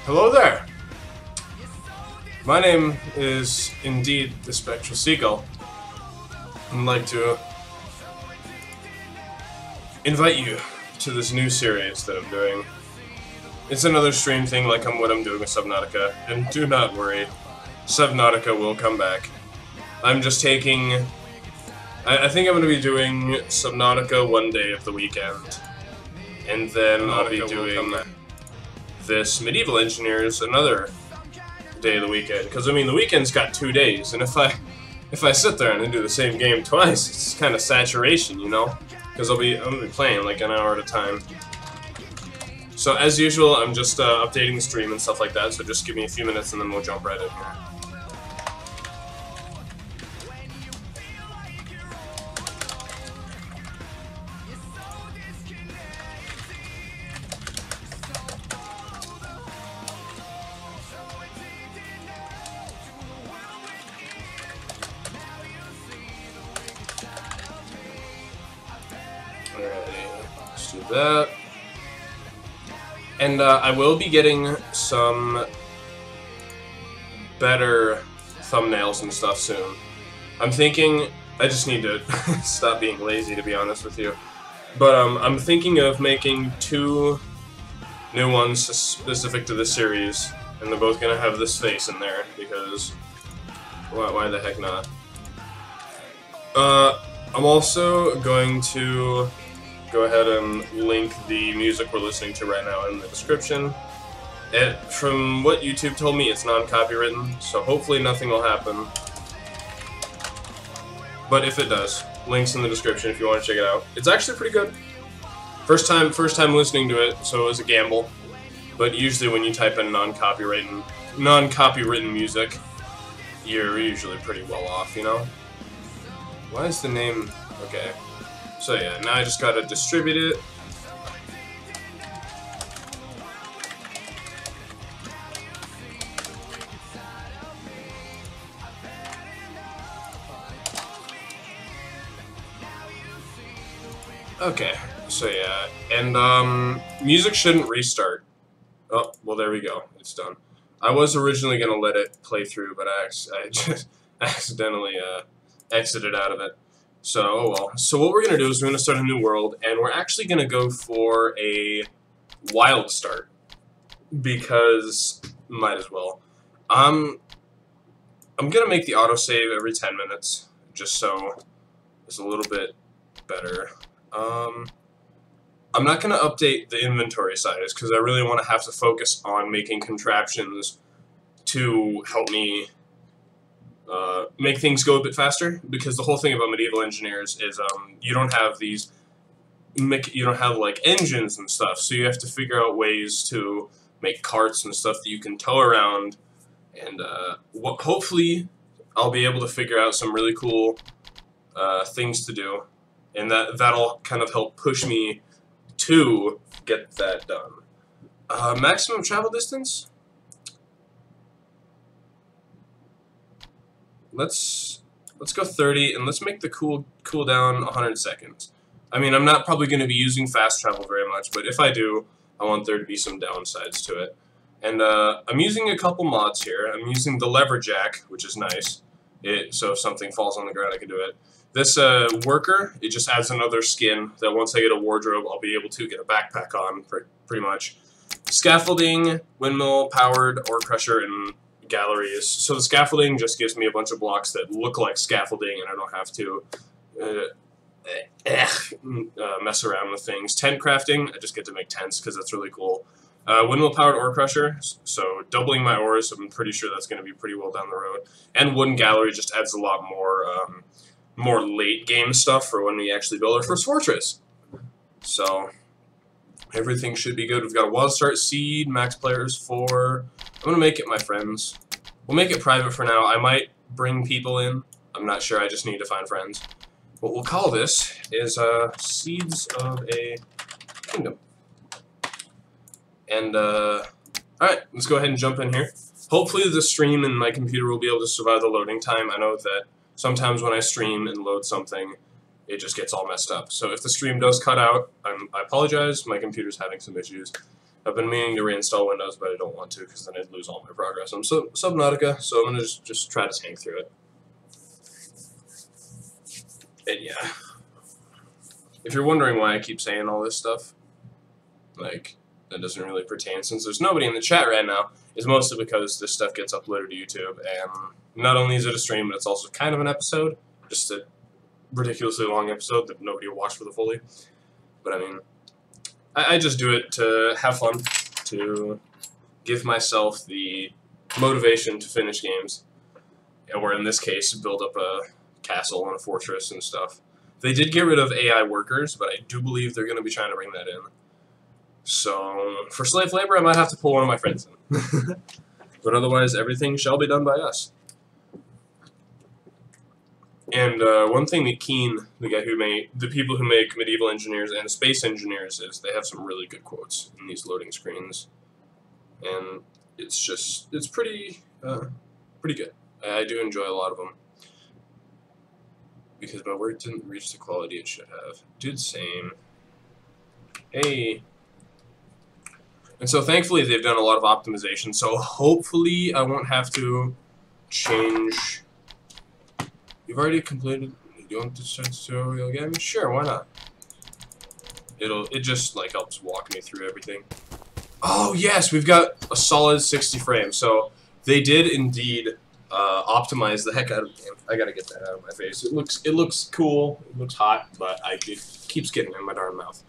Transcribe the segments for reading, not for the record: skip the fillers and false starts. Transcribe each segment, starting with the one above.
Hello there! My name is indeed the Spectral Seagull. I'd like to invite you to this new series that I'm doing. It's another stream thing like what I'm doing with Subnautica, and do not worry, Subnautica will come back. I'm just taking... I think I'm going to be doing Subnautica one day of the weekend, and then I'll be doing this Medieval Engineers another day of the weekend, because I mean the weekend's got 2 days, and if I sit there and do the same game twice, it's kind of saturation, you know, because I'm gonna be playing like an hour at a time. So as usual, I'm just updating the stream and stuff like that, so just give me a few minutes and then we'll jump right in here. Let's do that. And I will be getting some better thumbnails and stuff soon. I'm thinking, I just need to stop being lazy, to be honest with you. But I'm thinking of making 2 new ones specific to this series, and they're both gonna have this face in there, because why the heck not? I'm also going to go ahead and link the music we're listening to right now in the description. From what YouTube told me, it's non-copywritten, so hopefully nothing will happen. But if it does, links in the description if you want to check it out. It's actually pretty good. First time listening to it, so it was a gamble. But usually when you type in non-copywritten music, you're usually pretty well off, you know? Why is the name... Okay. So yeah, now I just gotta distribute it. Okay, so yeah, and music shouldn't restart. Oh, well there we go, it's done. I was originally gonna let it play through, but I just accidentally exited out of it. So, oh well. So what we're going to do is we're going to start a new world, and we're actually going to go for a wild start, because might as well. I'm going to make the autosave every 10 minutes, just so it's a little bit better. I'm not going to update the inventory size, because I really want to have to focus on making contraptions to help me make things go a bit faster, because the whole thing about Medieval Engineers is you don't have like engines and stuff, so you have to figure out ways to make carts and stuff that you can tow around, and hopefully I'll be able to figure out some really cool things to do, and that'll kind of help push me to get that done. Maximum travel distance? Let's go 30, and let's make the cooldown 100 seconds. I mean, I'm not probably going to be using fast travel very much, but if I do, I want there to be some downsides to it. And I'm using a couple mods here. I'm using the lever jack, which is nice. So if something falls on the ground, I can do it. This worker, it just adds another skin that once I get a wardrobe, I'll be able to get a backpack on, pretty much. Scaffolding, windmill, powered, ore crusher, and galleries. So the scaffolding just gives me a bunch of blocks that look like scaffolding, and I don't have to mess around with things. Tent crafting, I just get to make tents because that's really cool. Windmill powered ore crusher, so doubling my ores, I'm pretty sure that's going to be pretty well down the road. And wooden gallery just adds a lot more late game stuff for when we actually build our first fortress. So everything should be good. We've got a wild start seed, max players 4. I'm going to make it my friends. We'll make it private for now. I might bring people in. I'm not sure. I just need to find friends. What we'll call this is Seeds of a Kingdom. And, alright, let's go ahead and jump in here. Hopefully the stream and my computer will be able to survive the loading time. I know that sometimes when I stream and load something, it just gets all messed up. So if the stream does cut out, I apologize. My computer's having some issues. I've been meaning to reinstall Windows, but I don't want to because then I'd lose all my progress on Subnautica, so I'm going to just try to tank through it. And yeah. If you're wondering why I keep saying all this stuff, like, that doesn't really pertain since there's nobody in the chat right now, is mostly because this stuff gets uploaded to YouTube, and not only is it a stream, but it's also kind of an episode, just a ridiculously long episode that nobody will watch for the fully. But I mean, I just do it to have fun, to give myself the motivation to finish games, or in this case, build up a castle and a fortress and stuff. They did get rid of AI workers, but I do believe they're going to be trying to bring that in. So, for slave labor, I might have to pull one of my friends in. But otherwise, everything shall be done by us. And one thing that Keen, the people who make medieval engineers and space engineers, is they have some really good quotes in these loading screens. And it's pretty good. I do enjoy a lot of them. Because my work didn't reach the quality it should have. Did same. Hey. And so thankfully they've done a lot of optimization, so hopefully I won't have to change. You've already completed. You want to start the tutorial again? Sure, why not? It just like helps walk me through everything. Oh yes, we've got a solid 60 frames. So they did indeed optimize the heck out of the game. I gotta get that out of my face. It looks cool. It looks hot, but it keeps getting in my darn mouth.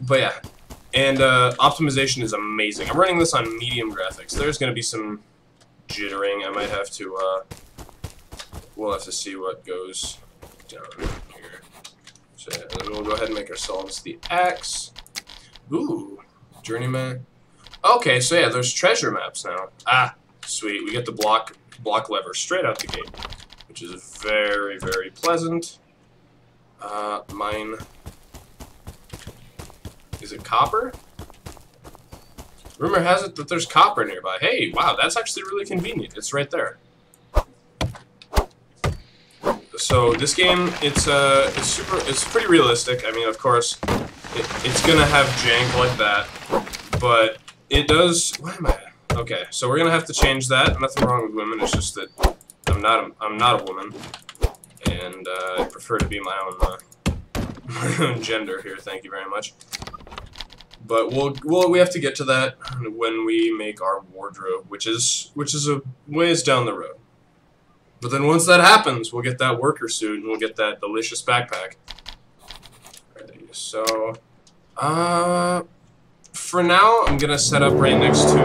But yeah. And optimization is amazing. I'm running this on medium graphics. There's going to be some jittering. I might have to, we'll have to see what goes down here. So yeah, then we'll go ahead and make ourselves the axe. Ooh, journeyman. Okay, so yeah, there's treasure maps now. Ah, sweet. We get the block lever straight out the gate, which is very, very pleasant. Mine. Is it copper? Rumor has it that there's copper nearby. Hey, wow, that's actually really convenient. It's right there. So this game, it's pretty realistic. I mean, of course, it's gonna have jank like that, but it does. What am I? Okay, so we're gonna have to change that. Nothing wrong with women. It's just that I'm not a woman, and I prefer to be my own gender here. Thank you very much. But we have to get to that when we make our wardrobe, which is a ways down the road. But then once that happens, we'll get that worker suit and we'll get that delicious backpack. Alrighty, so for now I'm gonna set up right next to.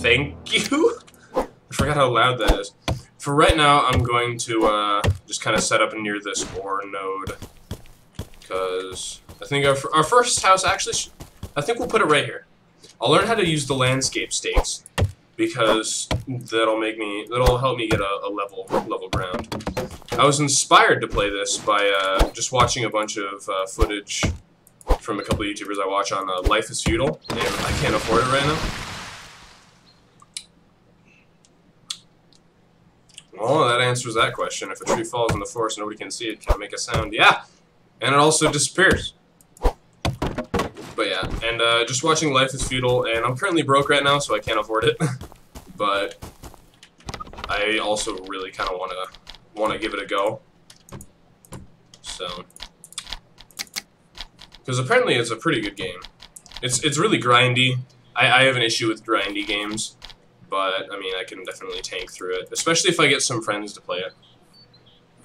Thank you. I forgot how loud that is. For right now, I'm going to just kind of set up near this ore node. Because I think our first house actually, I think we'll put it right here. I'll learn how to use the landscape stakes because that'll help me get a level ground. I was inspired to play this by just watching a bunch of footage from a couple of YouTubers I watch on Life is Feudal, and I can't afford it right now. Well, that answers that question. If a tree falls in the forest and nobody can see it, can it make a sound? Yeah! And it also disappears. But yeah, and just watching Life is Feudal, and I'm currently broke right now, so I can't afford it. But I also really kind of wanna give it a go. So, because apparently it's a pretty good game. It's really grindy. I have an issue with grindy games, but I mean I can definitely tank through it, especially if I get some friends to play it.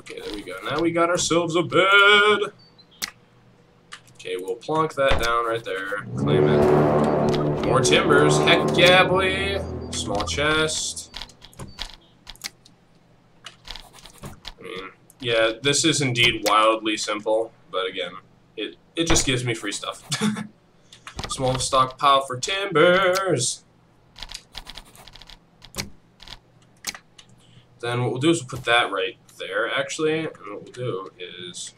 Okay, there we go. Now we got ourselves a bed. Okay, we'll plonk that down right there. Claim it. More timbers. Heck yeah, boy. Small chest. I mean, yeah, this is indeed wildly simple, but again, it just gives me free stuff. Small stockpile for timbers. Then what we'll do is we'll put that right there, actually, and what we'll do is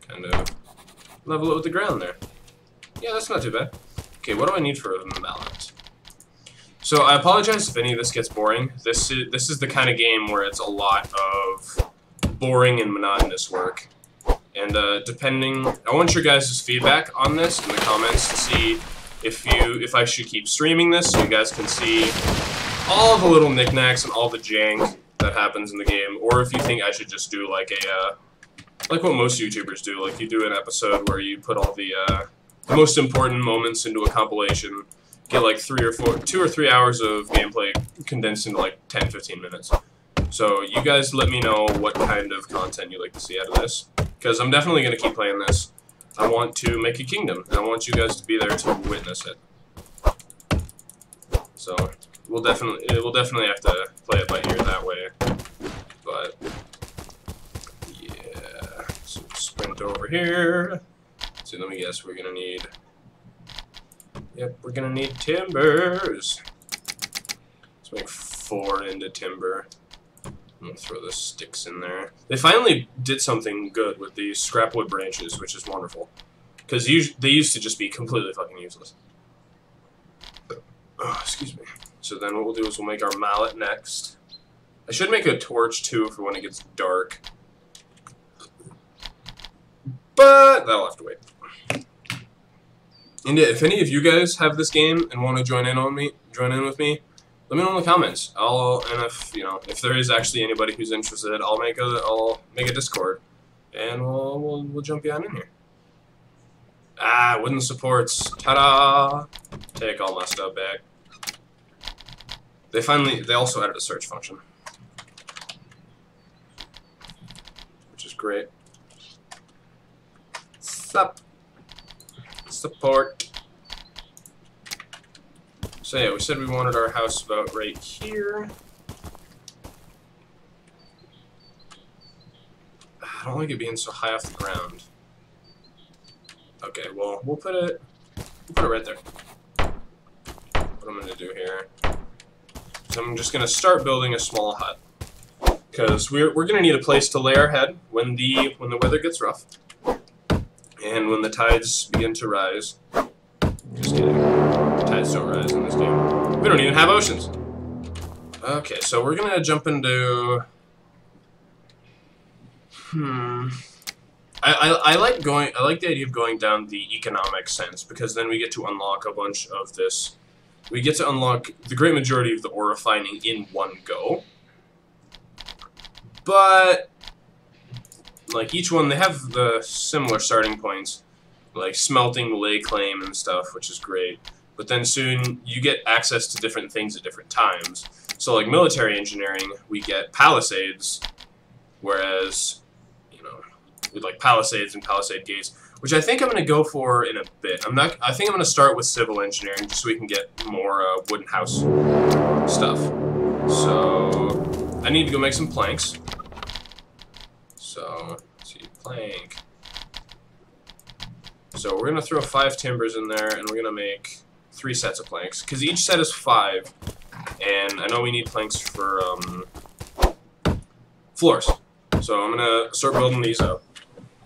kind of level it with the ground there. Yeah, that's not too bad. Okay, what do I need for a mallet? So I apologize if any of this gets boring. This is the kind of game where it's a lot of boring and monotonous work. And depending, I want your guys' feedback on this in the comments to see if I should keep streaming this so you guys can see all the little knickknacks and all the jank that happens in the game, or if you think I should just do like a like what most YouTubers do, like you do an episode where you put all the most important moments into a compilation, get like 2 or 3 hours of gameplay condensed into like 10-15 minutes. So you guys let me know what kind of content you like to see out of this, because I'm definitely going to keep playing this. I want to make a kingdom, and I want you guys to be there to witness it. So we'll definitely have to play it by ear that way. But yeah, so sprint over here. So let me guess, we're gonna need. Yep, we're gonna need timbers. Let's make 4 into timber. I'm gonna throw the sticks in there. They finally did something good with these scrap wood branches, which is wonderful. Because they used to just be completely fucking useless. Oh, excuse me. So then what we'll do is we'll make our mallet next. I should make a torch too for when it gets dark. But that'll have to wait. And yeah, if any of you guys have this game and want to join in with me, let me know in the comments. And if there is actually anybody who's interested, I'll make a Discord, and we'll jump you on in here. Ah, wooden supports. Ta-da! Take all my stuff back. They also added a search function, which is great. Support. So yeah, we said we wanted our house about right here. I don't like it being so high off the ground. Okay, well, we'll put it right there. What I'm gonna do here. So I'm just gonna start building a small hut, because we're gonna need a place to lay our head when the weather gets rough, and when the tides begin to rise. Just kidding. The tides don't rise in this game. We don't even have oceans. Okay, so we're gonna jump into. I like the idea of going down the economic sense, because then we get to unlock a bunch of this. We get to unlock the great majority of the ore refining in one go. But like each one, they have the similar starting points, like smelting, lay claim, and stuff, which is great. But then soon you get access to different things at different times. So like military engineering, we get palisades, whereas with like palisades and palisade gates, which I think I'm going to go for in a bit. I think I'm going to start with civil engineering just so we can get more wooden house stuff. So I need to go make some planks. So let's see, plank. So we're going to throw 5 timbers in there, and we're going to make 3 sets of planks, because each set is 5, and I know we need planks for floors. So I'm going to start building these up.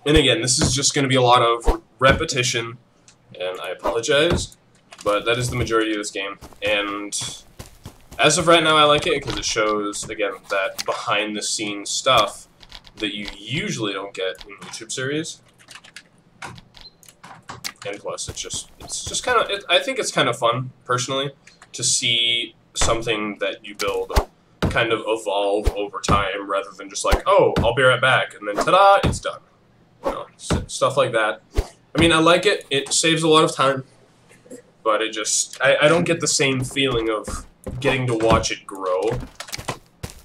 And again, this is just going to be a lot of repetition, and I apologize, but that is the majority of this game. And as of right now, I like it because it shows, again, that behind-the-scenes stuff that you usually don't get in YouTube series. And plus, it's just kind of, I think it's kind of fun, personally, to see something that you build kind of evolve over time, rather than just like, oh, I'll be right back, and then ta-da, it's done. You know, stuff like that. I mean, I like it. It saves a lot of time, but it just, I don't get the same feeling of getting to watch it grow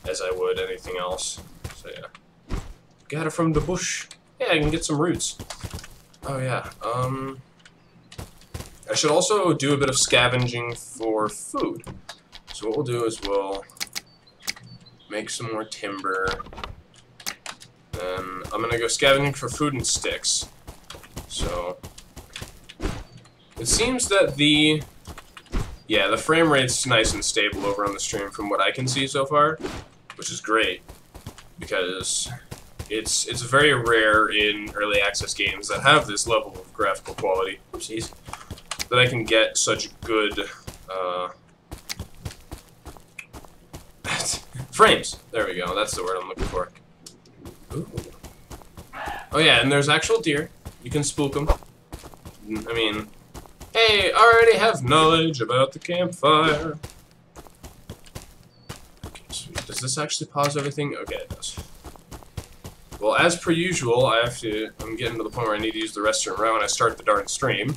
as I would anything else. So yeah, got it from the bush. Yeah, I can get some roots. Oh yeah. I should also do a bit of scavenging for food. So what we'll do is we'll make some more timber. Then I'm gonna go scavenging for food and sticks. So it seems that the frame rate's nice and stable over on the stream from what I can see so far, which is great, because it's very rare in early access games that have this level of graphical quality. Oopsies. That I can get such good frames. There we go. That's the word I'm looking for. Ooh. Oh yeah, and there's actual deer. You can spook them. I mean, hey, I already have knowledge about the campfire. Okay, sweet. Does this actually pause everything? Okay, it does. Well, as per usual, I'm getting to the point where I need to use the restroom right when I start the darn stream.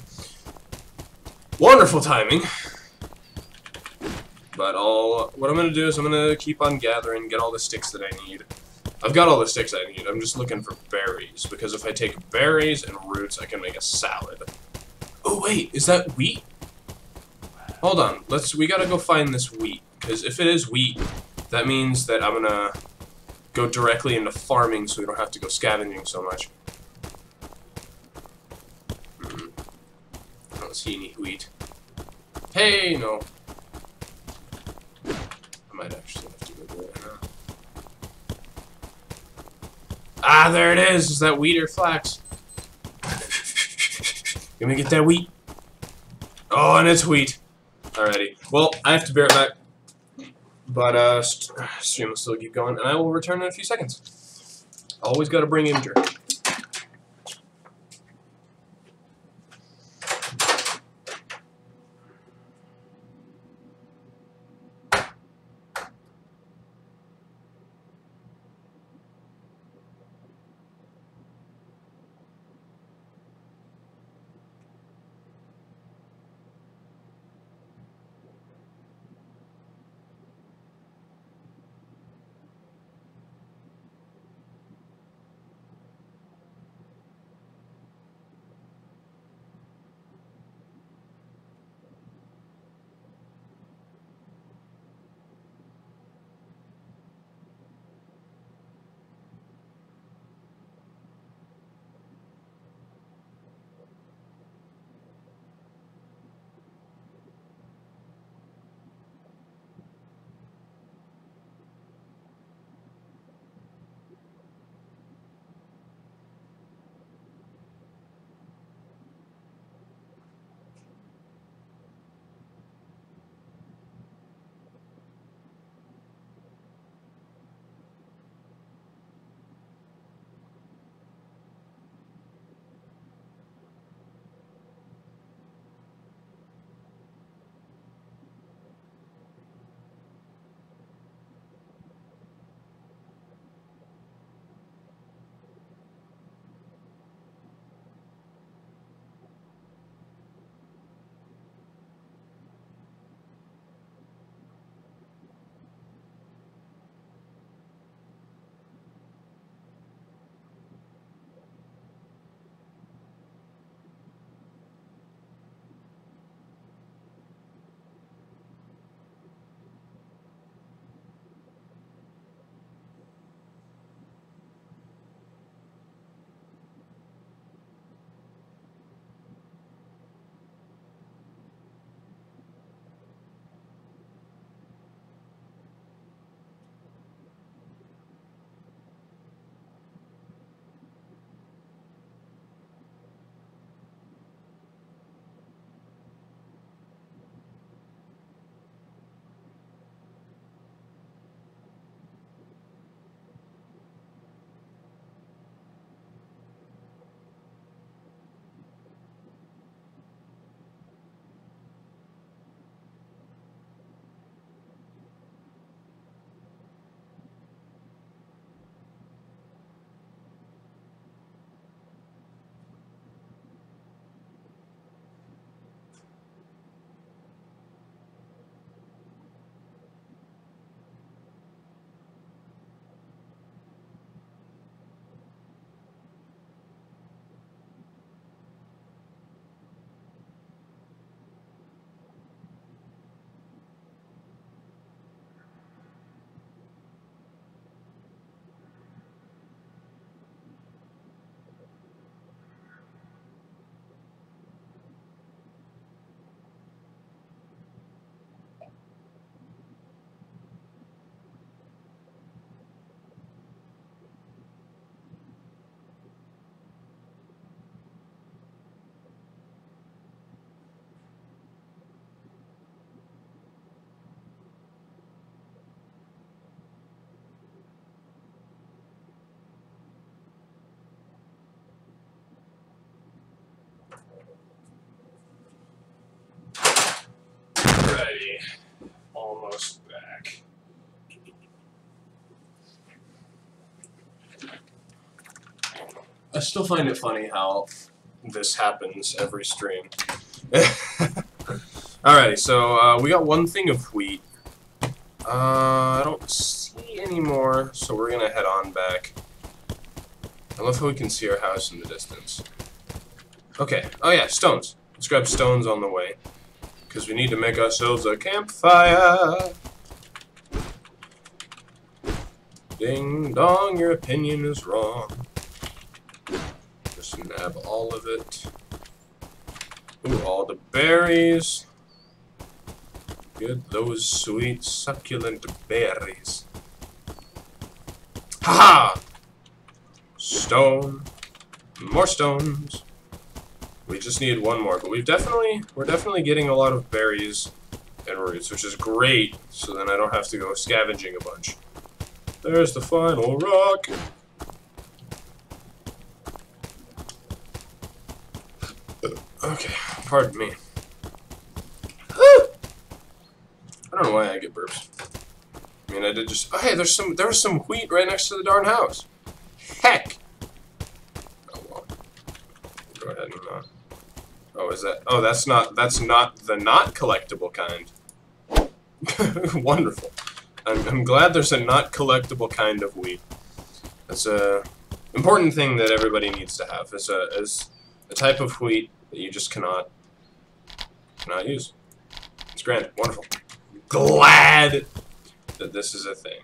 Wonderful timing. But what I'm going to do is I'm going to keep on gathering, get all the sticks that I need. I've got all the sticks I need. I'm just looking for berries, because if I take berries and roots, I can make a salad. Oh, wait, is that wheat? Hold on, we gotta go find this wheat, because if it is wheat, that means that I'm gonna go directly into farming so we don't have to go scavenging so much. I don't see any wheat. Hey, no. I might actually have to go do it now. Ah, there it is! Is that wheat or flax? Let me get that wheat. Oh, and it's wheat. Alrighty. Well, I have to bear it back. But, stream will still keep going, and I will return in a few seconds. Always gotta bring Imgur. Alrighty. Almost back. I still find it funny how this happens every stream. Alrighty, so we got one thing of wheat. I don't see any more, so we're gonna head on back. I love how we can see our house in the distance. Okay, oh yeah, stones. Let's grab stones on the way. Because we need to make ourselves a campfire. Ding dong, your opinion is wrong. Just nab all of it. Ooh, all the berries. Get those sweet, succulent berries. Haha! Stone. More stones. We just need one more, but we're definitely getting a lot of berries and roots, which is great, so then I don't have to go scavenging a bunch. There's the final rock. Okay, pardon me. I don't know why I get burps. I mean, I did just. Oh, hey, there was some wheat right next to the darn house. Heck. Oh well. Go ahead and Oh, is that? Oh, that's not the not collectible kind. Wonderful. I'm glad there's a not collectible kind of wheat. That's a important thing that everybody needs to have. Is a type of wheat that you just cannot use. It's grand. Wonderful. Glad that this is a thing.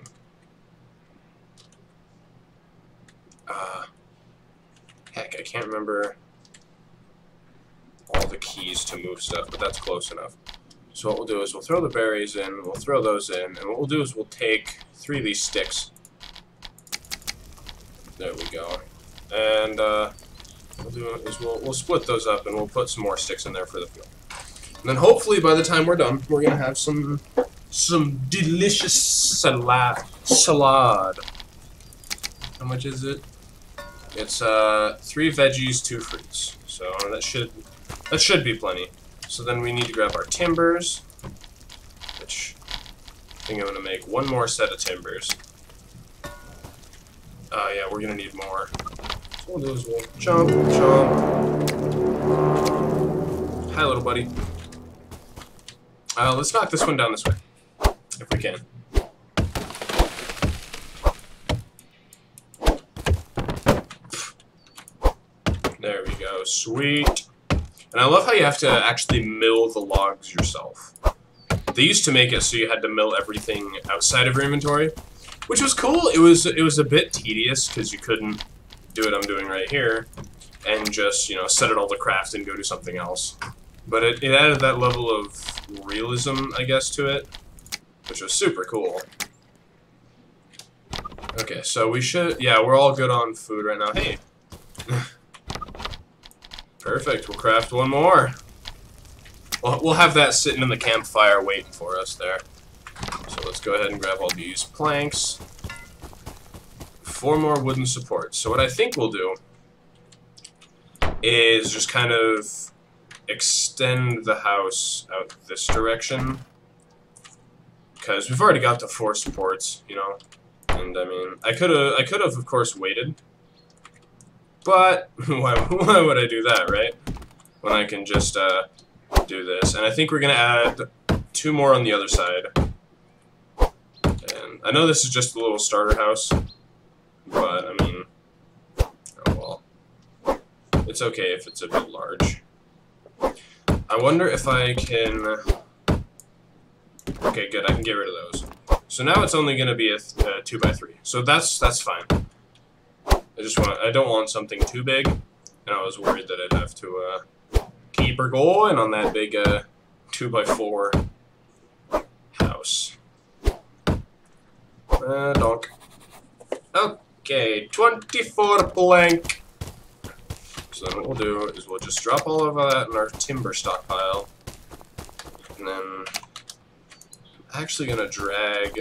Heck, I can't remember all the keys to move stuff, but that's close enough. So what we'll do is we'll throw the berries in, we'll throw those in, and what we'll do is we'll take 3 of these sticks. There we go. And what we'll do is we'll split those up and we'll put some more sticks in there for the fuel. And then hopefully by the time we're done, we're gonna have some delicious salad. How much is it? It's 3 veggies, 2 fruits. So that should be plenty. So then we need to grab our timbers, which I think I'm gonna make 1 more set of timbers. Yeah, we're gonna need more. So what we'll do is we'll jump. Hi, little buddy. Let's knock this one down this way, if we can. There we go, sweet. And I love how you have to actually mill the logs yourself. They used to make it so you had to mill everything outside of your inventory, which was cool. It was a bit tedious because you couldn't do what I'm doing right here and just, you know, set it all to craft and go do something else. But it added that level of realism, I guess, to it, which was super cool. Okay, so we should, yeah, we're all good on food right now. Hey. Perfect, we'll craft 1 more. We'll have that sitting in the campfire waiting for us there. So let's go ahead and grab all these planks. 4 more wooden supports. So what I think we'll do is just kind of extend the house out this direction. Because we've already got the 4 supports, you know. And I mean, I could have of course waited. But why would I do that, right? When I can just do this. And I think we're gonna add 2 more on the other side. And I know this is just a little starter house, but I mean, oh well, it's okay if it's a bit large. I wonder if I can. Okay, good. I can get rid of those. So now it's only gonna be a 2x3. So that's fine. I don't want something too big, and I was worried that I'd have to keep her going on that big 2x4 house. Donk. Okay, 24 blank. So then what we'll do is we'll just drop all of that in our timber stockpile, and then I'm actually gonna drag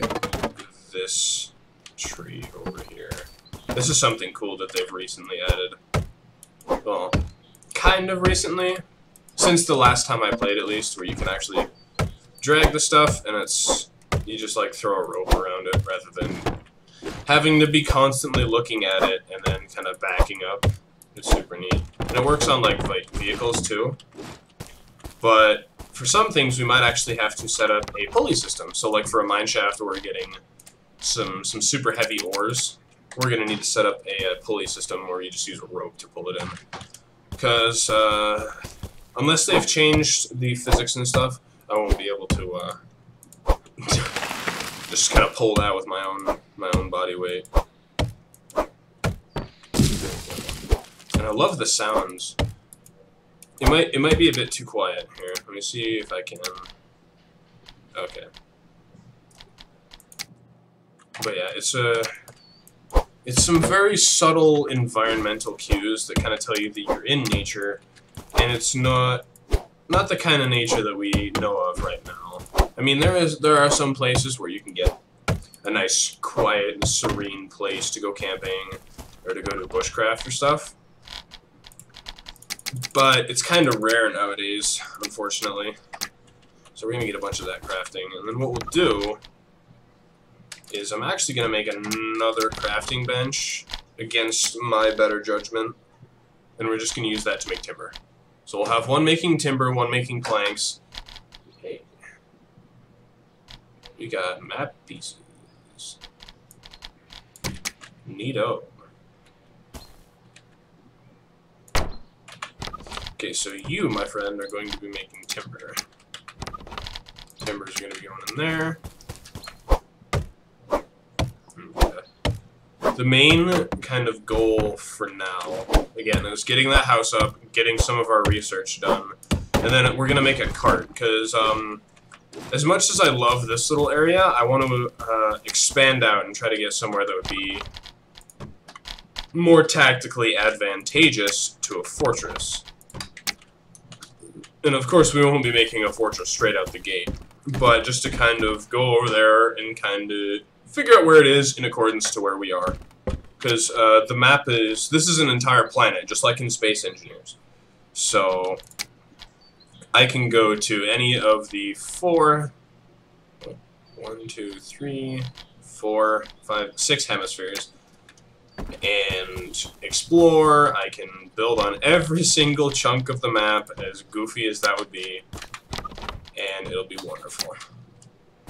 this tree over here. This is something cool that they've recently added. Well, kind of recently. Since the last time I played, at least, where you can actually drag the stuff, and you just like throw a rope around it rather than having to be constantly looking at it and then kind of backing up. It's super neat. And it works on like vehicles too. But for some things we might actually have to set up a pulley system. So like for a mine shaft where we're getting some super heavy ores, we're going to need to set up a pulley system where you just use a rope to pull it in. Because unless they've changed the physics and stuff, I won't be able to just kind of pull that with my own body weight. And I love the sounds. It might be a bit too quiet here. Let me see if I can. Okay. But yeah, it's some very subtle environmental cues that kind of tell you that you're in nature, and it's not the kind of nature that we know of right now. I mean, there are some places where you can get a nice, quiet, and serene place to go camping or to go to bushcraft or stuff. But it's kind of rare nowadays, unfortunately. So we're going to get a bunch of that crafting. And then what we'll do is I'm actually going to make another crafting bench against my better judgment. And we're just going to use that to make timber. So we'll have one making timber, one making planks. Hey. We got map pieces. Neato. Okay, so you, my friend, are going to be making timber. Timbers are going to be going in there. Okay. The main kind of goal for now, again, is getting that house up, getting some of our research done, and then we're going to make a cart, because as much as I love this little area, I want to expand out and try to get somewhere that would be more tactically advantageous to a fortress. And of course, we won't be making a fortress straight out the gate, but just to kind of go over there and kind of figure out where it is in accordance to where we are. Because the map this is an entire planet, just like in Space Engineers. So I can go to any of the 6 hemispheres and explore. I can build on every single chunk of the map, as goofy as that would be, and it'll be wonderful.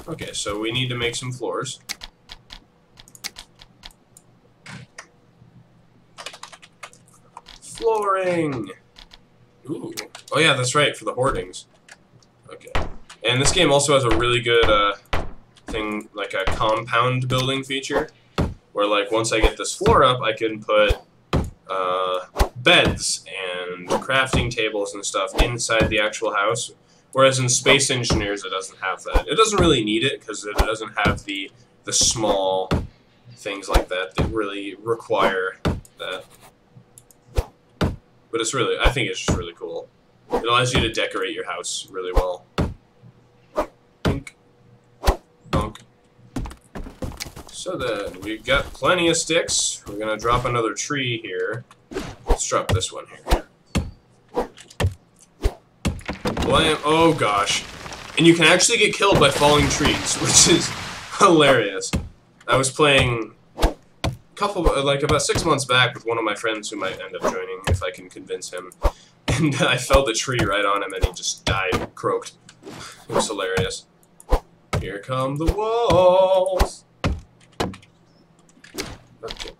Okay, so we need to make some floors. Flooring! Ooh. Oh yeah, that's right, for the hoardings. Okay. And this game also has a really good thing, like a compound building feature, where like once I get this floor up, I can put beds and crafting tables and stuff inside the actual house, whereas in Space Engineers it doesn't have that. It doesn't really need it because it doesn't have the small things like that that really require that. But it's really, I think it's just really cool. It allows you to decorate your house really well. Dink. Donk. So then, we've got plenty of sticks. We're gonna drop another tree here. Let's drop this one here. Blam. Oh gosh. And you can actually get killed by falling trees, which is hilarious. I was playing about 6 months back with one of my friends who might end up joining if I can convince him. And I felled a tree right on him and he just died, croaked. It was hilarious. Here come the walls. Okay.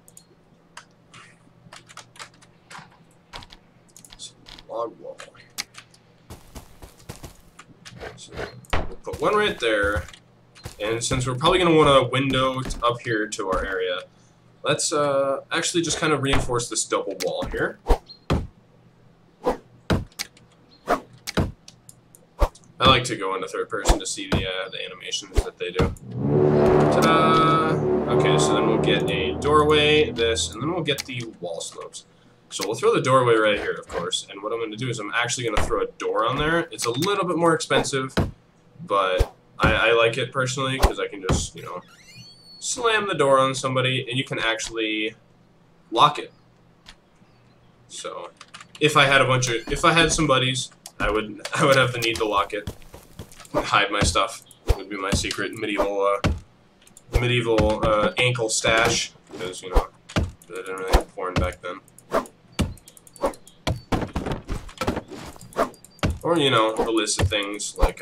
Log wall. So we'll put one right there. And since we're probably going to want a window up here to our area, let's actually just kind of reinforce this double wall here. I like to go into third person to see the animations that they do. Ta-da! Okay, so then we'll get a doorway, this, and then we'll get the wall slopes. So we'll throw the doorway right here, of course, and what I'm going to do is I'm actually going to throw a door on there. It's a little bit more expensive, but I like it personally because I can just, you know, slam the door on somebody and you can actually lock it. So if I had some buddies, I would have the need to lock it. hide my stuff. Would be my secret medieval ankle stash, because, you know, they didn't really have porn back then. Or, you know, illicit things like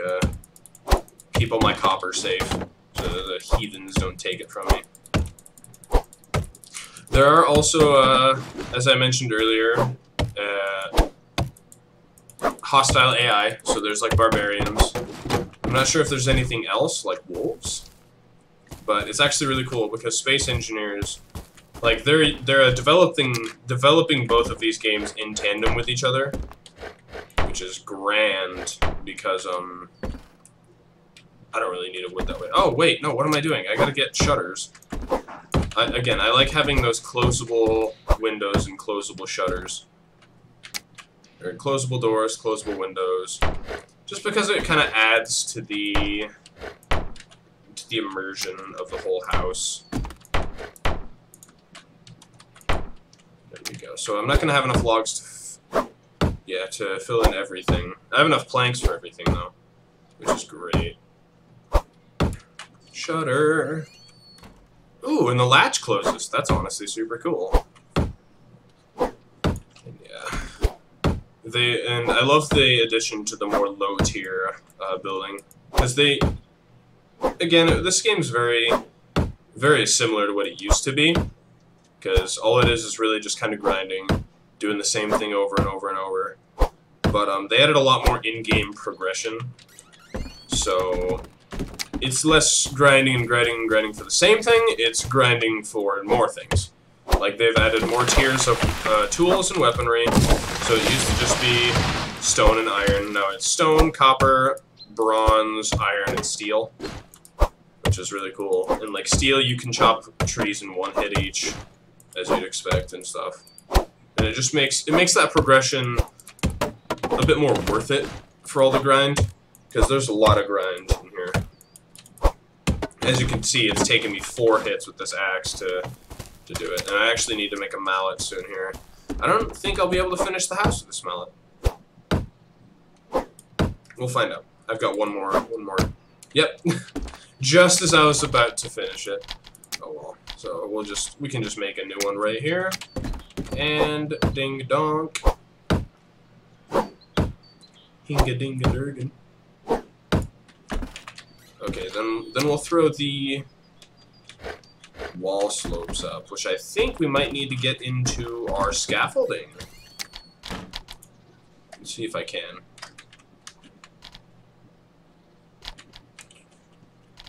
keep all my copper safe so the heathens don't take it from me. There are also, as I mentioned earlier, hostile AI, so there's like barbarians. I'm not sure if there's anything else, like wolves, but it's actually really cool because space engineers, like, they're developing both of these games in tandem with each other, which is grand because, I don't really need a wood that way. Oh, wait, no, what am I doing? I gotta get shutters. Again, I like having those closable windows and closable shutters. Or closable doors, closable windows. Just because it kind of adds to the immersion of the whole house. There we go. So I'm not gonna have enough logs to fill in everything. I have enough planks for everything though, which is great. Shutter. Ooh, and the latch closes. That's honestly super cool. And I love the addition to the more low tier building, because again, this game's very, very similar to what it used to be, because all it is really just kind of grinding, doing the same thing over and over and over. But they added a lot more in-game progression, so it's less grinding and grinding and grinding for the same thing. It's grinding for more things. Like, they've added more tiers of tools and weaponry. So it used to just be stone and iron. Now it's stone, copper, bronze, iron, and steel, which is really cool. And like steel, you can chop trees in one hit each, as you'd expect and stuff. And it just makes that progression a bit more worth it for all the grind, because there's a lot of grind in here. As you can see, it's taken me 4 hits with this axe to do it, and I actually need to make a mallet soon here. I don't think I'll be able to finish the house with this mallet. We'll find out. I've got one more. Yep. Just as I was about to finish it. Oh well. So we can just make a new one right here. And ding donk. Hinga dinga durgan. Okay, then we'll throw the wall slopes up, which I think we might need to get into our scaffolding. Let's see if I can.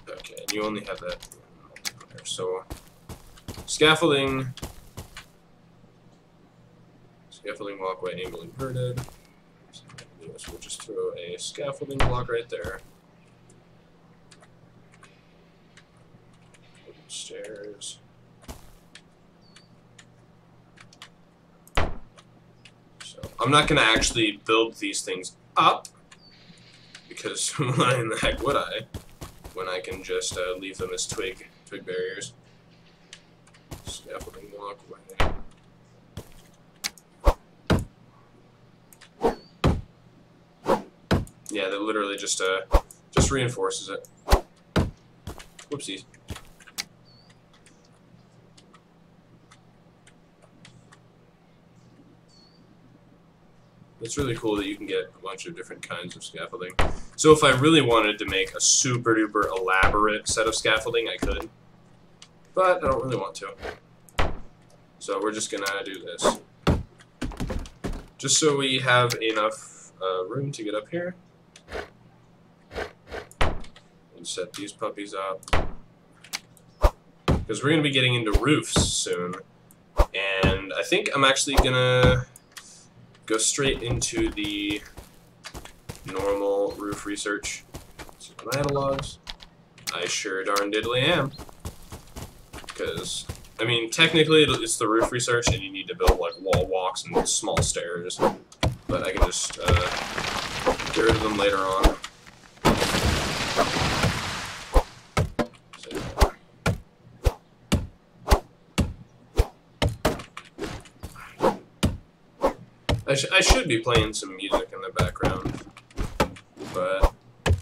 Okay, and you only have that there. So scaffolding walkway angle inverted. So we'll just throw a scaffolding block right there. Stairs. So I'm not gonna actually build these things up, because why in the heck would I, when I can just leave them as twig barriers. Scaffolding walkway. Yeah, that literally just reinforces it. Whoopsies. It's really cool that you can get a bunch of different kinds of scaffolding. So if I really wanted to make a super duper elaborate set of scaffolding, I could. But I don't really want to. So we're just gonna do this. Just so we have enough room to get up here. And set these puppies up. Because we're gonna be getting into roofs soon. And I think I'm actually gonna go straight into the normal roof research. So logs. I sure darn diddly am. Because, I mean, technically it's the roof research and you need to build like wall walks and small stairs. But I can just get rid of them later on. I should be playing some music in the background, but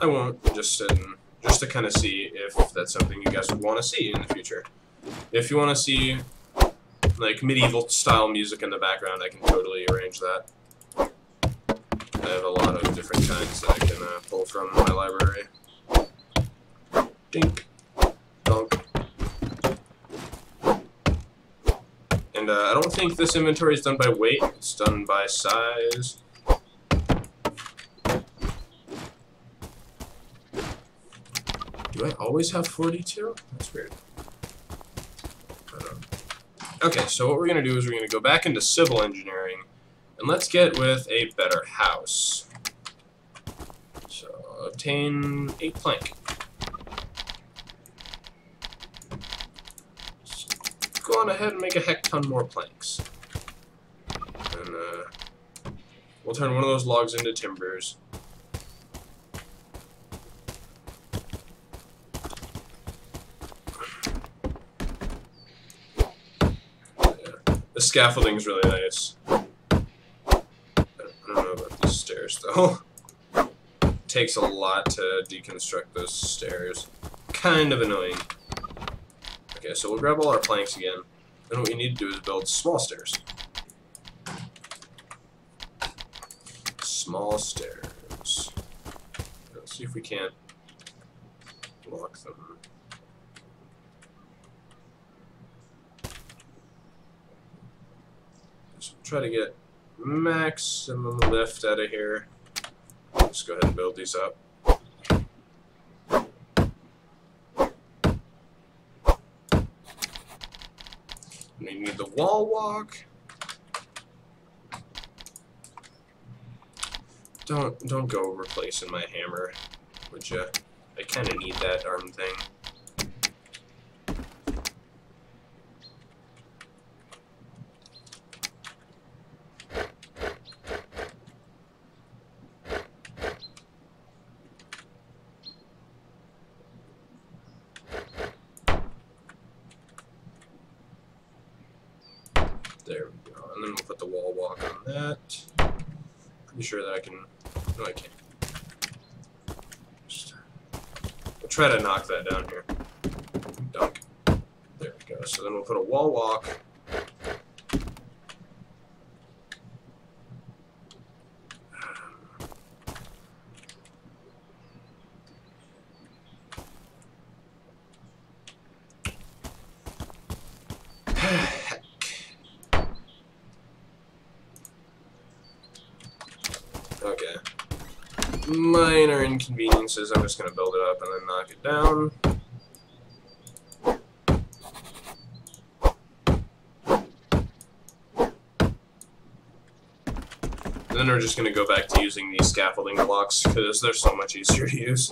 I won't, just to kind of see if that's something you guys would want to see in the future. If you want to see like medieval style music in the background, I can totally arrange that. I have a lot of different kinds that I can pull from my library. Dink, donk. And I don't think this inventory is done by weight, it's done by size. Do I always have 42? That's weird. Okay, so what we're going to do is we're going to go back into civil engineering, and let's get with a better house. So, obtain 8 plank. Let's go on ahead and make a heck ton more planks. And we'll turn one of those logs into timbers. The scaffolding's really nice. I don't know about these stairs, though. It takes a lot to deconstruct those stairs. Kind of annoying. Okay, so we'll grab all our planks again. Then what we need to do is build small stairs. Small stairs. Let's see if we can't block them. Try to get maximum lift out of here. Let's go ahead and build these up. We need the wall walk. Don't go replacing my hammer, would ya? I kind of need that darn thing. There we go, and then we'll put the wall walk on that. Pretty sure that I can. No, I can't. We'll try to knock that down here. Dunk. There we go. So then we'll put a wall walk. Okay. Minor inconveniences. I'm just going to build it up and then knock it down. And then we're just going to go back to using these scaffolding blocks because they're so much easier to use.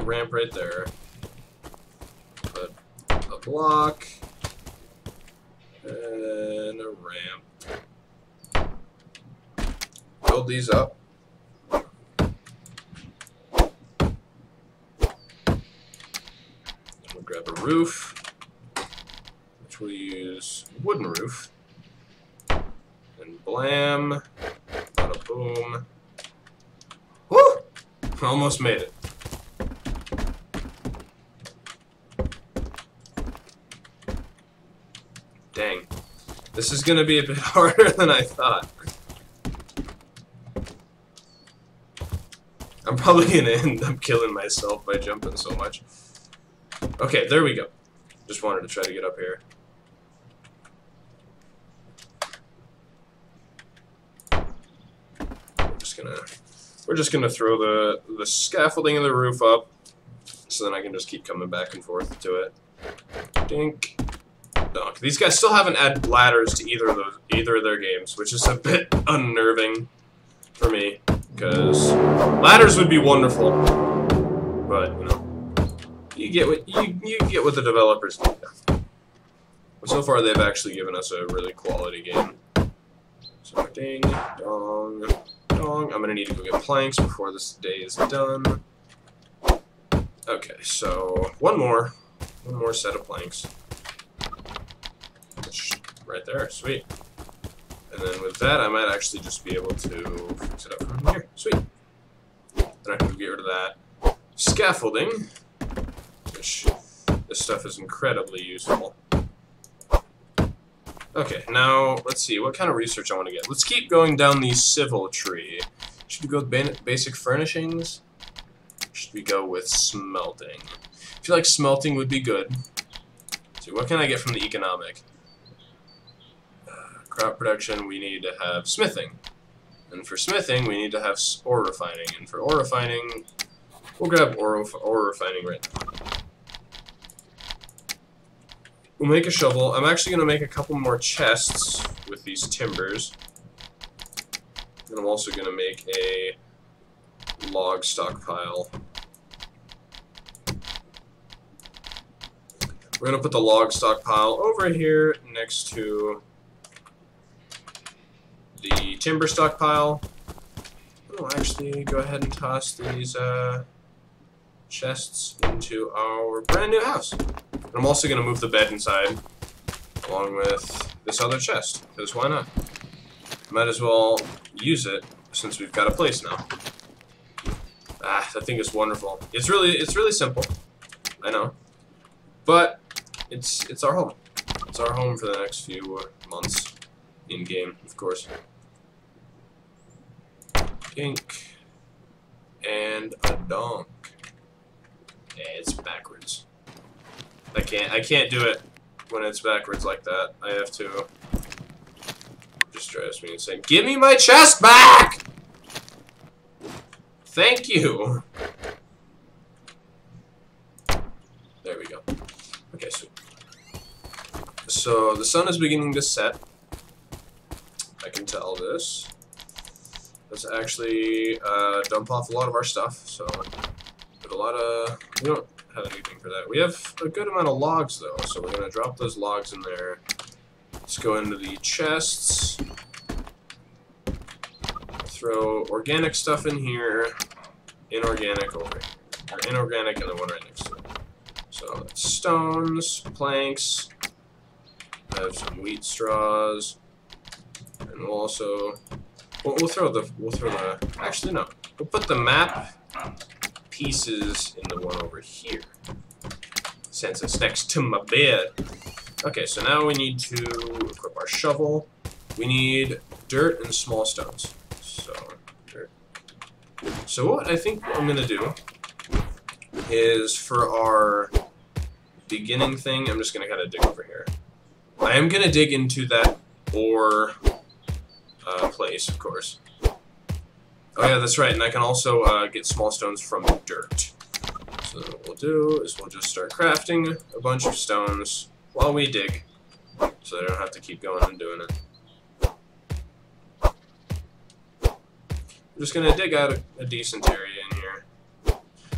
Ramp right there. Put a block and a ramp. Build these up. We'll grab a roof, which we'll use wooden roof. And blam, bada boom. Woo! Almost made it. Dang. This is going to be a bit harder than I thought. I'm probably going to end up killing myself by jumping so much. Okay, there we go. Just wanted to try to get up here. We're just gonna throw the scaffolding of the roof up, so then I can just keep coming back and forth to it. Dink. Dunk. These guys still haven't added ladders to either of their games, which is a bit unnerving for me, because ladders would be wonderful, but you know, you get what the developers do. But so far, they've actually given us a really quality game. So ding, dong, dong. I'm gonna need to go get planks before this day is done. Okay, so one more. One more set of planks. Right there, sweet. And then with that, I might actually just be able to fix it up from here. Sweet. Then I can get rid of that scaffolding, which this stuff is incredibly useful. Okay, now let's see what kind of research I want to get. Let's keep going down the civil tree. Should we go with basic furnishings? Should we go with smelting? I feel like smelting would be good. Let's see, what can I get from the economic? Crop production, we need to have smithing. And for smithing, we need to have ore refining. And for ore refining, we'll grab ore refining right now. We'll make a shovel. I'm actually going to make a couple more chests with these timbers. And I'm also going to make a log stockpile. We're going to put the log stockpile over here next to the timber stockpile. We'll actually go ahead and toss these chests into our brand new house. And I'm also going to move the bed inside along with this other chest, because why not? Might as well use it since we've got a place now. Ah, that thing is wonderful. It's really simple. I know. But it's our home. It's our home for the next few months in game, of course. Pink and a donk. Yeah, it's backwards. I can't do it when it's backwards like that. I have to. Just drives me insane. Give me my chest back! Thank you. There we go. Okay, sweet. So the sun is beginning to set. I can tell this. Let's actually dump off a lot of our stuff. So, put a lot of. We don't have anything for that. We have a good amount of logs though, so we're gonna drop those logs in there. Let's go into the chests. Throw organic stuff in here. Inorganic over here. Or inorganic and the one right next to it. So that's stones, planks. I have some wheat straws. And we'll also we'll throw the actually no. We'll put the map pieces in the one over here. Since it's next to my bed. Okay, so now we need to equip our shovel. We need dirt and small stones. So dirt. So what I think I'm gonna do is for our beginning thing, I'm just gonna kinda dig over here. I am gonna dig into that ore place, of course. Oh yeah, that's right, and I can also get small stones from dirt. So what we'll do is we'll just start crafting a bunch of stones while we dig, so I don't have to keep going and doing it. I'm just gonna dig out a decent area in here.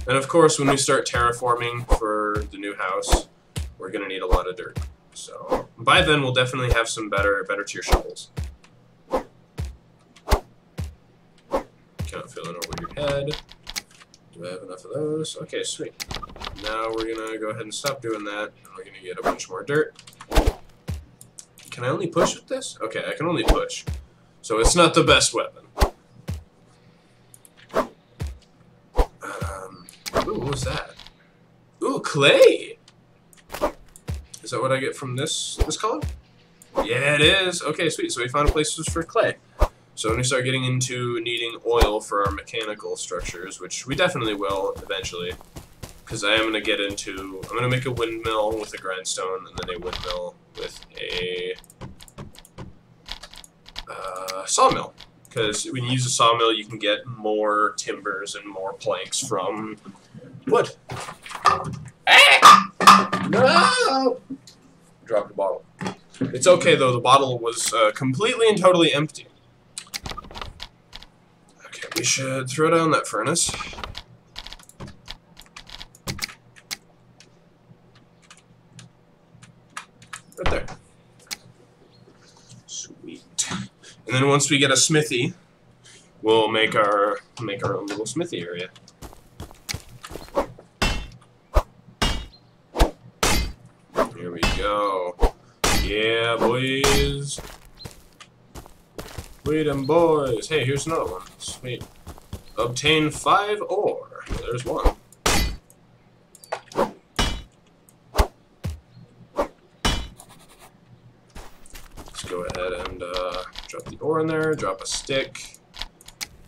And of course, when we start terraforming for the new house, we're gonna need a lot of dirt. So by then, we'll definitely have some better tier shovels. Count filling over your head. Do I have enough of those? Okay, sweet. Now we're gonna go ahead and stop doing that, and we're gonna get a bunch more dirt. Can I only push with this? Okay, I can only push. So it's not the best weapon. Ooh, what was that? Ooh, clay! Is that what I get from this color? Yeah, it is. Okay, sweet. So we found a place for clay. So when we start getting into needing oil for our mechanical structures, which we definitely will eventually, because I am going to get into, I'm going to make a windmill with a grindstone, and then a windmill with a sawmill. Because when you use a sawmill, you can get more timbers and more planks from wood. No! Dropped the bottle. It's okay though, the bottle was completely and totally empty. Okay, we should throw down that furnace. Right there. Sweet. And then once we get a smithy, we'll make our own little smithy area. Here we go. Yeah, boys. We them boys. Hey, here's another one. Sweet. Obtain 5 ore. There's one. Let's go ahead and drop the ore in there. Drop a stick.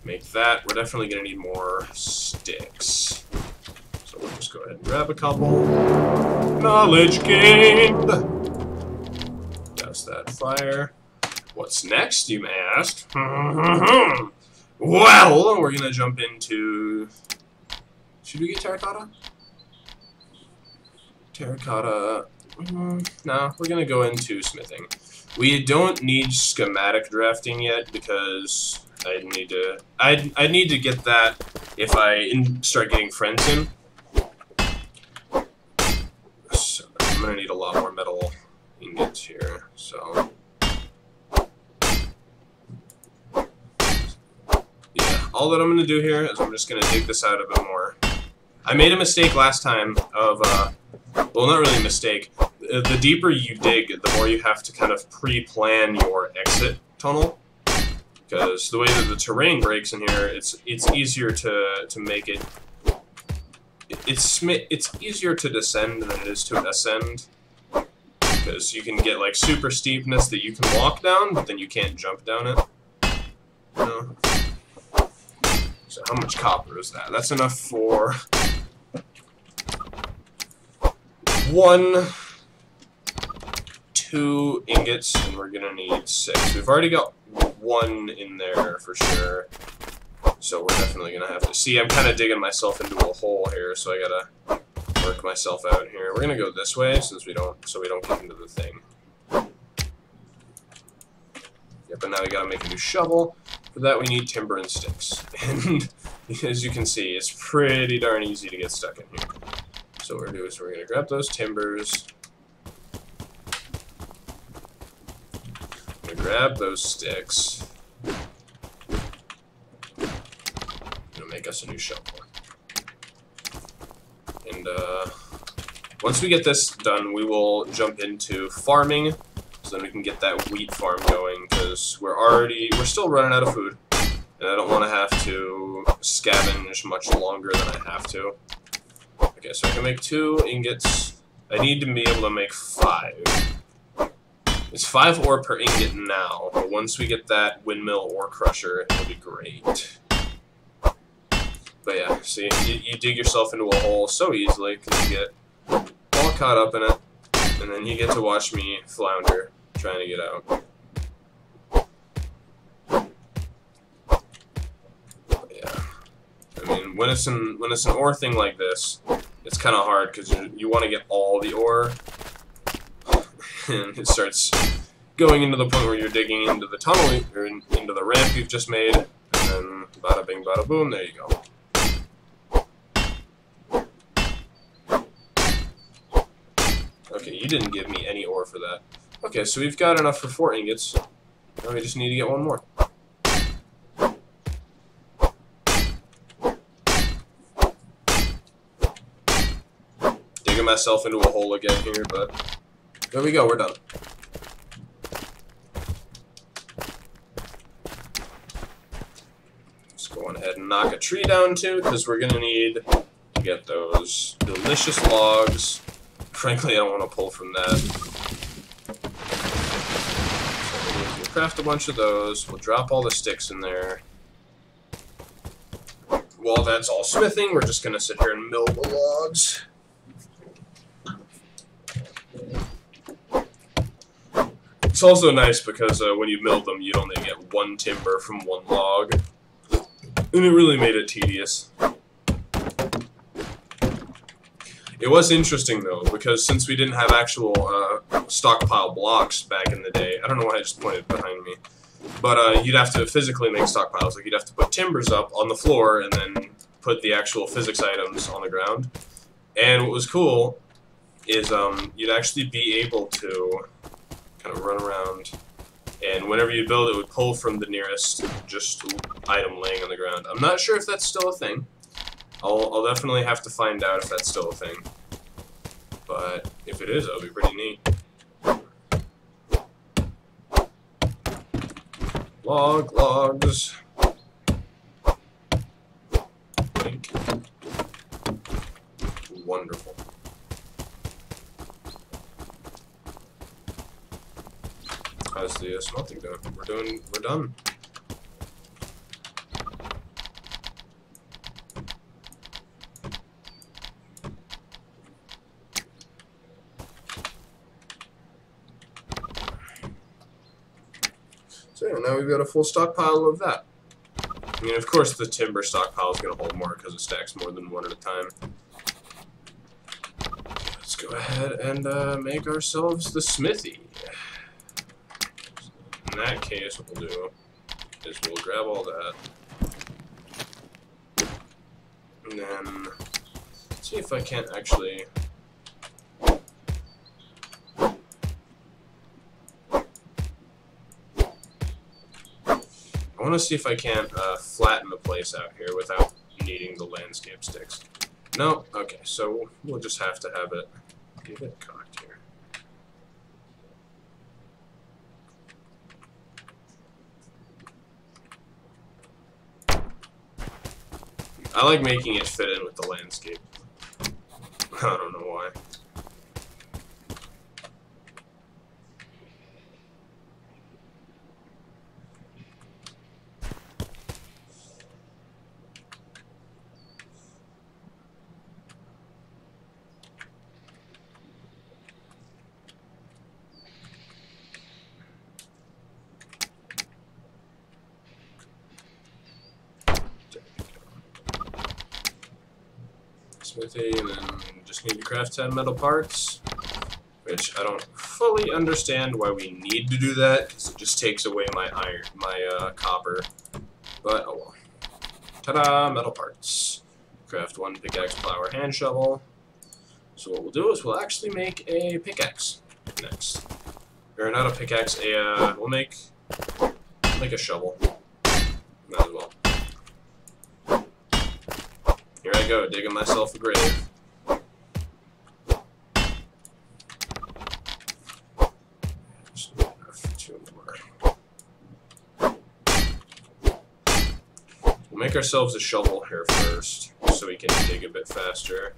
Make that. We're definitely going to need more sticks. So we'll just go ahead and grab a couple. Knowledge gained! Douse that fire. What's next, you may ask? Well, we're going to jump into... Should we get terracotta? Terracotta... No, we're going to go into smithing. We don't need schematic drafting yet because I need to get that if I start getting friends in. So I'm gonna need a lot more metal ingots here. So yeah, all that I'm gonna do here is I'm just gonna dig this out a bit more. I made a mistake last time of well, not really a mistake. The deeper you dig, the more you have to kind of pre-plan your exit tunnel. Because the way that the terrain breaks in here, it's easier to make it. It's easier to descend than it is to ascend. Because you can get like super steepness that you can walk down, but then you can't jump down it. You know? So how much copper is that? That's enough for 2 ingots, and we're gonna need 6. We've already got 1 in there for sure, so we're definitely gonna have to see. I'm kind of digging myself into a hole here, so I gotta work myself out here. We're gonna go this way since we don't get into the thing. Yep, and now we gotta make a new shovel. For that, we need timber and sticks, and as you can see, it's pretty darn easy to get stuck in here. So what we're gonna do is we're gonna grab those timbers. Grab those sticks. Gonna make us a new shovel. And once we get this done, we will jump into farming, so then we can get that wheat farm going. Because we're still running out of food, and I don't want to have to scavenge much longer than I have to. Okay, so I can make 2 ingots. I need to be able to make 5. It's 5 ore per ingot now, but once we get that windmill ore crusher, it'll be great. But yeah, see, you dig yourself into a hole so easily, because you get all caught up in it, and then you get to watch me flounder, trying to get out. But yeah, I mean, when it's an ore thing like this, it's kind of hard, because you want to get all the ore, and it starts going into the point where you're digging into the tunnel, or into the ramp you've just made, and then bada bing, bada boom, there you go. Okay, you didn't give me any ore for that. Okay, so we've got enough for 4 ingots. Now we just need to get 1 more. Digging myself into a hole again here, but there we go, we're done. Just go on ahead and knock a tree down too, because we're going to need to get those delicious logs. Frankly, I don't want to pull from that. So we'll craft a bunch of those, we'll drop all the sticks in there. While that's all smithing, we're just going to sit here and mill the logs. It's also nice because when you mill them, you'd only get 1 timber from 1 log. And it really made it tedious. It was interesting, though, because since we didn't have actual stockpile blocks back in the day, I don't know why I just pointed behind me, but you'd have to physically make stockpiles. Like, you'd have to put timbers up on the floor and then put the actual physics items on the ground. And what was cool is you'd actually be able to kind of run around, and whenever you build it would pull from the nearest just item laying on the ground. I'm not sure if that's still a thing. I'll definitely have to find out if that's still a thing. But If it is, that'll be pretty neat. Logs. Link. Wonderful. How's the smelting going? We're done. So yeah, now we've got a full stockpile of that. I mean, of course, the timber stockpile is going to hold more because it stacks more than one at a time. Let's go ahead and make ourselves the smithy. In that case, what we'll do is we'll grab all that. And then see if I can't actually... I want to see if I can't flatten the place out here without needing the landscape sticks. No? Okay, so we'll just have to have it be a bit cocked here. I like making it fit in with the landscape. I don't know why. Smithy, and then just need to craft 10 metal parts, which I don't fully understand why we need to do that, because it just takes away my iron, my copper, but oh well. Ta-da! Metal parts. Craft 1 pickaxe, plow, hand shovel. So what we'll do is we'll actually make a pickaxe next. Or not a pickaxe, we'll make a shovel. Might as well. Here I go, digging myself a grave. Just enough, 2 more. We'll make ourselves a shovel here first, so we can dig a bit faster.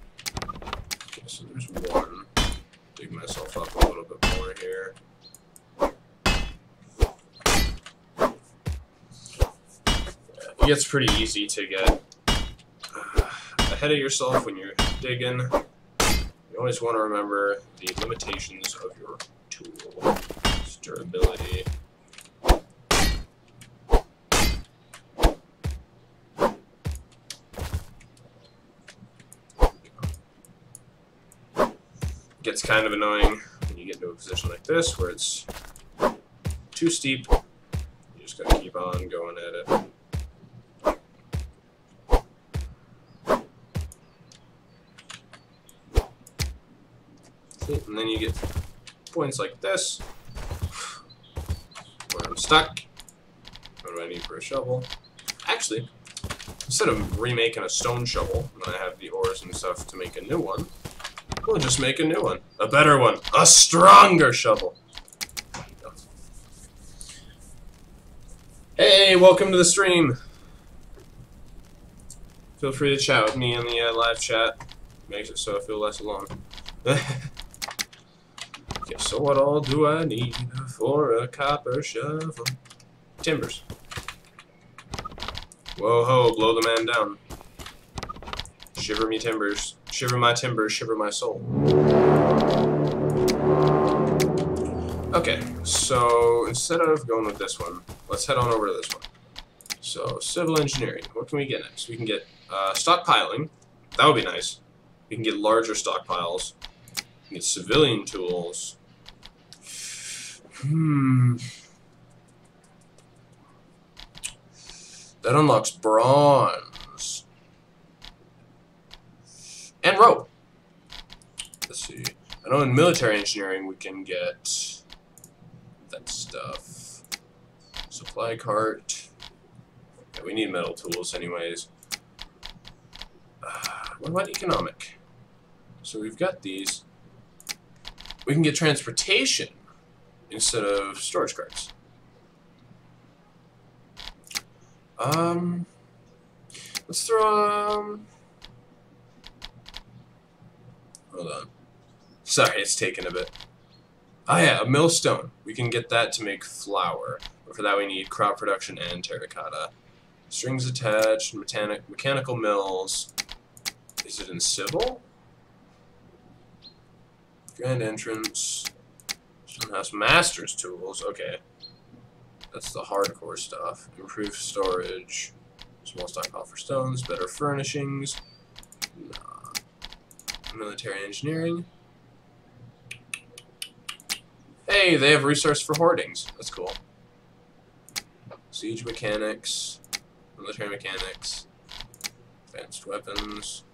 Okay, so there's 1. Dig myself up a little bit more here. It gets pretty easy to get ahead of yourself when you're digging. You always want to remember the limitations of your tool. Its durability. It gets kind of annoying when you get into a position like this where it's too steep. You just gotta keep on going at it. And then you get points like this, where I'm stuck. What do I need for a shovel? Actually, instead of remaking a stone shovel, when I have the ores and stuff to make a new one, we'll just make a new one. A better one. A stronger shovel. Hey, welcome to the stream. Feel free to chat with me in the live chat. Makes it so I feel less alone. Okay, so what all do I need for a copper shovel? Timbers. Whoa ho, blow the man down. Shiver me timbers. Shiver my timbers, shiver my soul. Okay, so instead of going with this one, let's head on over to this one. So, civil engineering. What can we get next? We can get stockpiling. That would be nice. We can get larger stockpiles. We can get civilian tools. That unlocks bronze. And rope. Let's see. I know in military engineering we can get that stuff. Supply cart. Yeah, we need metal tools anyways. What about economic? So we've got these. We can get transportation instead of storage carts. Let's throw, hold on. Sorry, it's taking a bit. Oh yeah, a millstone. We can get that to make flour. But for that we need crop production and terracotta. Strings attached, mechanical mills. Is it in civil? Grand entrance. Stonehouse master's tools. Okay. That's the hardcore stuff. Improved storage. Small stockpile for stones. Better furnishings. Military engineering. Hey, they have resource for hoardings. That's cool. Siege mechanics. Military mechanics. Advanced weapons.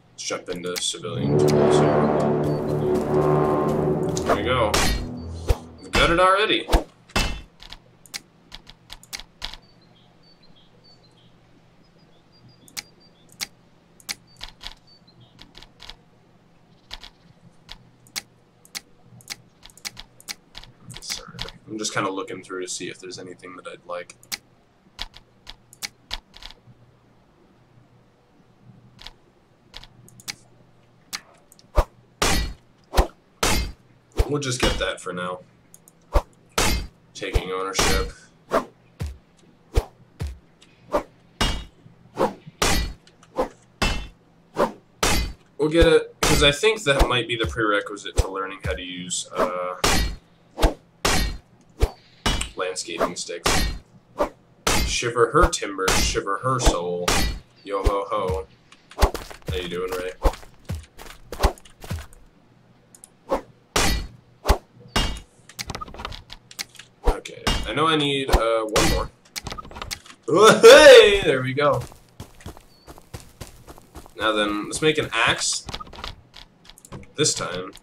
Let's jump into civilian tools here. There we go. We've got it already. I'm just kind of looking through to see if there's anything that I'd like. We'll just get that for now. Taking ownership. We'll get it, because I think that might be the prerequisite to learning how to use landscaping sticks. Shiver her timber, shiver her soul. Yo ho ho. How you doing, Ray? Okay, I know I need one more. Oh, hey, there we go. Now then, let's make an axe. This time.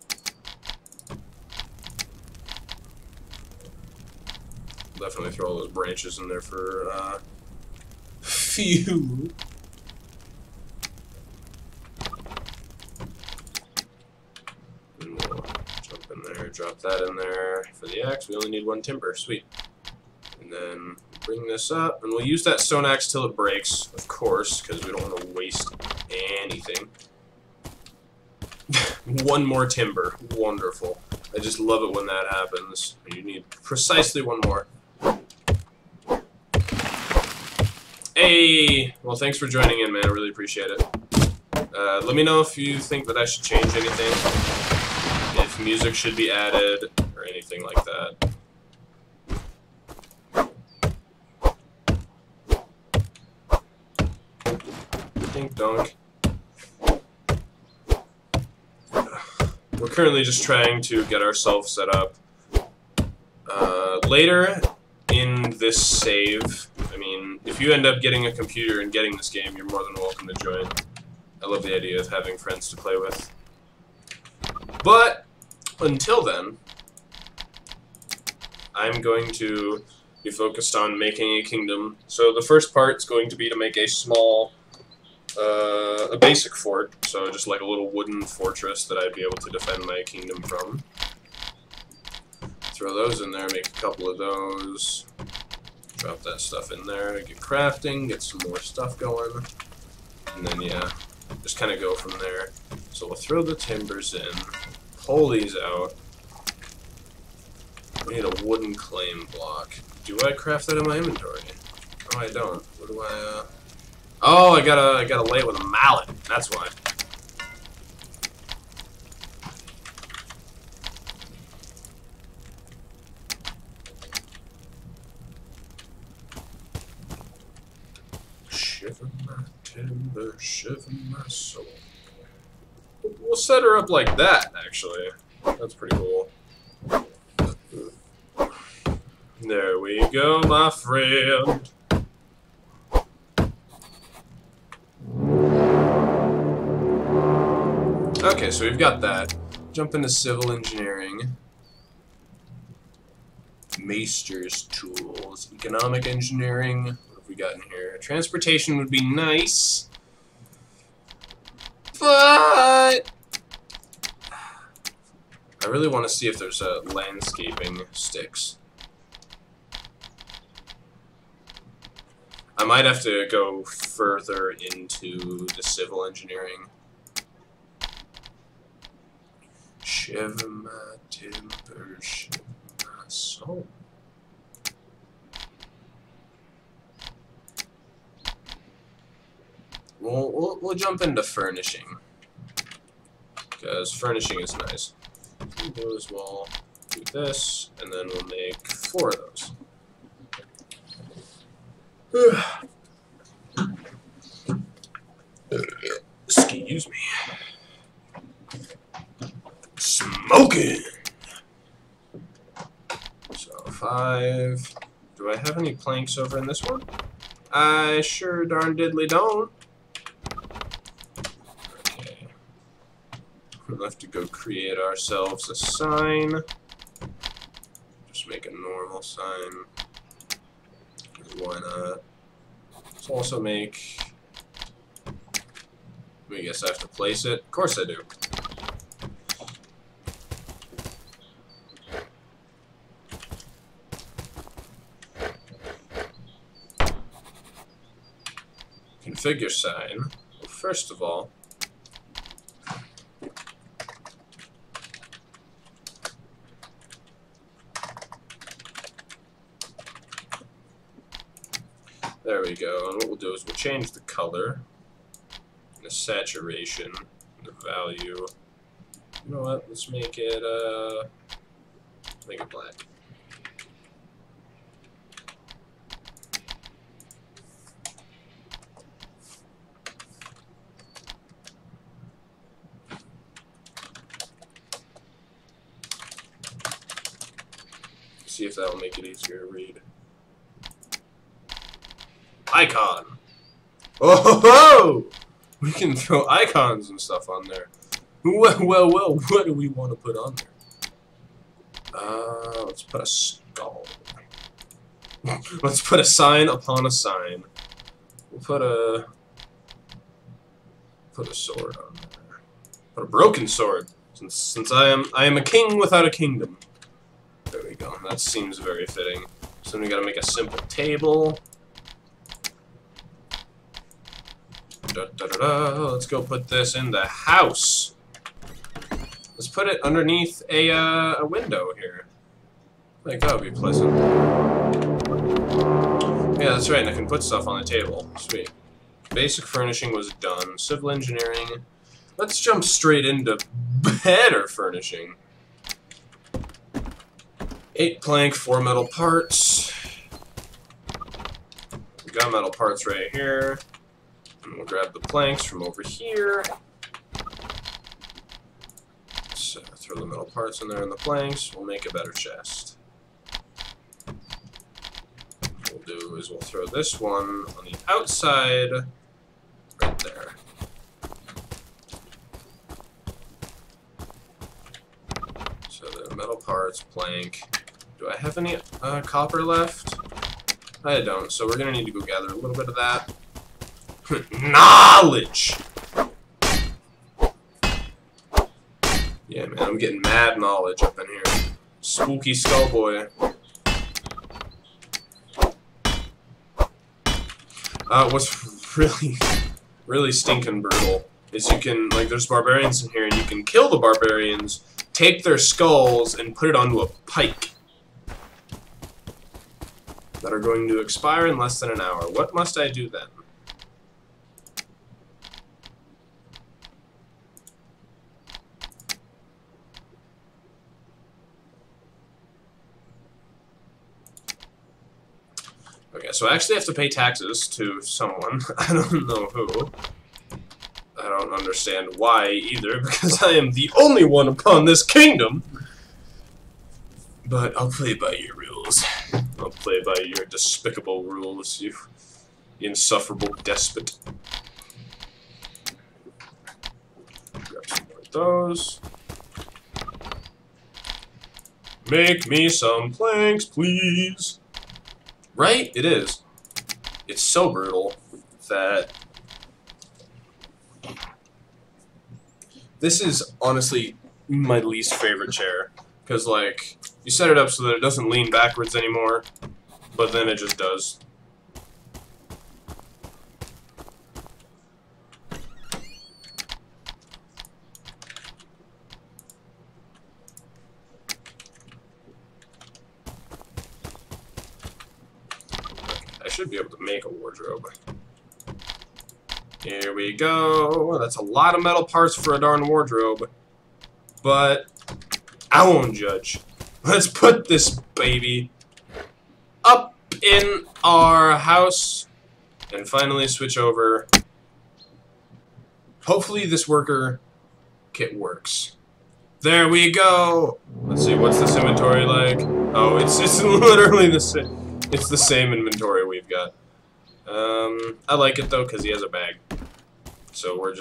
Definitely throw all those branches in there for fuel. And we'll jump in there, drop that in there. For the axe, we only need one timber. Sweet. And then bring this up, and we'll use that stone axe till it breaks, of course, because we don't want to waste anything. One more timber. Wonderful. I just love it when that happens. You need precisely one more. Hey! Well, thanks for joining in, man. I really appreciate it. Let me know if you think that I should change anything. If music should be added, or anything like that. Dink donk. We're currently just trying to get ourselves set up. Later in this save, I mean, if you end up getting a computer and getting this game, you're more than welcome to join. I love the idea of having friends to play with. But, until then, I'm going to be focused on making a kingdom. So the first part is going to be to make a small, a basic fort. So just like a little wooden fortress that I'd be able to defend my kingdom from. Throw those in there, make a couple of those. Drop that stuff in there, get crafting, get some more stuff going. And then, yeah, just kind of go from there. So we'll throw the timbers in, pull these out. We need a wooden claim block. Do I craft that in my inventory? No, I don't. What do I, Oh, I gotta lay it with a mallet. That's why. Shiver my timber, shiver my soul. We'll set her up like that, actually. That's pretty cool. There we go, my friend. Okay, so we've got that. Jump into civil engineering. Maester's tools. Economic engineering. What have we got in here? Transportation would be nice. But I really want to see if there's landscaping sticks. I might have to go further into the civil engineering. Shiver my timber, shiver my soul. We'll jump into furnishing, because furnishing is nice. What we'll do is we'll do this, and then we'll make 4 of those. Excuse me. Smoking! So 5. Do I have any planks over in this one? I sure darn diddly don't. Okay. We'll have to go create ourselves a sign. Just make a normal sign. Why not? Let's also make... I guess I have to place it. Of course I do. Configure sign. Well, first of all, there we go. And what we'll do is we'll change the color, the saturation, the value. You know what? Let's make it black. See if that'll make it easier to read. Icon. Oh ho ho! We can throw icons and stuff on there. Well, what do we want to put on there? Let's put a skull. Let's put a sign upon a sign. We'll put a sword on there. Put a broken sword, since I am a king without a kingdom. There we go. That seems very fitting. So then we gotta make a simple table. Let's go put this in the house. Let's put it underneath a window here. I think that would be pleasant. Yeah, that's right. And I can put stuff on the table. Sweet. Basic furnishing was done. Civil engineering. Let's jump straight into better furnishing. 8 plank, 4 metal parts. We got metal parts right here. And we'll grab the planks from over here. So throw the metal parts in there and the planks. We'll make a better chest. What we'll do is we'll throw this one on the outside, right there. So the metal parts, plank. Do I have any copper left? I don't, so we're gonna need to go gather a little bit of that. Knowledge! Yeah, man, I'm getting mad knowledge up in here. Spooky skull boy. What's really stinking brutal is you can, like, there's barbarians in here, and you can kill the barbarians, take their skulls, and put it onto a pike that are going to expire in less than an hour. What must I do then? Okay, so I actually have to pay taxes to someone. I don't know who. I don't understand why either, because I am the only one upon this kingdom. But I'll play by your rules. I'll play by your despicable rules, you insufferable despot. Grab some more of those. Make me some planks, please. Right? It is. It's so brutal that this is honestly my least favorite chair. Because, like, you set it up so that it doesn't lean backwards anymore, but then it just does. I should be able to make a wardrobe. Here we go. That's a lot of metal parts for a darn wardrobe. But I won't judge. Let's put this baby up in our house and finally switch over. Hopefully this worker kit works. There we go. Let's see, what's this inventory like? Oh, it's literally the same. It's the same inventory we've got. I like it though because he has a bag. So we're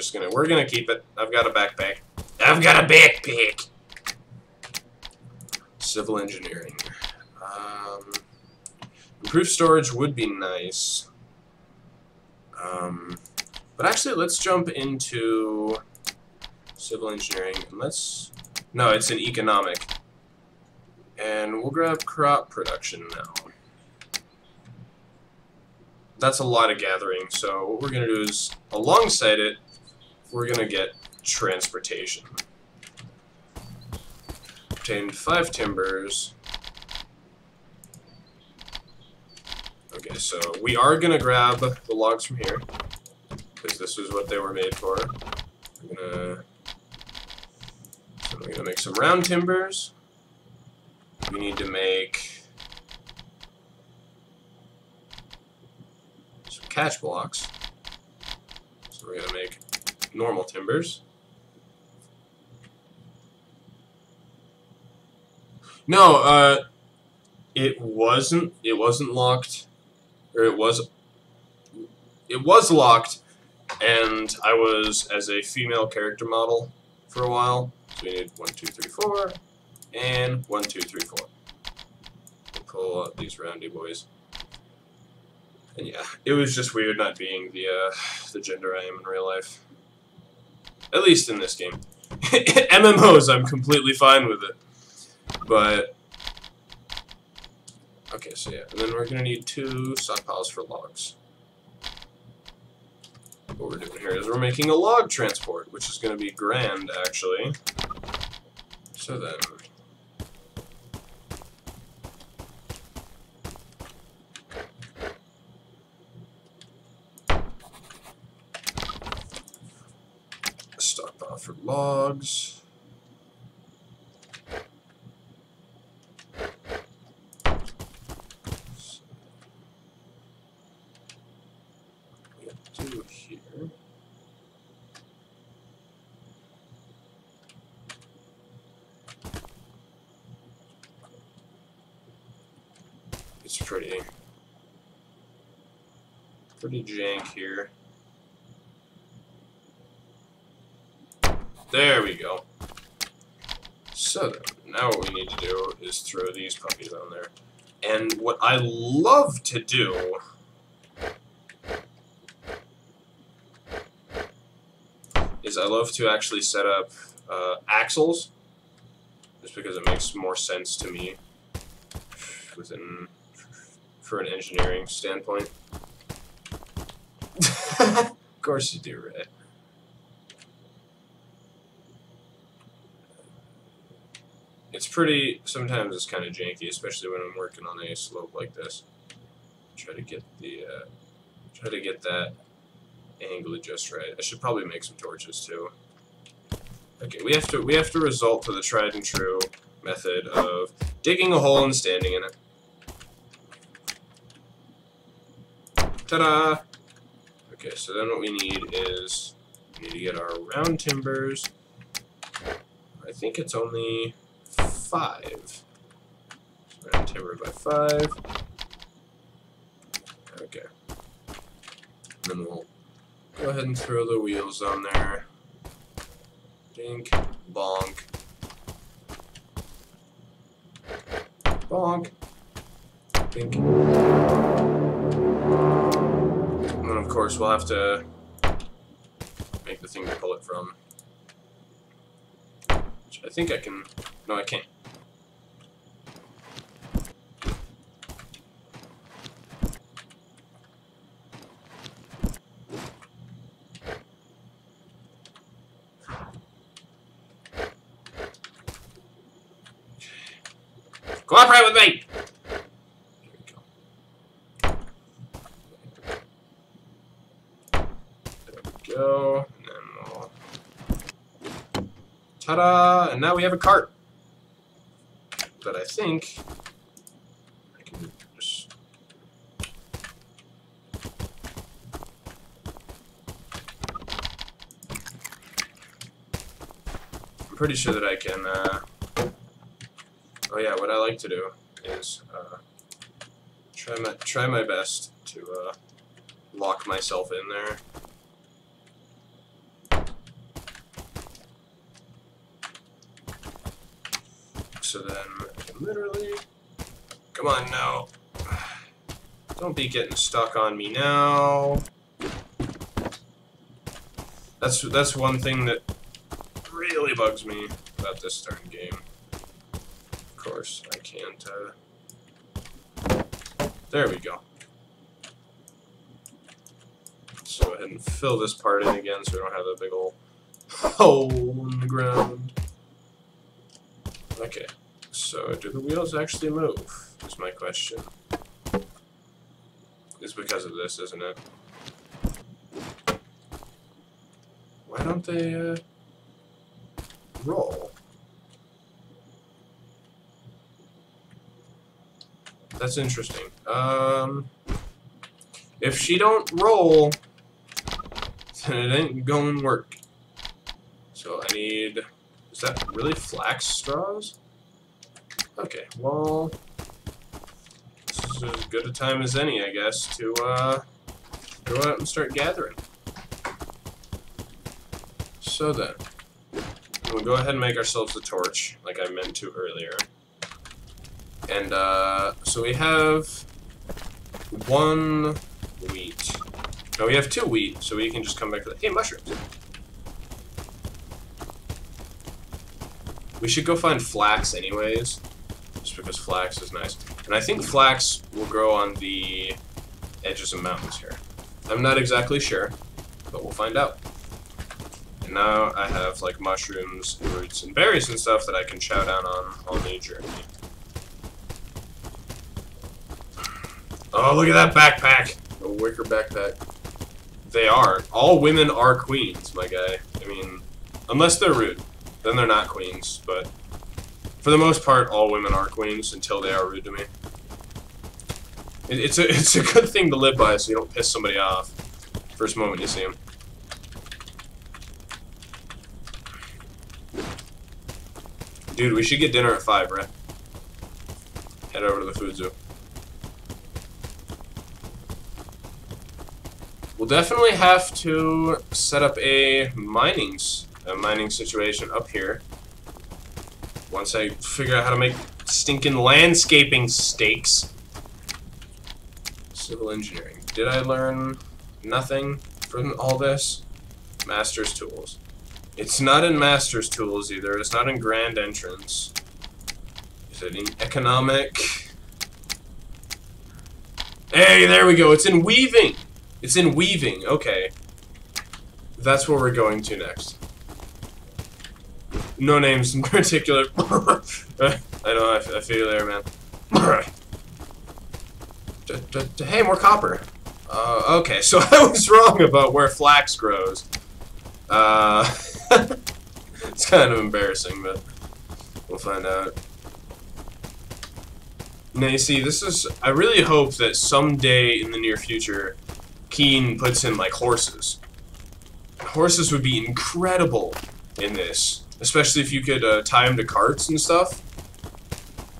gonna keep it. I've got a backpack. I've got a backpack. Civil engineering. Improved storage would be nice. But actually, let's jump into civil engineering. And no, it's an economic. And we'll grab crop production now. That's a lot of gathering, so what we're going to do is, alongside it, we're going to get transportation. Obtained 5 timbers. Okay, so we are going to grab the logs from here, because this is what they were made for. We're going to make some round timbers. We need to make catch blocks. So we're gonna make normal timbers. No, it wasn't locked, or it was locked, and I was as a female character model for a while. So we need 1, 2, 3, 4, and 1, 2, 3, 4. We'll pull out these roundy boys. And yeah, it was just weird not being the gender I am in real life. At least in this game. MMOs, I'm completely fine with it. But okay, so yeah, and then we're gonna need 2 stockpiles for logs. What we're doing here is we're making a log transport, which is gonna be grand, actually. So then stockpile for logs. So, what we do here. It's pretty jank here. There we go. So then, now what we need to do is throw these puppies on there. And what I love to do is I love to actually set up axles, just because it makes more sense to me for an engineering standpoint. Of course you do, right? Sometimes it's kind of janky, especially when I'm working on a slope like this. Try to get that angle just right. I should probably make some torches too. Okay, we have to resort to the tried and true method of digging a hole and standing in it. Ta-da! Okay, so then what we need is we need to get our round timbers. I think it's only 5. Round timber by 5. Okay. Then we'll go ahead and throw the wheels on there. Dink, bonk. Bonk. Bink. And then, of course, we'll have to make the thing to pull it from. Which I think I can... No, I can't. Cooperate with me! There we go. There we go. And then we'll... Ta-da! And now we have a cart. But I think... I can just... I'm pretty sure that I can, Oh yeah, what I like to do is try my best to lock myself in there. So then I can literally... Come on now. Don't be getting stuck on me now. That's one thing that really bugs me about this darn game. Of course, I can't, there we go. Let's go ahead and fill this part in again so we don't have that big old hole in the ground. Okay, so do the wheels actually move, is my question. It's because of this, isn't it? Why don't they, roll? That's interesting. If she don't roll, then it ain't going to work. So I need... Is that really flax straws? Okay, well... This is as good a time as any, I guess, to go out and start gathering. So then, we'll go ahead and make ourselves a torch, like I meant to earlier. And, so we have 1 wheat. No, we have 2 wheat, so we can just come back to the... Hey, mushrooms! We should go find flax anyways, just because flax is nice. And I think flax will grow on the edges of mountains here. I'm not exactly sure, but we'll find out. And now I have, like, mushrooms, roots, and berries and stuff that I can chow down on the journey. Oh, look at that backpack! A wicker backpack. They are. All women are queens, my guy. I mean, unless they're rude. Then they're not queens, but for the most part, all women are queens until they are rude to me. It's a good thing to live by so you don't piss somebody off first moment you see them. Dude, we should get dinner at 5, right? Head over to the food zoo. We'll definitely have to set up a mining situation up here. Once I figure out how to make stinking landscaping stakes. Civil engineering. Did I learn nothing from all this? Master's tools. It's not in Master's tools either. It's not in Grand Entrance. Is it in economic? Hey, there we go. It's in weaving. It's in weaving. Okay. That's where we're going to next. No names in particular. I know, I feel you there, man. Hey, more copper. Okay, so I was wrong about where flax grows. It's kind of embarrassing, but we'll find out. Now, you see, this is... I really hope that someday in the near future, Keen puts in, like, horses. Horses would be incredible in this. Especially if you could tie them to carts and stuff.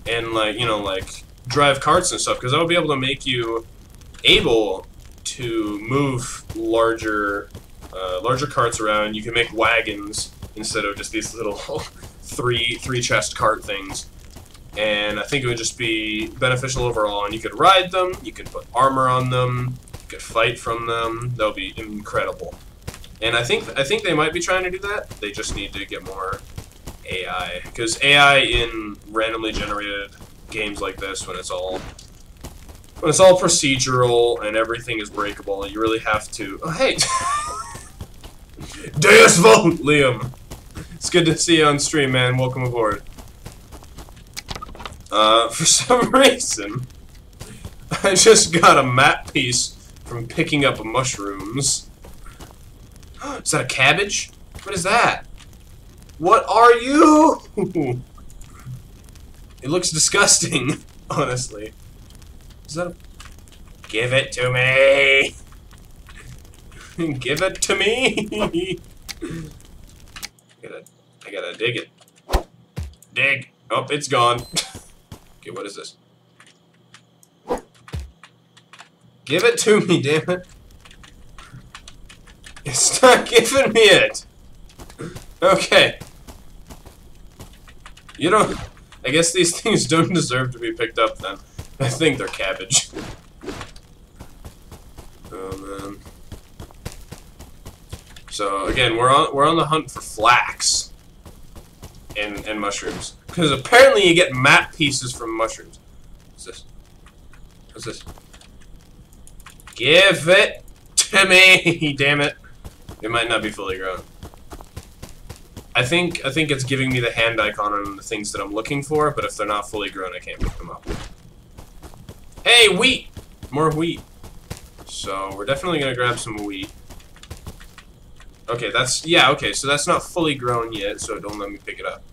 And, like, you know, like, drive carts and stuff. Because that would be able to make you able to move larger carts around. You can make wagons instead of just these little three chest cart things. And I think it would just be beneficial overall. And you could ride them, you could put armor on them, you could fight from them. That would be incredible. And I think they might be trying to do that. They just need to get more AI, because AI in randomly generated games like this, when it's all procedural and everything is breakable, you really have to. Oh, hey, Deus Vult, Liam. It's good to see you on stream, man. Welcome aboard. For some reason, I just got a map piece from picking up mushrooms. Is that a cabbage? What is that? What are you? It looks disgusting, honestly. Is that a... Give it to me! Give it to me! I gotta dig it. Dig! Oh, it's gone. Okay, what is this? Give it to me, damn it! It's not giving me it! Okay. You don't... I guess these things don't deserve to be picked up, then. I think they're cabbage. Oh, man. So, again, we're on the hunt for flax. And mushrooms. Because apparently you get map pieces from mushrooms. What's this? What's this? Give it to me! Damn it. It might not be fully grown. I think it's giving me the hand icon on the things that I'm looking for, but if they're not fully grown, I can't pick them up. Hey, wheat! More wheat. So, we're definitely gonna grab some wheat. Okay, okay, so that's not fully grown yet, so don't let me pick it up.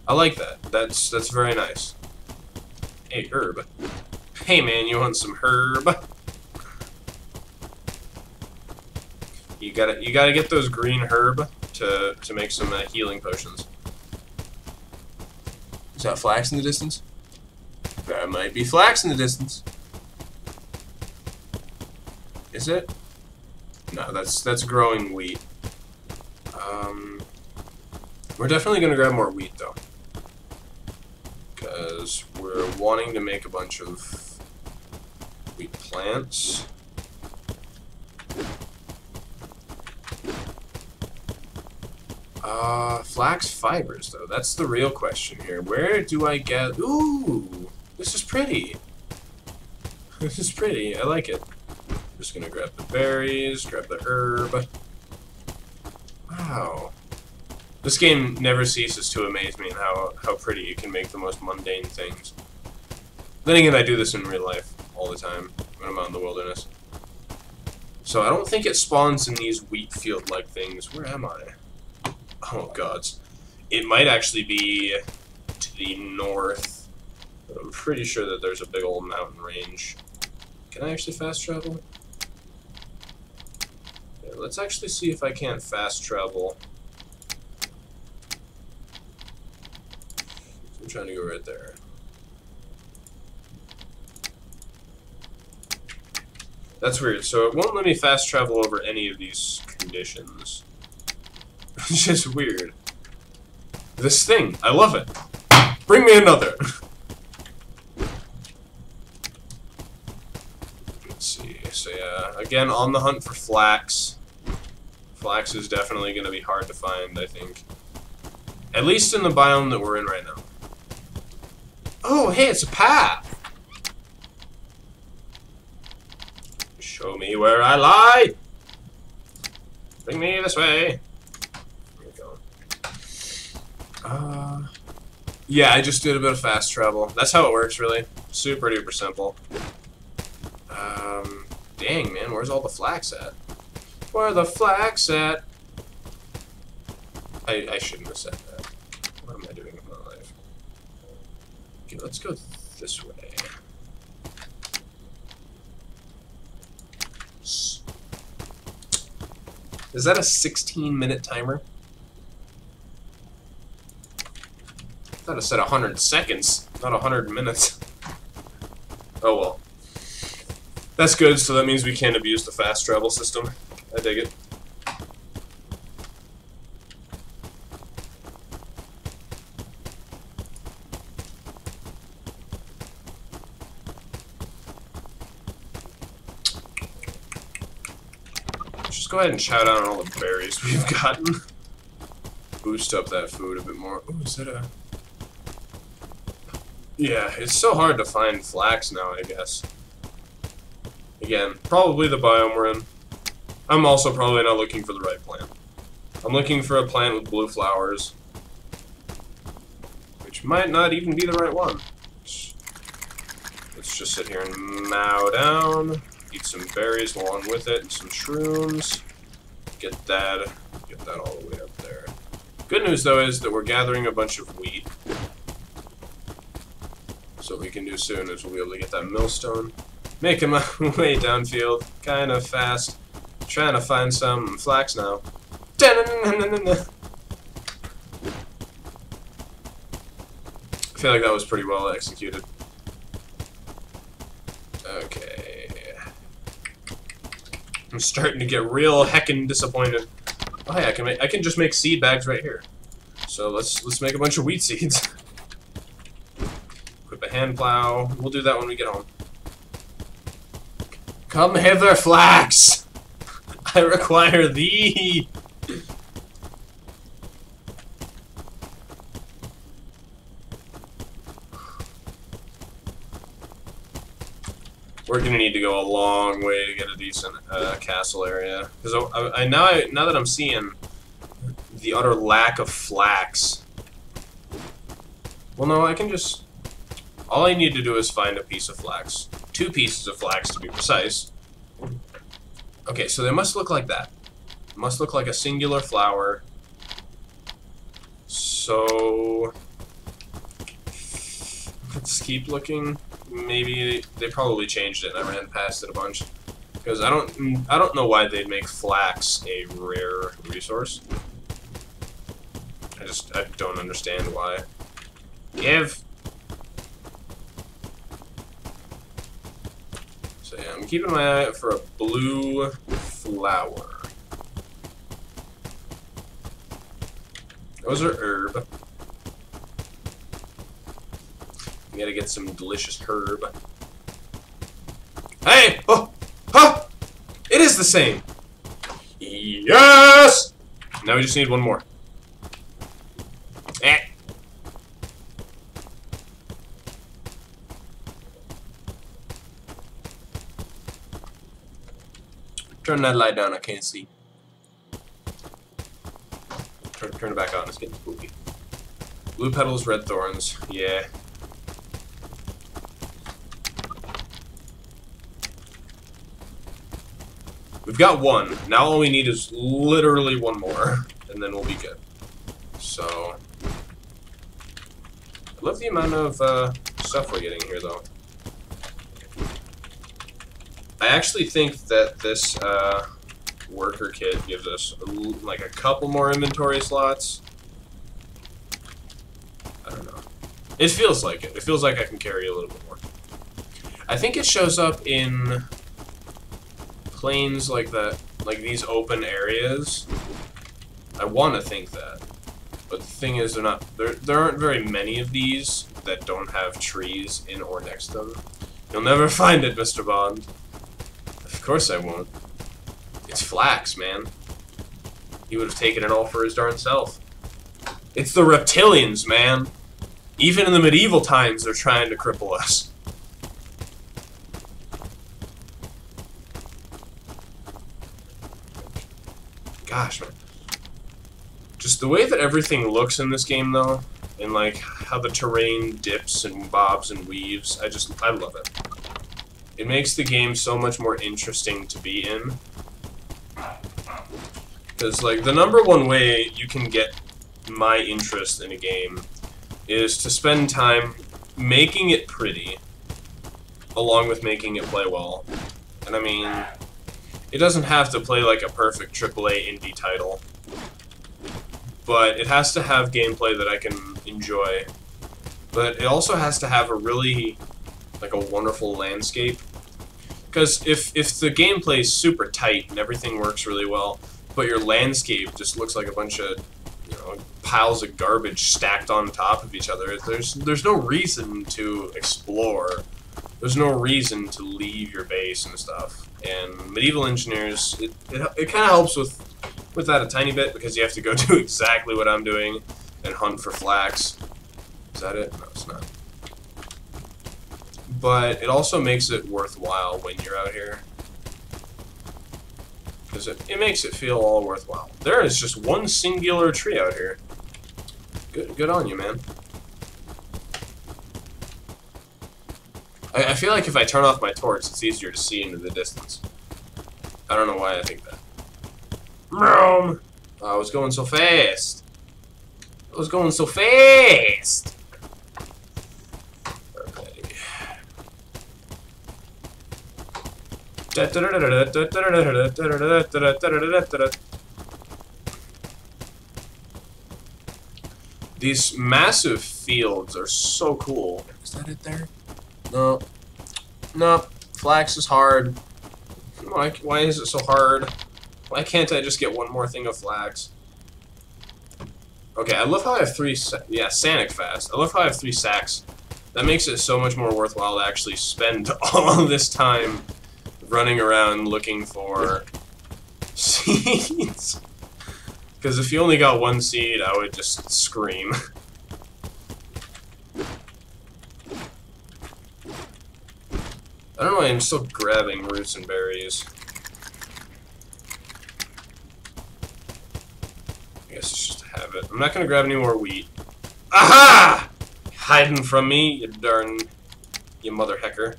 I like that. That's very nice. Hey, herb. Hey, man, you want some herb? You gotta get those green herb to make some healing potions. Is that flax in the distance? That might be flax in the distance. Is it? No, that's growing wheat. We're definitely gonna grab more wheat though, because we're wanting to make a bunch of wheat plants. Flax fibers, though. That's the real question here. Where do I get... Ooh! This is pretty. This is pretty. I like it. I'm just gonna grab the berries, grab the herb. Wow. This game never ceases to amaze me in how pretty you can make the most mundane things. Then again, I do this in real life all the time when I'm out in the wilderness. So I don't think it spawns in these wheat field-like things. Where am I? Oh, gods. It might actually be to the north, but I'm pretty sure that there's a big old mountain range. Can I actually fast travel? Yeah, let's actually see if I can't fast travel. I'm trying to go right there. That's weird. So it won't let me fast travel over any of these conditions. It's just weird. This thing, I love it. Bring me another. Let's see. So yeah, again, on the hunt for flax. Flax is definitely going to be hard to find, I think. At least in the biome that we're in right now. Oh, hey, it's a path. Show me where I lie. Bring me this way. There we go. Yeah, I just did a bit of fast travel. That's how it works, really. Super duper simple. Dang, man, where's all the flax at? Where the flax at? I shouldn't have said that. What am I doing with my life? Okay, let's go this way. Is that a 16-minute timer? I thought it said 100 seconds, not 100 minutes. Oh well. That's good, so that means we can't abuse the fast travel system. I dig it. go ahead and chow down on all the berries we've gotten. Boost up that food a bit more. Oh, is that a... Yeah, it's so hard to find flax now, I guess. Again, probably the biome we're in. I'm also probably not looking for the right plant. I'm looking for a plant with blue flowers. Which might not even be the right one. Let's just sit here and mow down. Eat some berries along with it and some shrooms. Get that all the way up there. Good news, though, is that we're gathering a bunch of wheat. So what we can do soon is we'll be able to get that millstone. Making my way downfield, kind of fast. Trying to find some flax now. I feel like that was pretty well executed. Okay. I'm starting to get real heckin' disappointed. Oh yeah, I can just make seed bags right here. So let's make a bunch of wheat seeds. Equip a hand plow. We'll do that when we get home. Come hither, flax! I require thee! We're gonna need to go a long way to get a decent castle area. Because now that I'm seeing the utter lack of flax. Well, no, I can just... All I need to do is find a piece of flax. 2 pieces of flax, to be precise. Okay, so they must look like that. It must look like a singular flower. So... Let's keep looking. Maybe they probably changed it and I ran past it a bunch. Because I don't know why they'd make flax a rare resource. I don't understand why. Give! So yeah, I'm keeping my eye out for a blue flower. Those are herb. We gotta get some delicious herb. Hey! Oh! Huh! It is the same! Yes! Now we just need one more. Eh. Turn that light down, I can't see. Turn it back on, it's getting spooky. Blue petals, red thorns. Yeah. We've got one. Now all we need is literally one more, and then we'll be good. So, I love the amount of stuff we're getting here, though. I actually think that this worker kit gives us like a couple more inventory slots. I don't know. It feels like it. It feels like I can carry a little bit more. I think it shows up in planes like that, like these open areas. I want to think that, but the thing is, there aren't very many of these that don't have trees in or next to them. You'll never find it, Mr. Bond. Of course I won't. It's flax, man. He would have taken it all for his darn self. It's the reptilians, man. Even in the medieval times, they're trying to cripple us. Gosh, man. Just the way that everything looks in this game, though, and like how the terrain dips and bobs and weaves, I love it. It makes the game so much more interesting to be in. Because, like, the #1 way you can get my interest in a game is to spend time making it pretty, along with making it play well. And I mean, it doesn't have to play like a perfect AAA indie title, but it has to have gameplay that I can enjoy. But it also has to have a really, like, a wonderful landscape. Because if the gameplay is super tight and everything works really well, but your landscape just looks like a bunch of, you know, piles of garbage stacked on top of each other, there's no reason to explore. there's no reason to leave your base and stuff. And medieval engineers, it kind of helps with that a tiny bit, because you have to go do exactly what I'm doing and hunt for flax. Is that it? No, it's not. But it also makes it worthwhile when you're out here. Because it makes it feel all worthwhile. There is just one singular tree out here. Good on you, man. I feel like if I turn off my torch, it's easier to see into the distance. I don't know why I think that. Oh, I was going so fast. I was going so fast. Okay. These massive fields are so cool. Is that it there? No. Nope. Flax is hard. Why is it so hard? Why can't I just get one more thing of flax? Okay, I love how I have three... Yeah, Sanic fast. I love how I have 3 sacks. That makes it so much more worthwhile to actually spend all this time running around looking for seeds. Because if you only got 1 seed, I would just scream. I don't know why I'm still grabbing roots and berries. I guess it's just a habit. I'm not gonna grab any more wheat. Aha! Hiding from me, you mother hecker.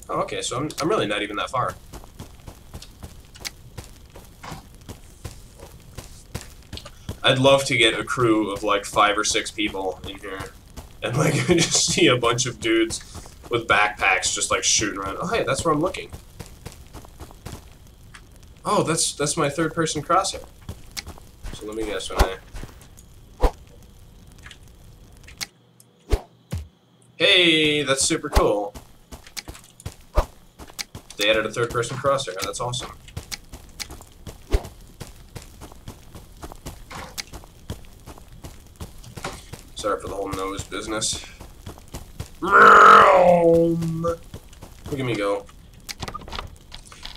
Oh, okay, so I'm really not even that far. I'd love to get a crew of like 5 or 6 people in here, and like just see a bunch of dudes with backpacks just like shooting around. Oh, hey, that's where I'm looking. Oh, that's my 3rd-person crosshair. So let me guess when Hey, that's super cool. They added a 3rd-person crosshair. That's awesome. Sorry for the whole nose business. Look at me go.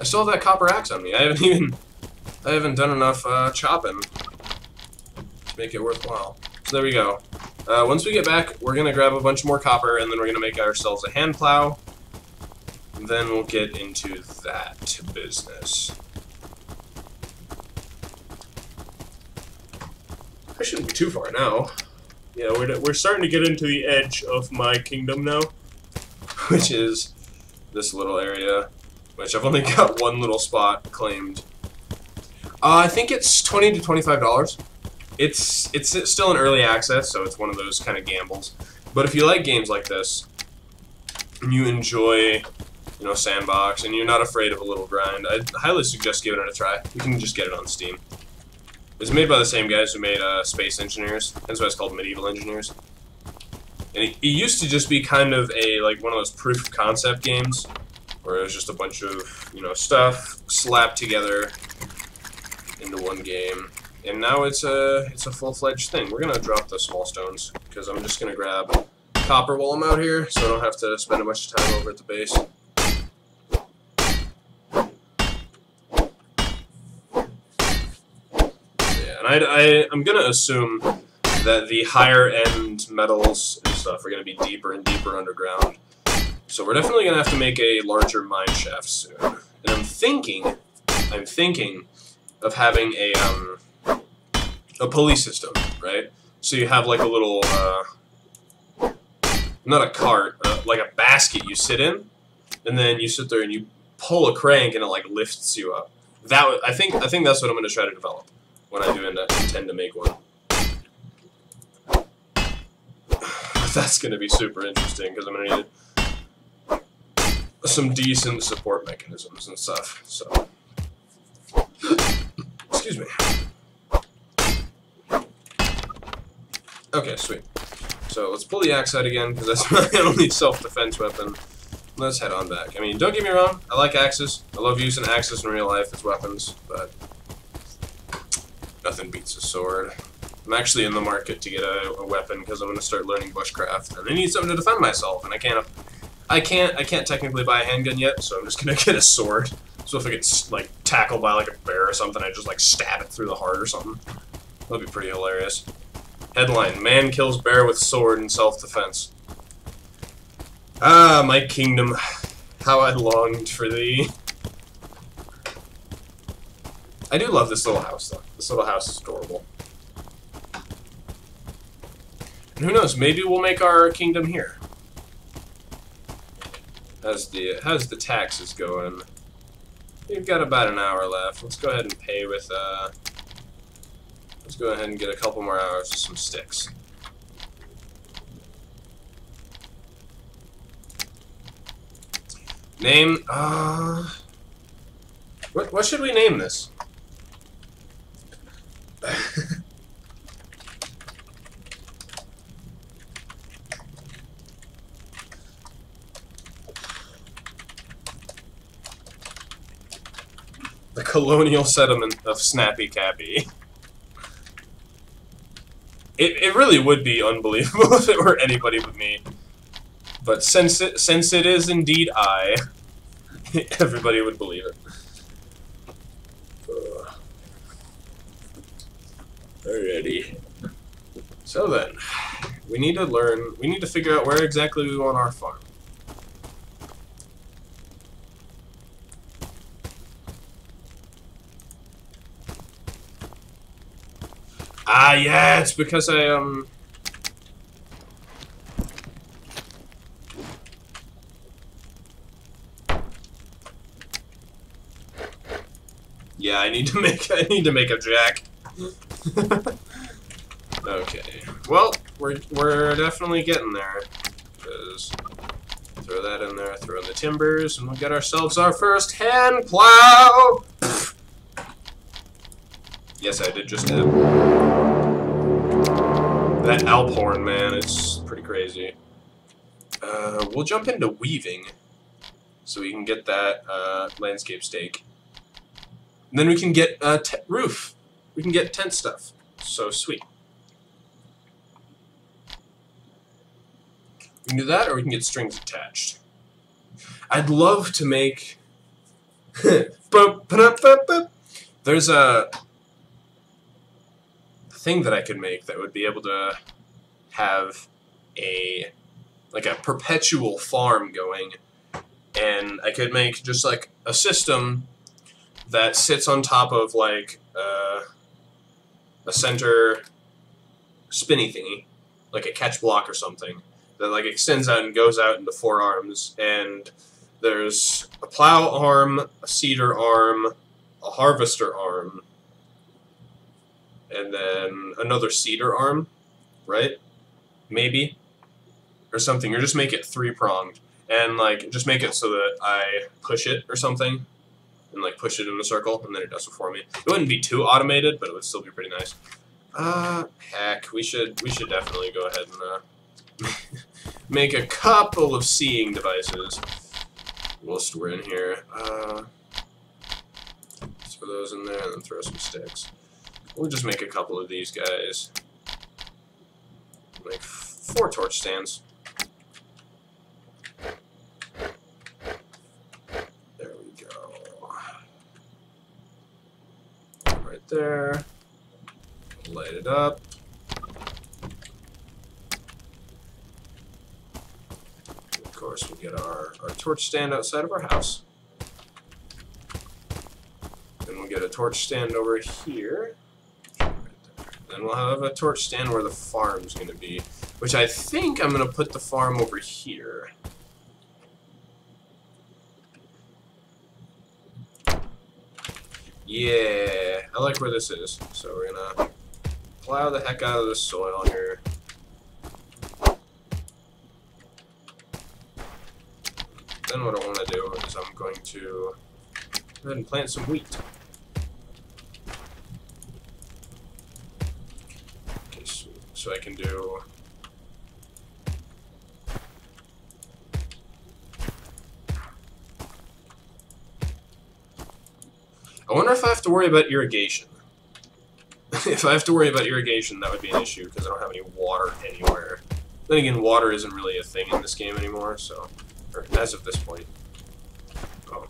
I still have that copper axe on me. I haven't done enough chopping to make it worthwhile. So there we go. Once we get back, we're gonna grab a bunch more copper, and then we're gonna make ourselves a hand plow. Then we'll get into that business. I shouldn't be too far now. Yeah, we're starting to get into the edge of my kingdom now, which is this little area, which I've only got 1 little spot claimed. I think it's $20 to $25. It's still in early access, so it's one of those kind of gambles. But if you like games like this, and you enjoy, you know, sandbox, and you're not afraid of a little grind, I'd highly suggest giving it a try. You can just get it on Steam. It's made by the same guys who made Space Engineers. That's why it's called Medieval Engineers. And it used to just be kind of like one of those proof of concept games, where it was just a bunch of, you know, stuff slapped together into one game. And now it's a full-fledged thing. We're gonna drop the small stones because I'm just gonna grab copper while I'm out here, so I don't have to spend a bunch of time over at the base. I'm gonna assume that the higher end metals and stuff are gonna be deeper and deeper underground. So we're definitely gonna have to make a larger mine shaft soon. And I'm thinking of having a pulley system, right? So you have like a little, not a cart, like a basket you sit in, and then you sit there and you pull a crank and it like lifts you up. I think that's what I'm gonna try to develop when I do intend to make one. That's going to be super interesting, because I'm going to need some decent support mechanisms and stuff, so... Excuse me. Okay, sweet. So let's pull the axe out again, because that's my only self-defense weapon. Let's head on back. I mean, don't get me wrong, I like axes. I love using axes in real life as weapons, but... nothing beats a sword. I'm actually in the market to get a weapon because I'm going to start learning bushcraft, and I need something to defend myself, and I I can't technically buy a handgun yet, so I'm just gonna get a sword. So if I get like tackled by like a bear or something, I just like stab it through the heart or something. That'd be pretty hilarious. Headline: Man kills bear with sword in self-defense. Ah, my kingdom, how I longed for thee. I do love this little house though. This little house is adorable. And who knows? Maybe we'll make our kingdom here. How's the taxes going? We've got about an hour left. Let's go ahead and pay with, let's go ahead and get a couple more hours with some sticks. Name, what should we name this? The colonial settlement of Snappy Cappy. It really would be unbelievable if it were anybody but me. But since it is indeed I, everybody would believe it. Alrighty. So then, we need to figure out where exactly we want our farm. Ah, yeah, it's because I, yeah, I need to make a jack. Okay. Well, we're definitely getting there. Because throw that in there, throw in the timbers, and we'll get ourselves our first hand plow. Yes, I did just have that Alphorn, man. It's pretty crazy. We'll jump into weaving, so we can get that landscape stake. And then we can get roof. We can get tent stuff. So sweet. We can do that, or we can get strings attached. I'd love to make... There's a thing that I could make that would be able to have a perpetual farm going, and I could make just like a system that sits on top of like a center spinny thingy, like a catch block or something, that like extends out and goes out into 4 arms, and there's a plow arm, a seeder arm, a harvester arm, and then another seeder arm, right? Maybe. Or something, or just make it 3-pronged, and like just make it so that I push it or something, and like push it in a circle, and then it does it for me. It wouldn't be too automated, but it would still be pretty nice. Heck, we should definitely go ahead and make a couple of seeing devices whilst we're in here. Throw those in there, and then throw some sticks. We'll just make a couple of these guys. Make 4 torch stands. There we go. Right there. Light it up. Of course, we'll get our torch stand outside of our house. Then we'll get a torch stand over here. Then we'll have a torch stand where the farm's going to be, which I think I'm going to put the farm over here. Yeah, I like where this is. So we're going to plow the heck out of the soil here. Then what I want to do is I'm going to go ahead and plant some wheat. Okay, so I can do... I wonder if I have to worry about irrigation. If I have to worry about irrigation, that would be an issue, because I don't have any water anywhere. Then again, water isn't really a thing in this game anymore, so Or as of this point. Oh.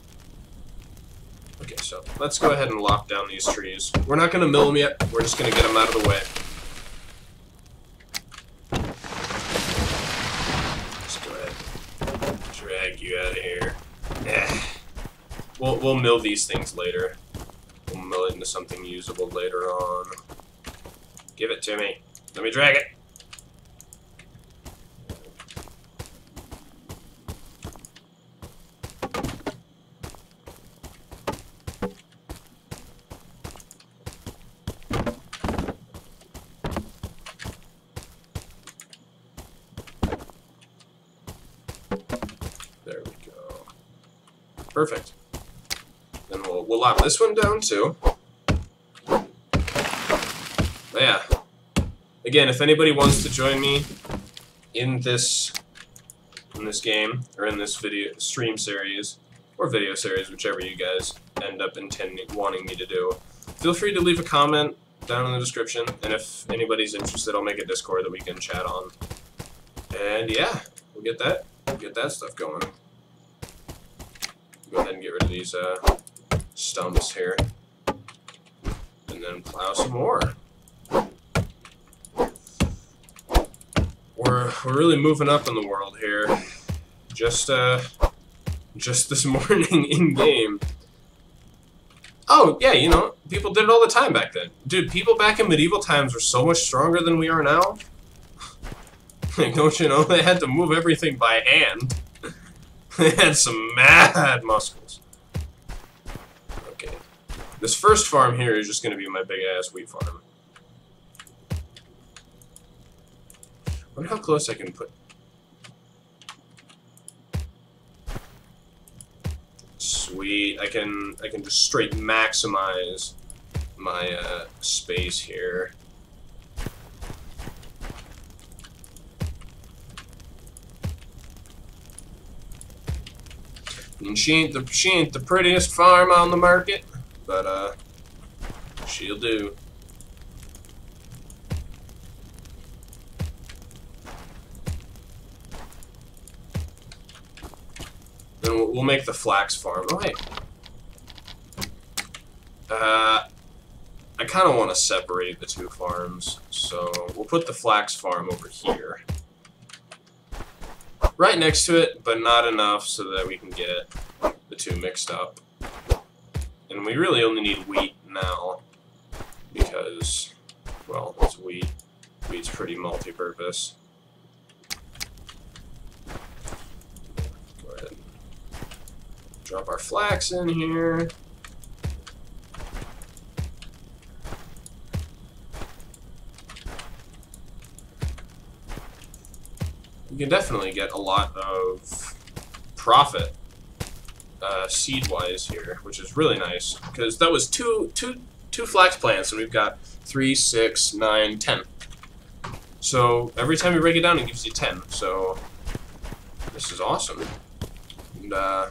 Okay, so let's go ahead and lock down these trees. We're not going to mill them yet. We're just going to get them out of the way. Let's go ahead. Drag you out of here. Eh. We'll mill these things later. We'll mill it into something usable later on. Give it to me. Let me drag it. There we go. Perfect. Then we'll lock this one down too. But yeah. Again, if anybody wants to join me in this game or in this video stream series or video series, whichever you guys end up wanting me to do, feel free to leave a comment down in the description. And if anybody's interested, I'll make a Discord that we can chat on. And yeah, we'll get that stuff going. Go ahead and get rid of these stumps here, and then plow some more. We're really moving up in the world here. Just this morning in game. Oh yeah, you know, people did it all the time back then, dude. People back in medieval times were so much stronger than we are now. Like, don't you know, they had to move everything by hand. They had some mad muscles. Okay. This first farm here is just going to be my big-ass wheat farm. I wonder how close I can put... Sweet. I can just straight maximize my space here. And she ain't the prettiest farm on the market, but she'll do. Then we'll make the flax farm. Oh hey. I kind of want to separate the two farms, so we'll put the flax farm over here. Right next to it, but not enough so that we can get the two mixed up. And we really only need wheat now, because, well, it's wheat. Wheat's pretty multi-purpose. Go ahead and drop our flax in here. You can definitely get a lot of profit seed-wise here, which is really nice, because that was two flax plants, and we've got 3, 6, 9, 10. So every time you break it down, it gives you 10. So this is awesome. And I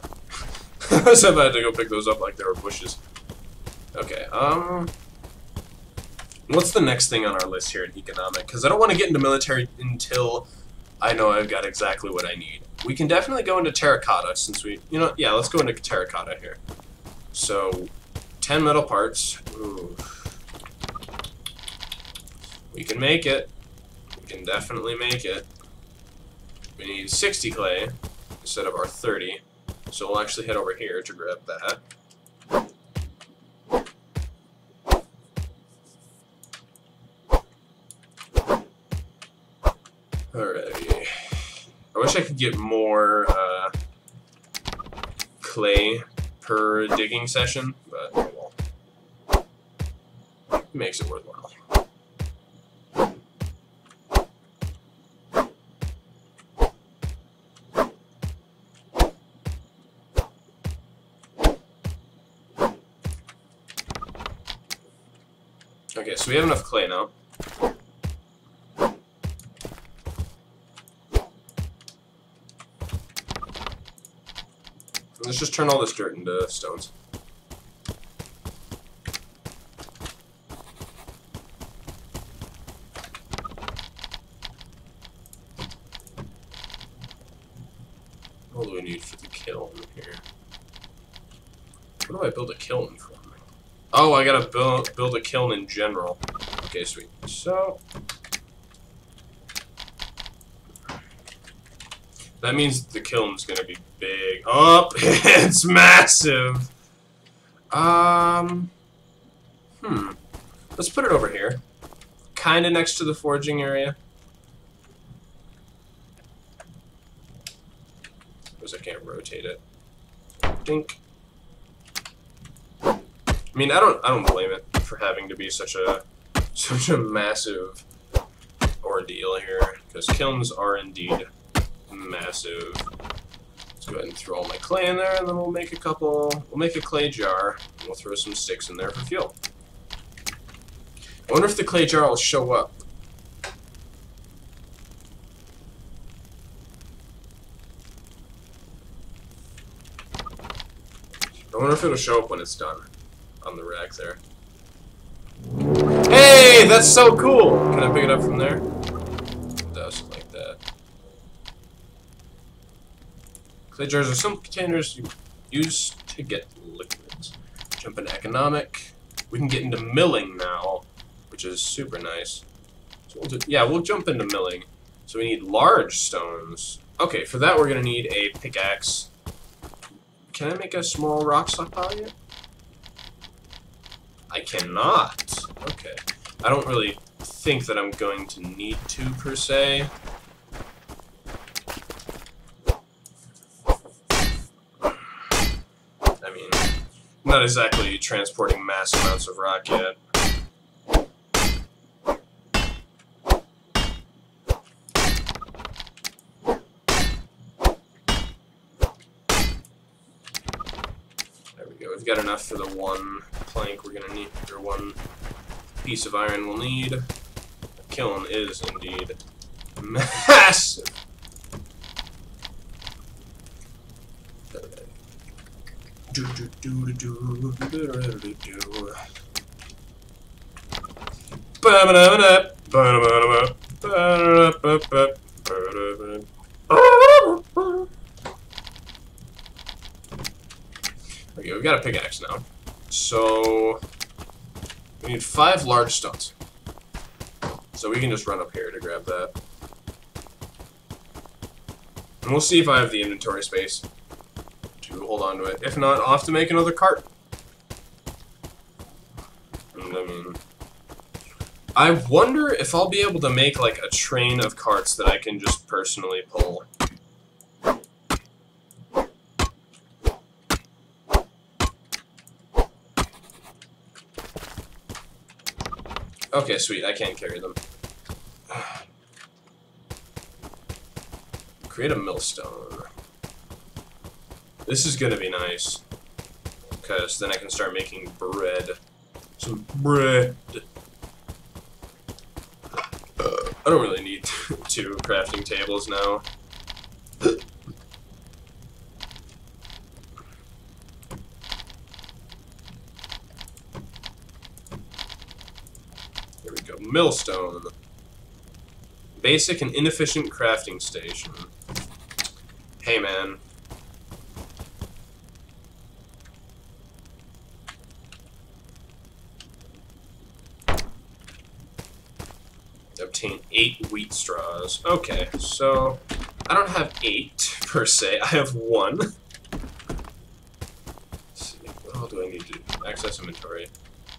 was about to go pick those up like they were bushes. Okay. What's the next thing on our list here in economic? Because I don't want to get into military until I know I've got exactly what I need. We can definitely go into terracotta since we, you know, yeah, let's go into terracotta here. So, 10 metal parts. Ooh. We can make it. We can definitely make it. We need 60 clay instead of our 30. So we'll actually head over here to grab that. Alrighty. I wish I could get more clay per digging session, but oh well. It makes it worthwhile. Okay, so we have enough clay now. Let's just turn all this dirt into stones. What do we need What do I build a kiln for? Oh, I gotta build a kiln in general. Okay, sweet. So that means the kiln's gonna be big. Oh, it's massive. Let's put it over here. Kinda next to the forging area. Because I can't rotate it. Dink. I mean, I don't blame it for having to be such a massive ordeal here, because kilns are indeed massive. Let's go ahead and throw all my clay in there, and then we'll make a clay jar, and we'll throw some sticks in there for fuel. I wonder if the clay jar will show up. I wonder if it'll show up when it's done on the rack there. Hey, that's so cool! Can I pick it up from there? It does, like that. Clay jars are simple containers you use to get liquids. Jump into economic. We can get into milling now, which is super nice. So we'll jump into milling. So we need large stones. Okay, for that we're gonna need a pickaxe. Can I make a small rock stockpile yet? I cannot. Okay. I don't really think that I'm going to need to, per se. I mean, I'm not exactly transporting mass amounts of rock yet. We've got enough for the one plank we're gonna need, or one piece of iron we'll need. The kiln is indeed massive. Okay, we've got a pickaxe now. So we need 5 large stones. So we can just run up here to grab that. And we'll see if I have the inventory space to hold on to it. If not, I'll have to make another cart. And I mean, I wonder if I'll be able to make like a train of carts that I can just personally pull. Okay, sweet, I can't carry them. Create a millstone. This is gonna be nice, because then I can start making bread. Some bread. I don't really need 2 crafting tables now. Here we go. Millstone. Basic and inefficient crafting station. Hey, man. Obtain 8 wheat straws. Okay, so I don't have 8 per se. I have 1. Let's see, what all do I need to do? Access inventory.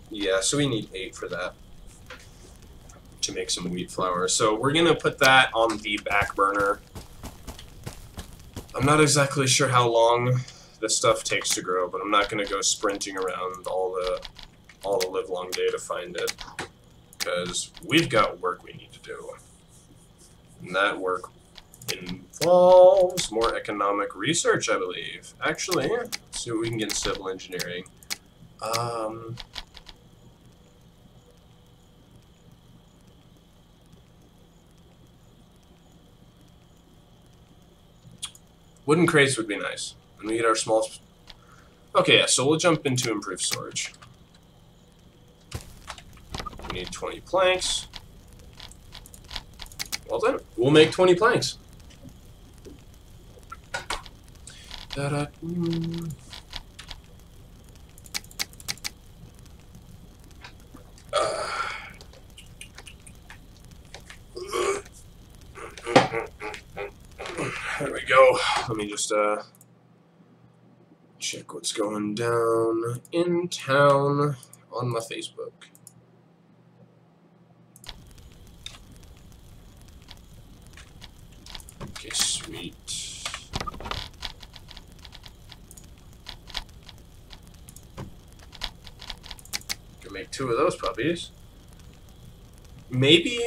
Yeah, so we need 8 for that to make some wheat flour. So we're gonna put that on the back burner. I'm not exactly sure how long this stuff takes to grow, but I'm not gonna go sprinting around all the livelong day to find it, because we've got work we need to do. And that work involves more economic research, I believe. Actually, let's see what we can get in civil engineering. Wooden crates would be nice. And we get our small... Okay, yeah, so we'll jump into improved storage. We need 20 planks. Well then, we'll make 20 planks. go. Let me just check what's going down in town on my Facebook. Okay, sweet. Can make 2 of those puppies. Maybe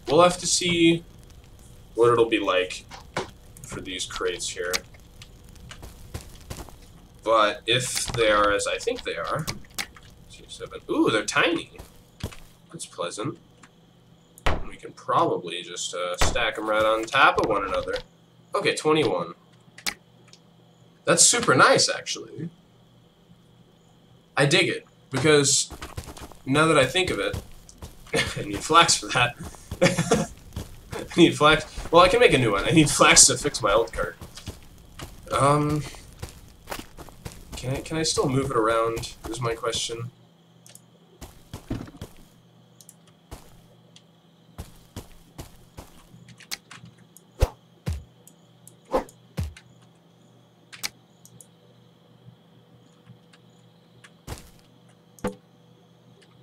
we'll have to see what it'll be like for these crates here. But if they are as I think they are, 7. Ooh, they're tiny. That's pleasant. We can probably just stack them right on top of one another. Okay, 21. That's super nice, actually. I dig it, because now that I think of it, I need flax for that. I need flax. Well, I can make a new one. I need flax to fix my old cart. Can I still move it around? Is my question.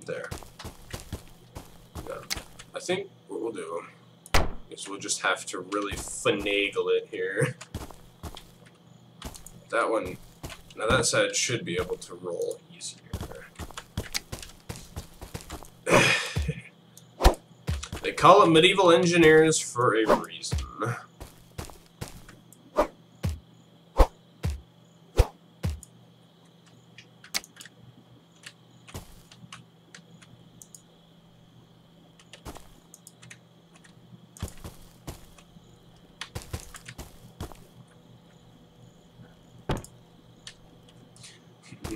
There. No. I think what we'll do is we'll just have to really finagle it here. That one, now that side should be able to roll easier. They call it medieval engineers for a reason.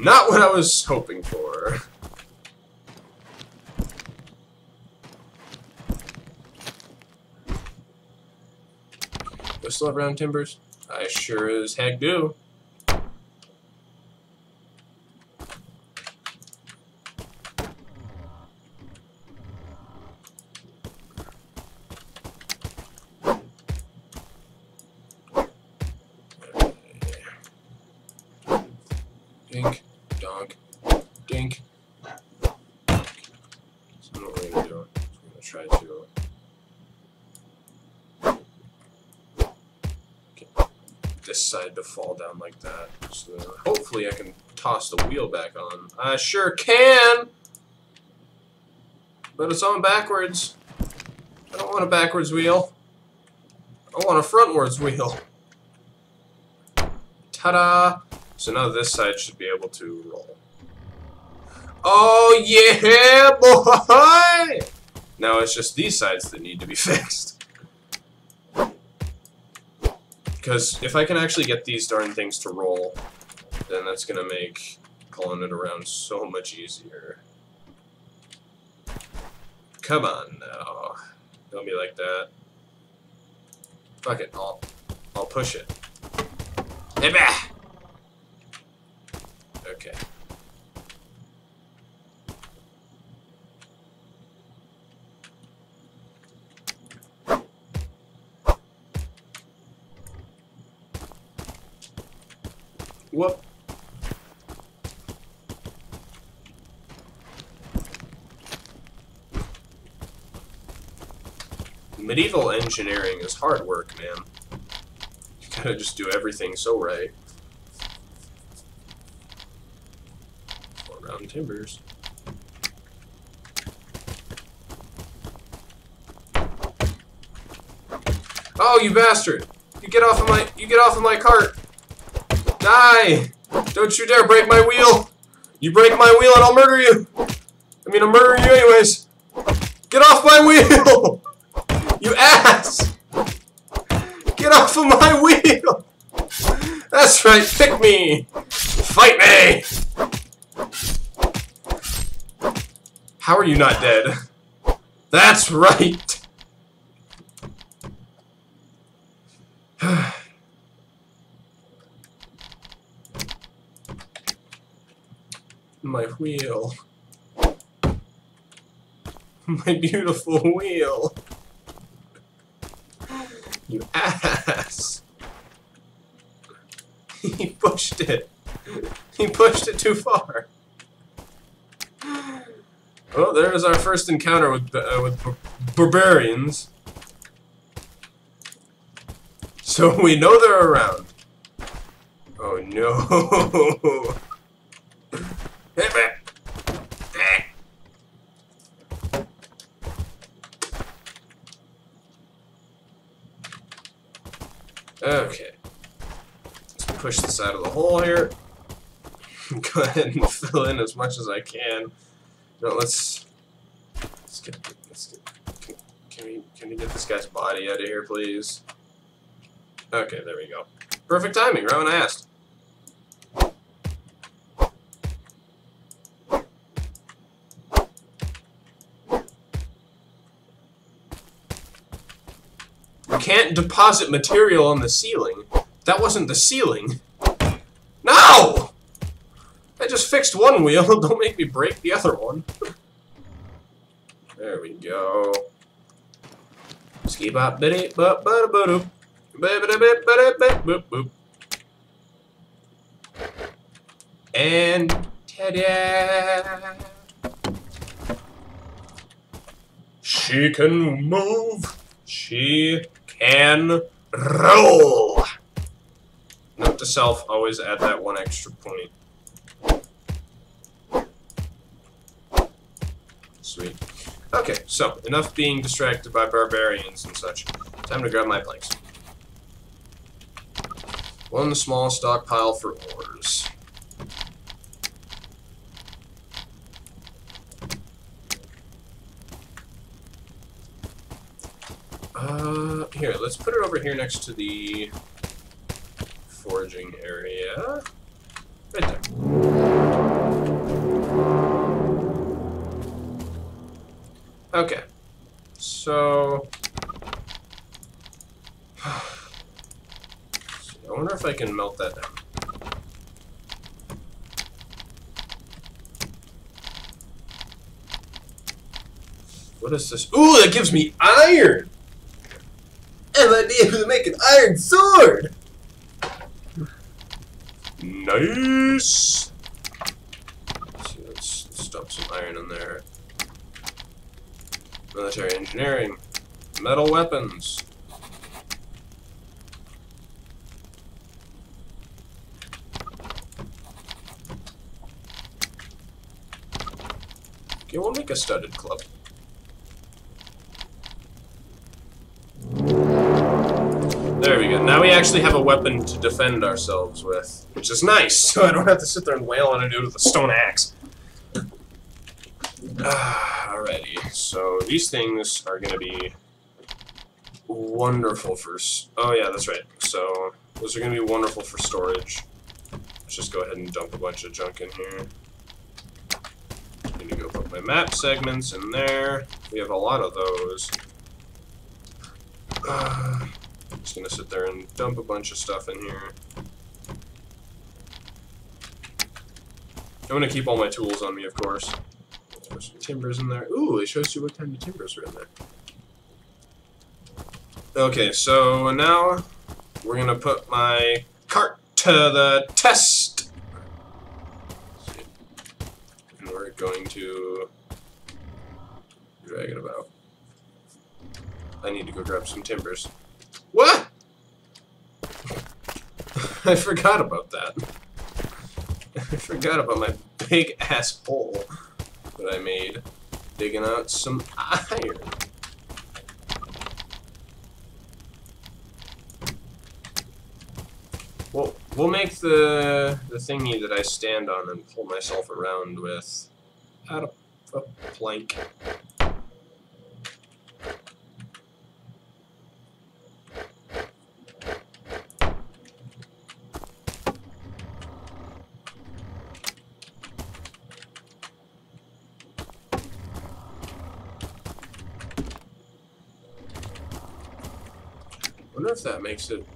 Not what I was hoping for. Do I still have round timbers? I sure as heck do. Dink, donk, dink. So what we're gonna do is we're gonna try to get this side to fall down like that. So hopefully I can toss the wheel back on. I sure can! But it's on backwards. I don't want a backwards wheel. I want a frontwards wheel. Ta-da! So now this side should be able to roll. Oh yeah, boy! Now it's just these sides that need to be fixed. Because if I can actually get these darn things to roll, then that's gonna make pulling it around so much easier. Come on now. Don't be like that. Fuck it, I'll push it. Hey, bah! Okay. Whoop. Medieval engineering is hard work, man. You gotta just do everything so right. Round timbers. Oh, you bastard! You get off of my cart! Die! Don't you dare break my wheel! You break my wheel and I'll murder you! I mean, I'll murder you anyways! Get off my wheel! You ass! Get off of my wheel! That's right, pick me! Fight me! How are you not dead? That's right! My wheel. My beautiful wheel. You ass. pushed it. He pushed it too far. Well, there's our first encounter with barbarians. So we know they're around. Oh no. Okay. Let's push this out of the hole here. Go ahead and fill in as much as I can. No, let's get can we get this guy's body out of here, please? Okay, there we go. Perfect timing, right when I asked. You can't deposit material on the ceiling. That wasn't the ceiling. No! I just fixed one wheel. Don't make me break the other one. There we go. Ski bop biddy bop bada boop. Boop. And ta-da! She can move. She can roll. Note to self: always add that one extra point. Sweet. Okay, so enough being distracted by barbarians and such. Time to grab my planks. One small stockpile for ores. Here, let's put it over here next to the foraging area. Right there. Okay. So I wonder if I can melt that down. What is this? Ooh, that gives me iron! I might be able to make an iron sword! Nice! Let's dump some iron in there. Military engineering. Metal weapons. Okay, we'll make a studded club. There we go. Now we actually have a weapon to defend ourselves with, which is nice, so I don't have to sit there and wail on a dude with a stone axe. Alrighty, so these things are going to be wonderful for... Oh yeah, that's right. So, those are going to be wonderful for storage. Let's just go ahead and dump a bunch of junk in here. Need to go put my map segments in there. We have a lot of those. I'm just gonna sit there and dump a bunch of stuff in here. I'm gonna keep all my tools on me, of course. Let's put some timbers in there. Ooh, it shows you what kind of timbers are in there. Okay, so now we're gonna put my cart to the test. And we're going to drag it about. I need to go grab some timbers. What? I forgot about that. I forgot about my big ass hole that I made digging out some iron. Well, we'll make the thingy that I stand on and pull myself around with out of a plank. I wonder if that makes it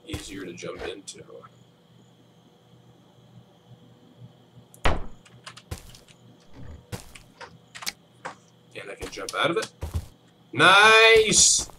easier to jump into. And I can jump out of it. Nice!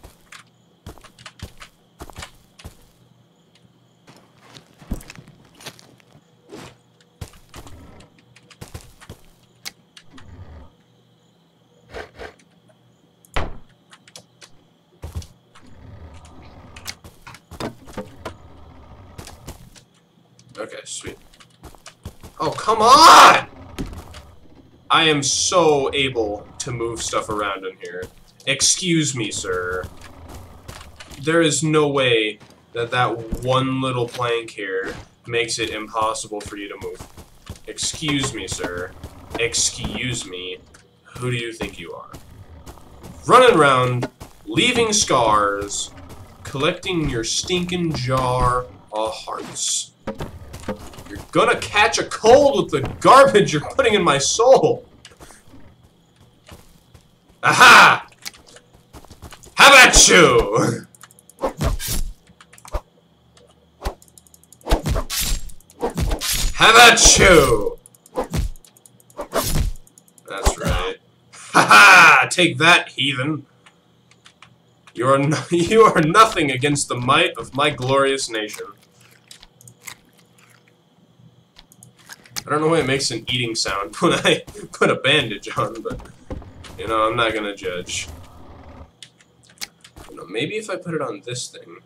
Okay, sweet. Oh, come on! I am so able to move stuff around in here. Excuse me, sir. There is no way that that one little plank here makes it impossible for you to move. Excuse me, sir. Excuse me. Who do you think you are? Running around, leaving scars, collecting your stinking jar of hearts. You're gonna catch a cold with the garbage you're putting in my soul. Aha! How about you? How about you? That's right. Haha! Take that, heathen. You are nothing against the might of my glorious nation. I don't know why it makes an eating sound when I put a bandage on, but, you know, I'm not gonna judge. You know, maybe if I put it on this thing.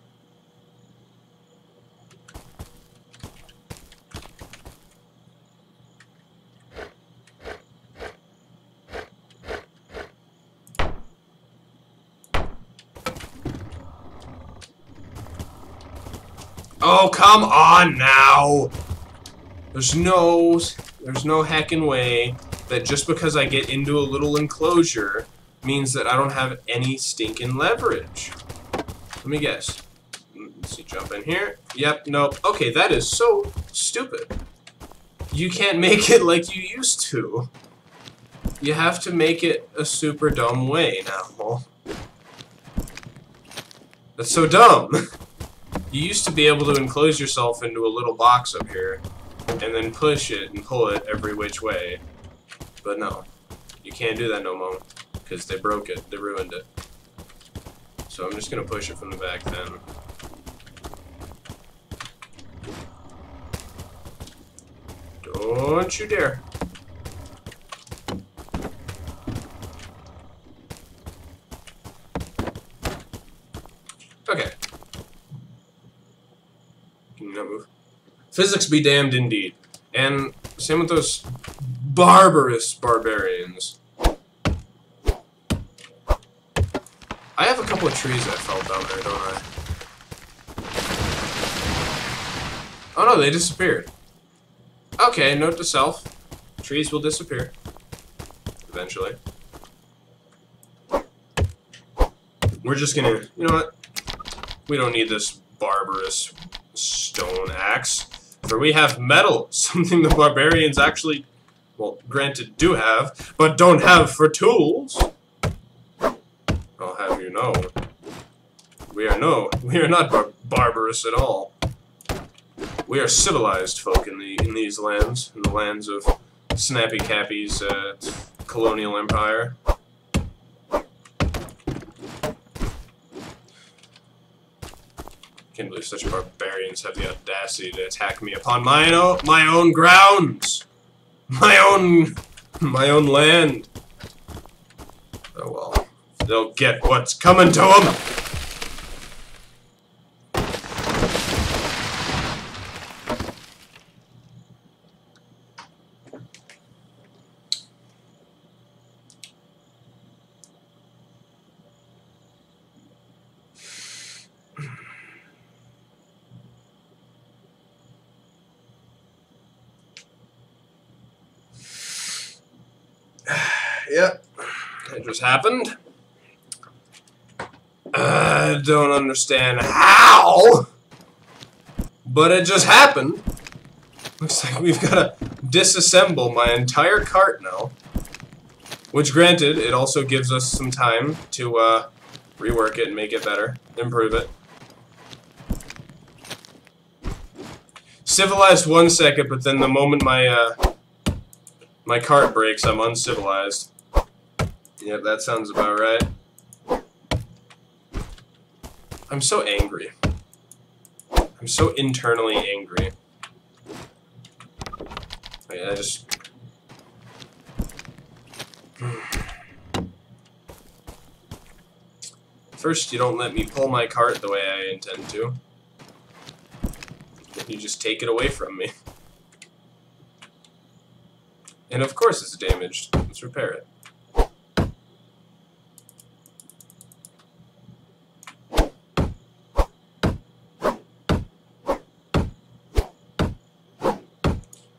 Oh, come on now! There's no heckin' way that just because I get into a little enclosure means that I don't have any stinking leverage. Let me guess. Let's see, jump in here. Yep, nope. Okay, that is so stupid. You can't make it like you used to. You have to make it a super dumb way now. That's so dumb. You used to be able to enclose yourself into a little box up here, and then push it and pull it every which way. But no, you can't do that no more, because they broke it, they ruined it. So I'm just gonna push it from the back then. Don't you dare. Okay. Can you not move? Physics be damned indeed. And same with those barbarous barbarians. I have a couple of trees that fell down there, don't I? Oh no, they disappeared. Okay, note to self. Trees will disappear. Eventually. We're just gonna, you know what? We don't need this barbarous stone axe. For we have metal, something the barbarians actually, well, granted do have, but don't have for tools. I'll have you know. We are not barbarous at all. We are civilized folk in these lands, in the lands of Snappy Cappy's colonial empire. I can't believe such barbarians have the audacity to attack me upon my own grounds, my own land. Oh well, they'll get what's coming to them. Yep, it just happened. I don't understand how, but it just happened. Looks like we've got to disassemble my entire cart now. Which, granted, it also gives us some time to rework it and make it better, improve it. Civilized 1 second, but then the moment my cart breaks, I'm uncivilized. Yep, that sounds about right. I'm so angry. I'm so internally angry. I just... First, you don't let me pull my cart the way I intend to. You just take it away from me. And of course it's damaged. Let's repair it.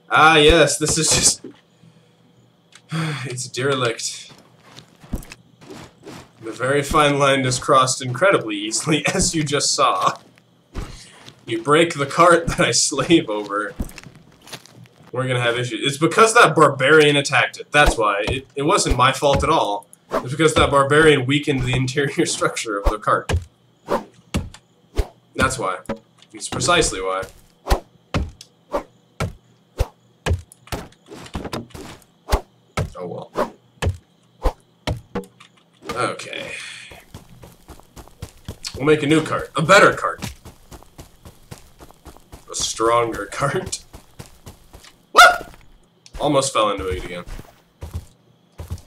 Ah, yes, this is just... It's derelict. The very fine line is crossed incredibly easily, as you just saw. You break the cart that I slave over, we're gonna have issues. It's because that barbarian attacked it. That's why. It wasn't my fault at all. It's because that barbarian weakened the interior structure of the cart. That's why. It's precisely why. Oh well. Okay. We'll make a new cart. A better cart. A stronger cart. What? Almost fell into it again.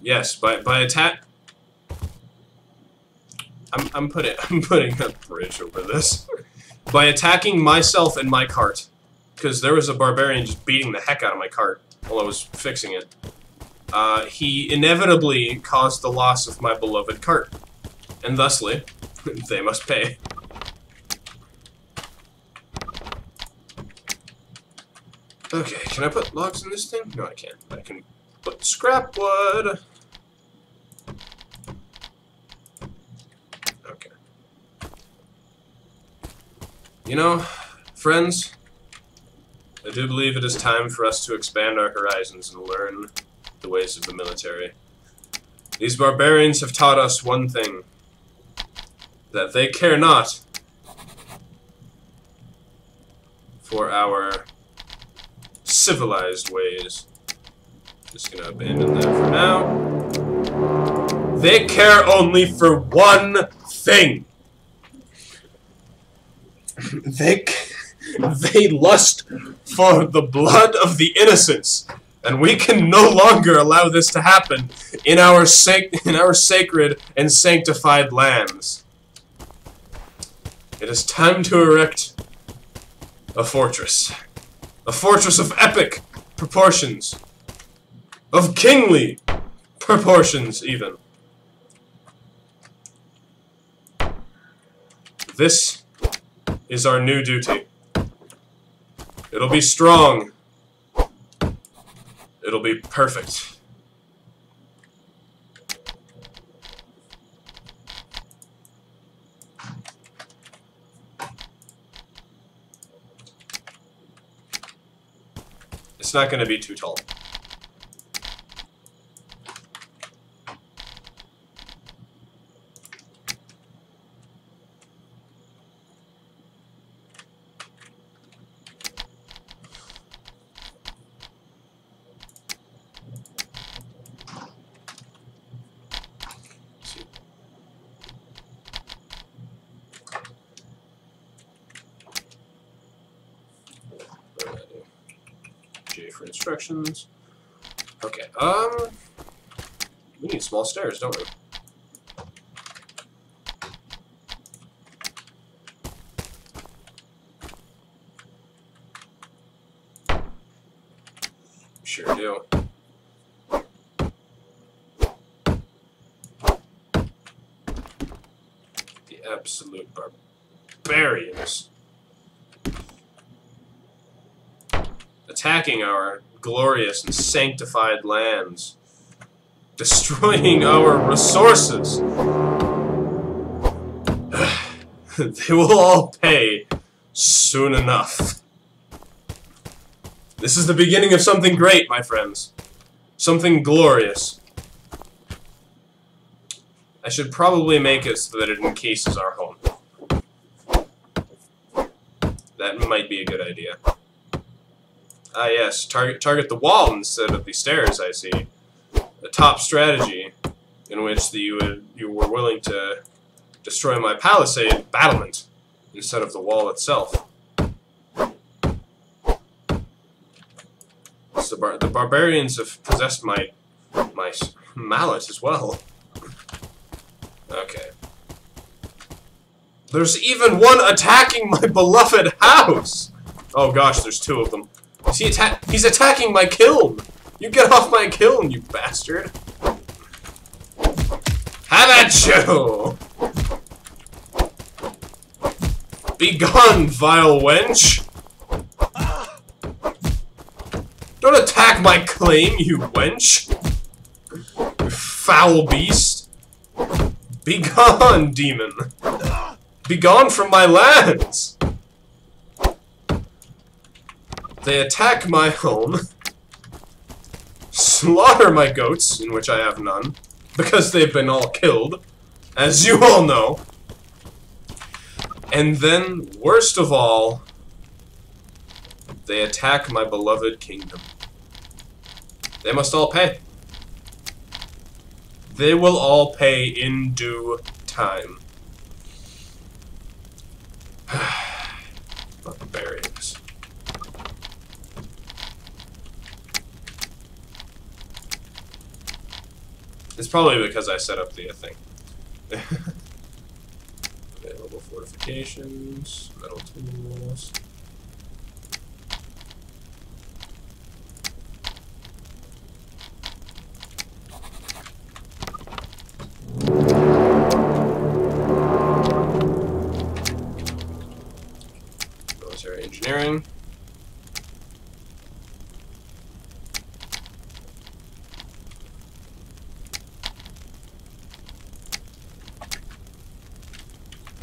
Yes, by attack. I'm putting a bridge over this. By attacking myself and my cart, because there was a barbarian just beating the heck out of my cart while I was fixing it. He inevitably caused the loss of my beloved cart, and thusly, they must pay. Okay, can I put logs in this thing? No, I can't. I can put scrap wood. Okay. You know, friends, I do believe it is time for us to expand our horizons and learn the ways of the military. These barbarians have taught us one thing, that they care not for our civilized ways. Just gonna abandon that for now. They care only for one thing. They lust for the blood of the innocents, and we can no longer allow this to happen in our sacred and sanctified lands. It is time to erect a fortress of epic proportions, of kingly proportions, even. This is our new duty. It'll be strong. It'll be perfect. It's not going to be too tall. J for instructions. Okay, we need small stairs, don't we? Sure do. The absolute barbarians. Attacking our glorious and sanctified lands, destroying our resources. They will all pay soon enough. This is the beginning of something great, my friends. Something glorious. I should probably make it so that it encases our home. That might be a good idea. Ah yes, target the wall instead of the stairs, I see. The top strategy in which you were willing to destroy my palisade battlement instead of the wall itself. So the barbarians have possessed my mallet as well. Okay. There's even one attacking my beloved house! Oh gosh, there's two of them. He's attacking my kiln! You get off my kiln, you bastard! Have at you! Begone, vile wench! Don't attack my claim, you wench! You foul beast! Begone, demon! Begone from my lands! They attack my home, slaughter my goats, in which I have none, because they've been all killed, as you all know. And then, worst of all, they attack my beloved kingdom. They must all pay. They will all pay in due time. Barbarians. It's probably because I set up the thing. Available fortifications, metal tools. Military engineering.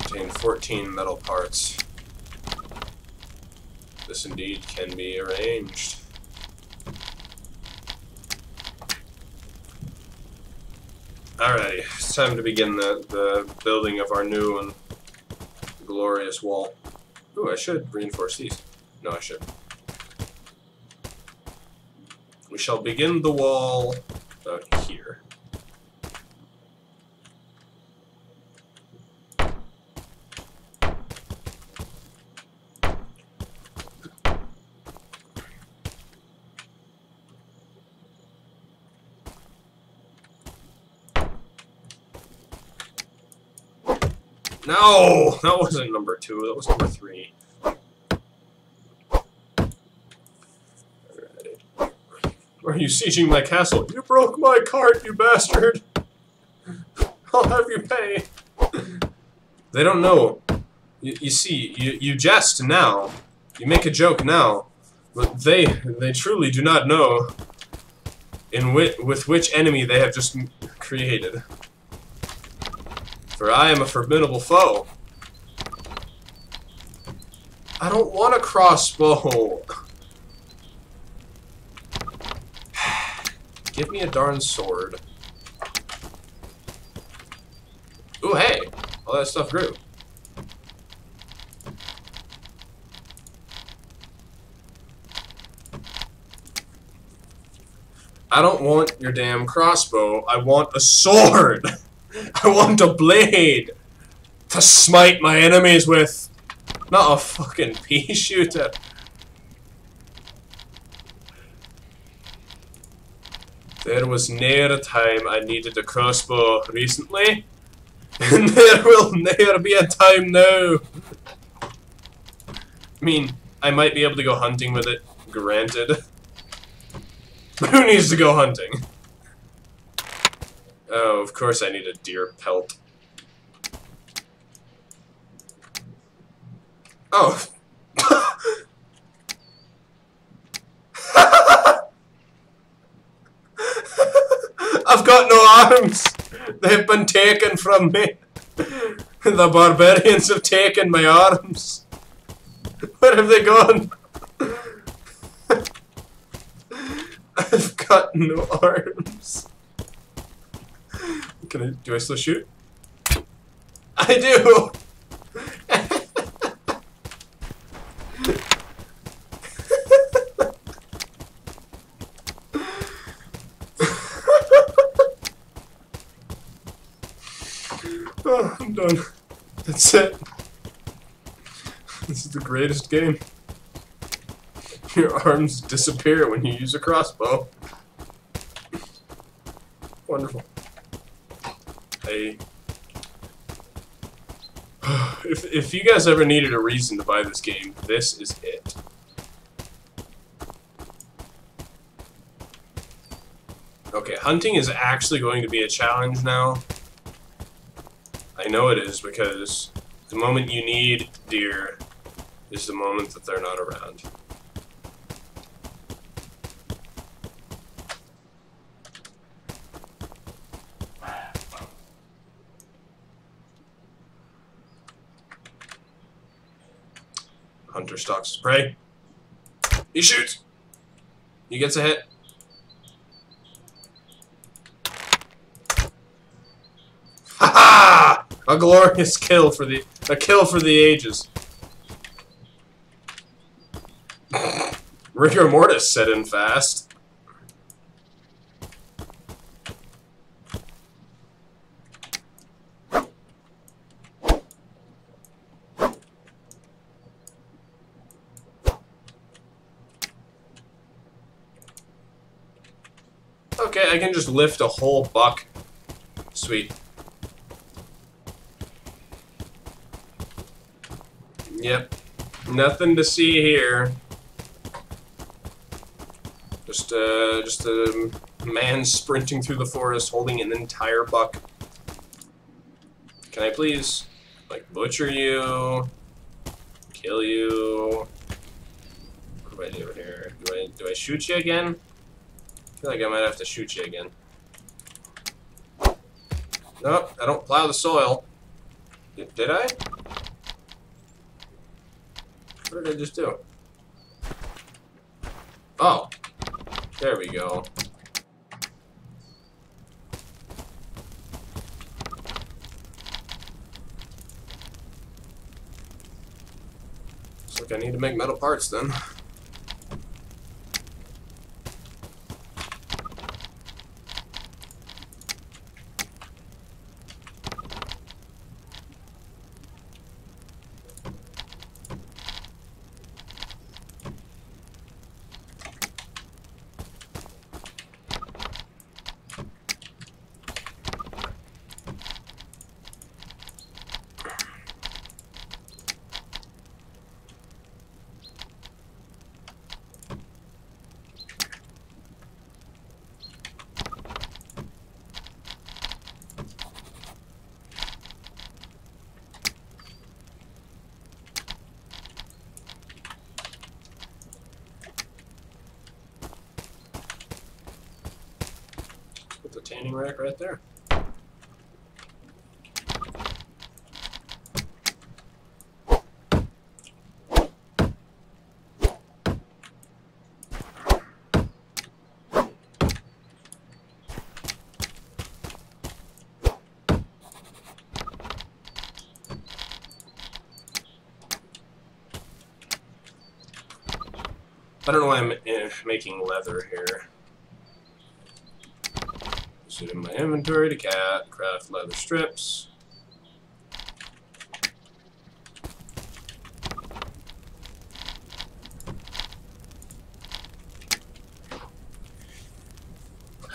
Contain 14 metal parts. This indeed can be arranged. Alrighty, it's time to begin the building of our new and glorious wall. Ooh, I should reinforce these. No, I should. We shall begin the wall about here. No! That wasn't number 2, that was number 3. Alrighty. Why are you sieging my castle? You broke my cart, you bastard! I'll have you pay! They don't know. You see, you jest now. You make a joke now. But they truly do not know with which enemy they have just created. For I am a formidable foe. I don't want a crossbow. Give me a darn sword. Ooh, hey! All that stuff grew. I don't want your damn crossbow. I want a sword! I want a blade to smite my enemies with, not a fucking pea shooter. There was ne'er a time I needed a crossbow recently, and there will ne'er be a time now. I mean, I might be able to go hunting with it, granted. But who needs to go hunting? Oh, of course I need a deer pelt. Oh. I've got no arms! They've been taken from me. The barbarians have taken my arms. Where have they gone? I've got no arms. Do I still shoot? I do! Oh, I'm done. That's it. This is the greatest game. Your arms disappear when you use a crossbow. Wonderful. If you guys ever needed a reason to buy this game, this is it. Okay, hunting is actually going to be a challenge now. I know it is, because the moment you need deer is the moment that they're not around. Hunter stalks his prey. He shoots! He gets a hit. Ha ha! A glorious kill for the ages. Rigor mortis set in fast. Okay, I can just lift a whole buck. Sweet. Yep. Nothing to see here. Just a man sprinting through the forest holding an entire buck. Can I please, like, butcher you? Kill you? What do I do here? Do I shoot you again? I feel like I might have to shoot you again. Nope, I don't plow the soil. Did I? What did I just do? Oh. There we go. Looks like I need to make metal parts then. Put the tanning rack right there. I don't know why I'm making leather here. Put it in my inventory to craft leather strips.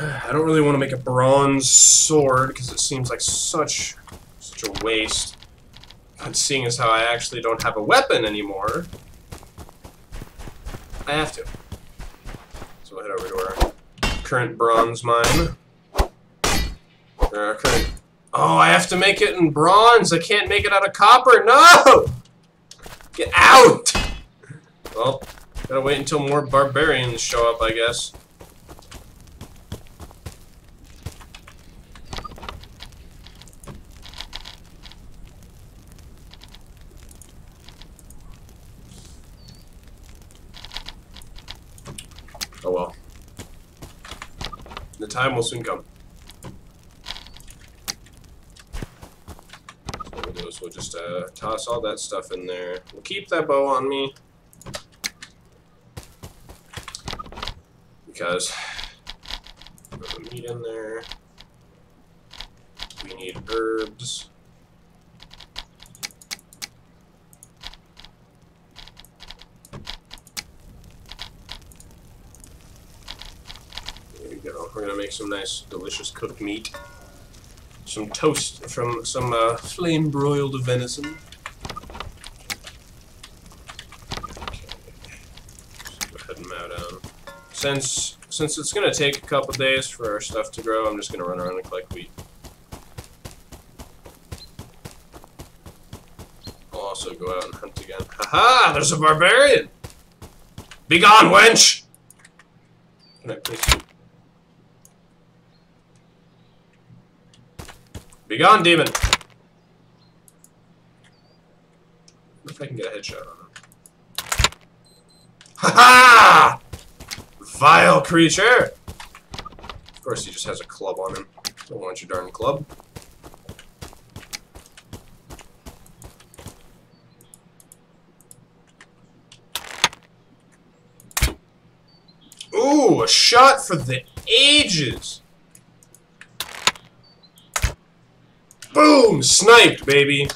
I don't really want to make a bronze sword because it seems like such a waste. But seeing as how I actually don't have a weapon anymore, I have to. So we'll head over to our current bronze mine. Oh, I have to make it in bronze. I can't make it out of copper. No! Get out! Well, gotta wait until more barbarians show up, I guess. Oh well. The time will soon come. So we'll just toss all that stuff in there. We'll keep that bow on me. Because put the meat in there. We need herbs. There we go. We're gonna make some nice, delicious cooked meat. Some toast from some flame-broiled venison. Okay. Just go ahead and mow down Since it's gonna take a couple days for our stuff to grow, I'm just gonna run around and collect wheat. I'll also go out and hunt again. Haha! There's a barbarian! Be gone, wench! Can I please? Be gone, demon! What if I can get a headshot on him? Ha-ha! Vile creature! Of course, he just has a club on him. Don't want your darn club. Ooh, a shot for the ages! Boom! Sniped, baby!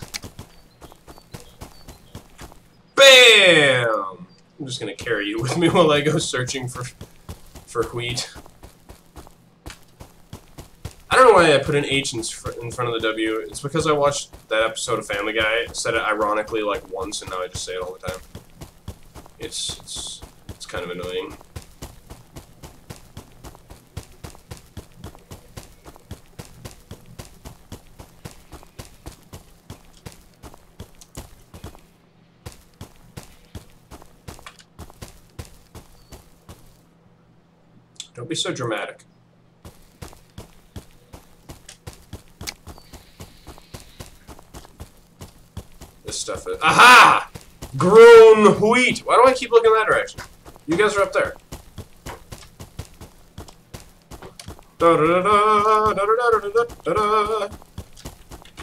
Bam! I'm just gonna carry you with me while I go searching for wheat. I don't know why I put an H in front of the W. It's because I watched that episode of Family Guy. I said it ironically like once, and now I just say it all the time. It's kind of annoying. Don't be so dramatic. This stuff is... Aha! Grown wheat! Why do I keep looking that direction? You guys are up there.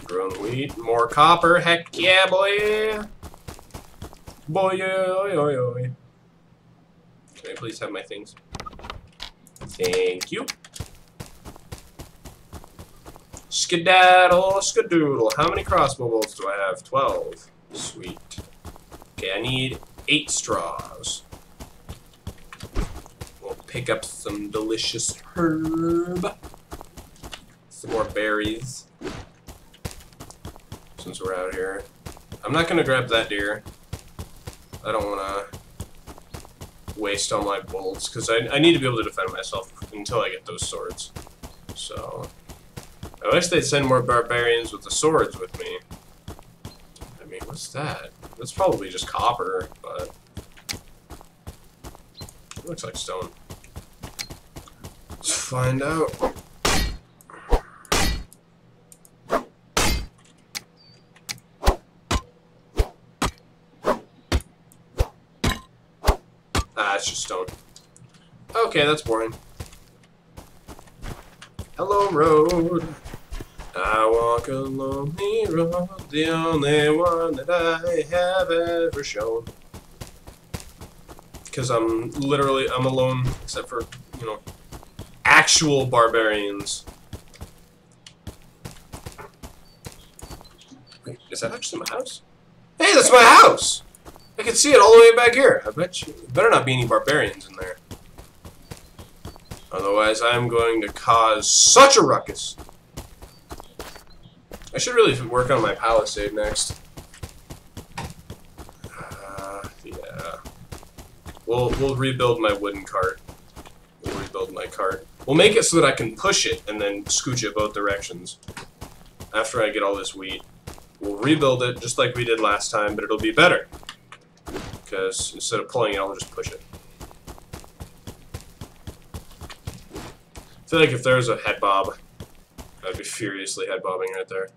Grown wheat, more copper, heck yeah, boy! Boy, oi, oi, oi. Can I please have my things? Thank you. Skedaddle, skadoodle. How many crossbow bolts do I have? 12. Sweet. Okay, I need 8 straws. We'll pick up some delicious herb. Some more berries. Since we're out here. I'm not gonna grab that deer. I don't wanna waste all my bolts, because I need to be able to defend myself until I get those swords. So, I wish they'd send more barbarians with the swords with me. I mean, what's that? That's probably just copper, but it looks like stone. Let's find out. Ah, it's just stone. Okay, that's boring. Hello, road. I walk a lonely road, the only one that I have ever shown. Because I'm alone, except for, you know, actual barbarians. Wait, is that actually my house? Hey, that's my house! I can see it all the way back here. I bet you. There better not be any barbarians in there. Otherwise, I'm going to cause such a ruckus. I should really work on my palisade next. Yeah. We'll rebuild my wooden cart. We'll rebuild my cart. We'll make it so that I can push it and then scooch it both directions. After I get all this wheat, we'll rebuild it just like we did last time, but it'll be better. Because instead of pulling it, I'll just push it. I feel like if there was a head bob, I'd be furiously head bobbing right there.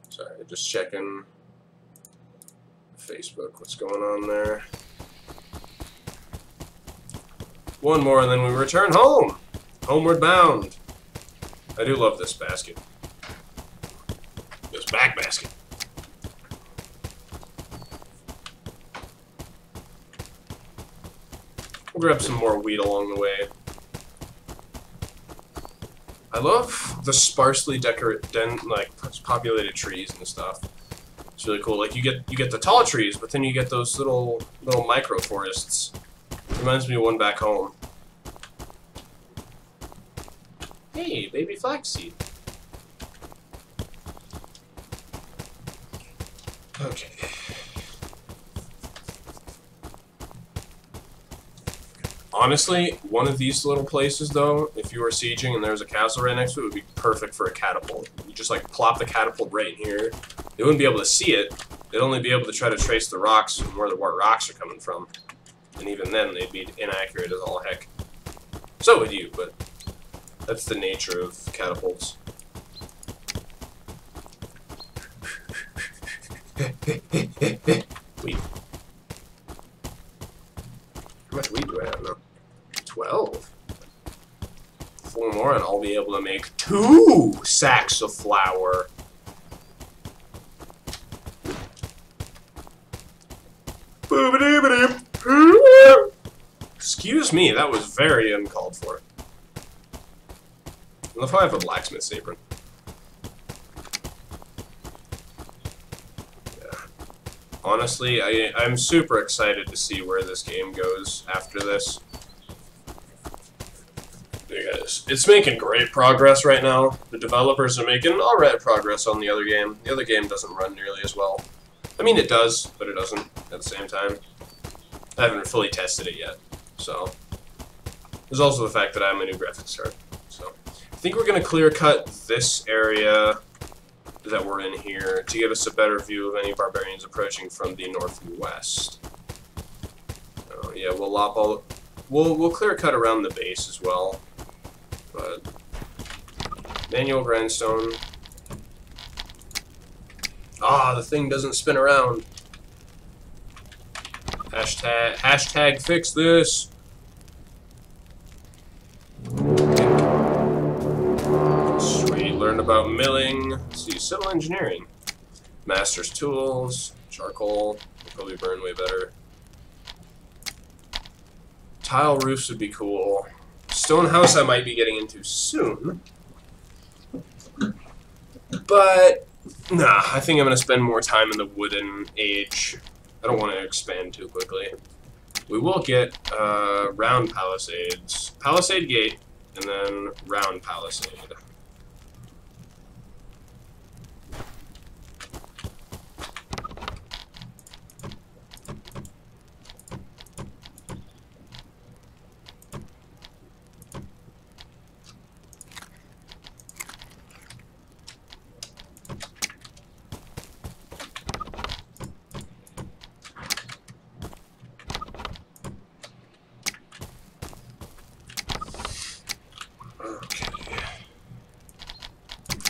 Sorry, just checking Facebook. What's going on there? One more, and then we return home. Homeward bound. I do love this basket. This back basket. We'll grab some more wheat along the way. I love the sparsely populated trees and stuff. It's really cool. Like you get the tall trees, but then you get those little micro forests. Reminds me of one back home. Hey, baby flaxseed. Okay. Honestly, one of these little places, though, if you were sieging and there was a castle right next to it, would be perfect for a catapult. You just, like, plop the catapult right in here. They wouldn't be able to see it. They'd only be able to try to trace the rocks and where the rocks are coming from. And even then, they'd be inaccurate as all heck. So would you, but that's the nature of catapults. Weed. How much weed do I have now? 12. 4 more and I'll be able to make 2 sacks of flour. Excuse me, that was very uncalled for. I love how I have a blacksmith's apron. Yeah. Honestly, I'm super excited to see where this game goes after this. You guys, it's making great progress right now. The developers are making alright progress on the other game. The other game doesn't run nearly as well. I mean, it does, but it doesn't at the same time. I haven't fully tested it yet, so. There's also the fact that I'm a new graphics card, so. I think we're going to clear cut this area that we're in here to give us a better view of any barbarians approaching from the northwest. Oh, yeah, we'll lop all. We'll clear cut around the base as well, but manual grindstone. Ah, the thing doesn't spin around. Hashtag fix this. Sweet, learned about milling. Let's see, civil engineering. Master's tools, charcoal, will probably burn way better. Tile roofs would be cool. Stone house I might be getting into soon. But, nah, I think I'm going to spend more time in the wooden age. I don't want to expand too quickly. We will get round palisades. Palisade gate, and then round palisade.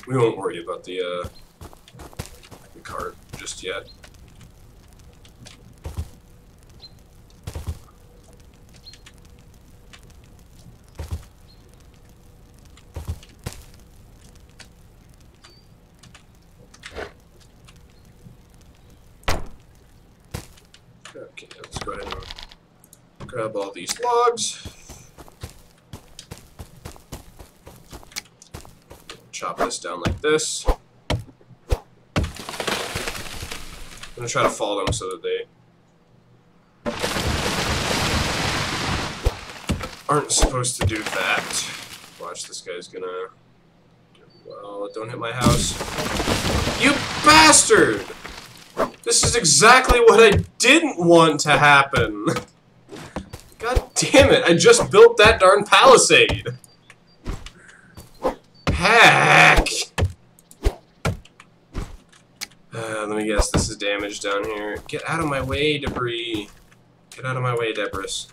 We won't worry about the cart just yet. Okay, let's go ahead and grab all these logs. Chop this down like this. I'm gonna try to follow them so that they aren't supposed to do that. Watch, this guy's gonna do well. Don't hit my house. You bastard! This is exactly what I didn't want to happen. God damn it, I just built that darn palisade. Heck! Let me guess, this is damage down here. Get out of my way, debris. Get out of my way, Debris.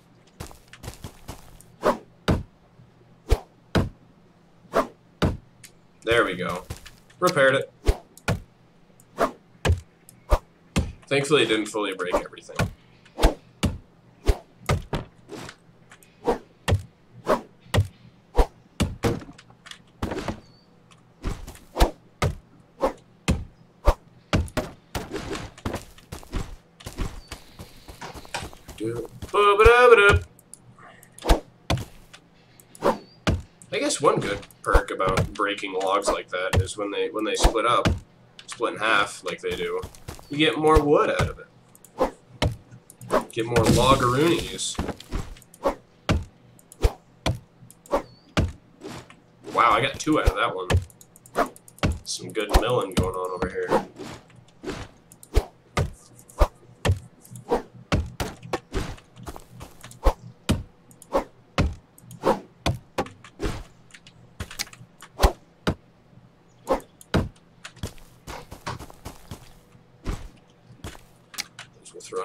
There we go. Repaired it. Thankfully, it didn't fully break everything. I guess one good perk about breaking logs like that is when they split up, split in half like they do, you get more wood out of it. Get more logaroonies. Wow, I got 2 out of that one. Some good milling going on over here.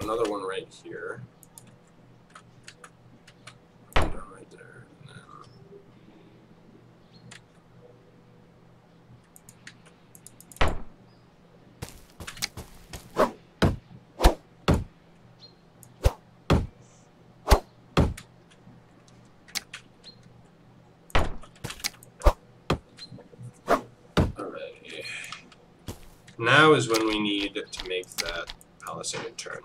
another one right here. Down right there. And then now is when we need to make that palisade turn.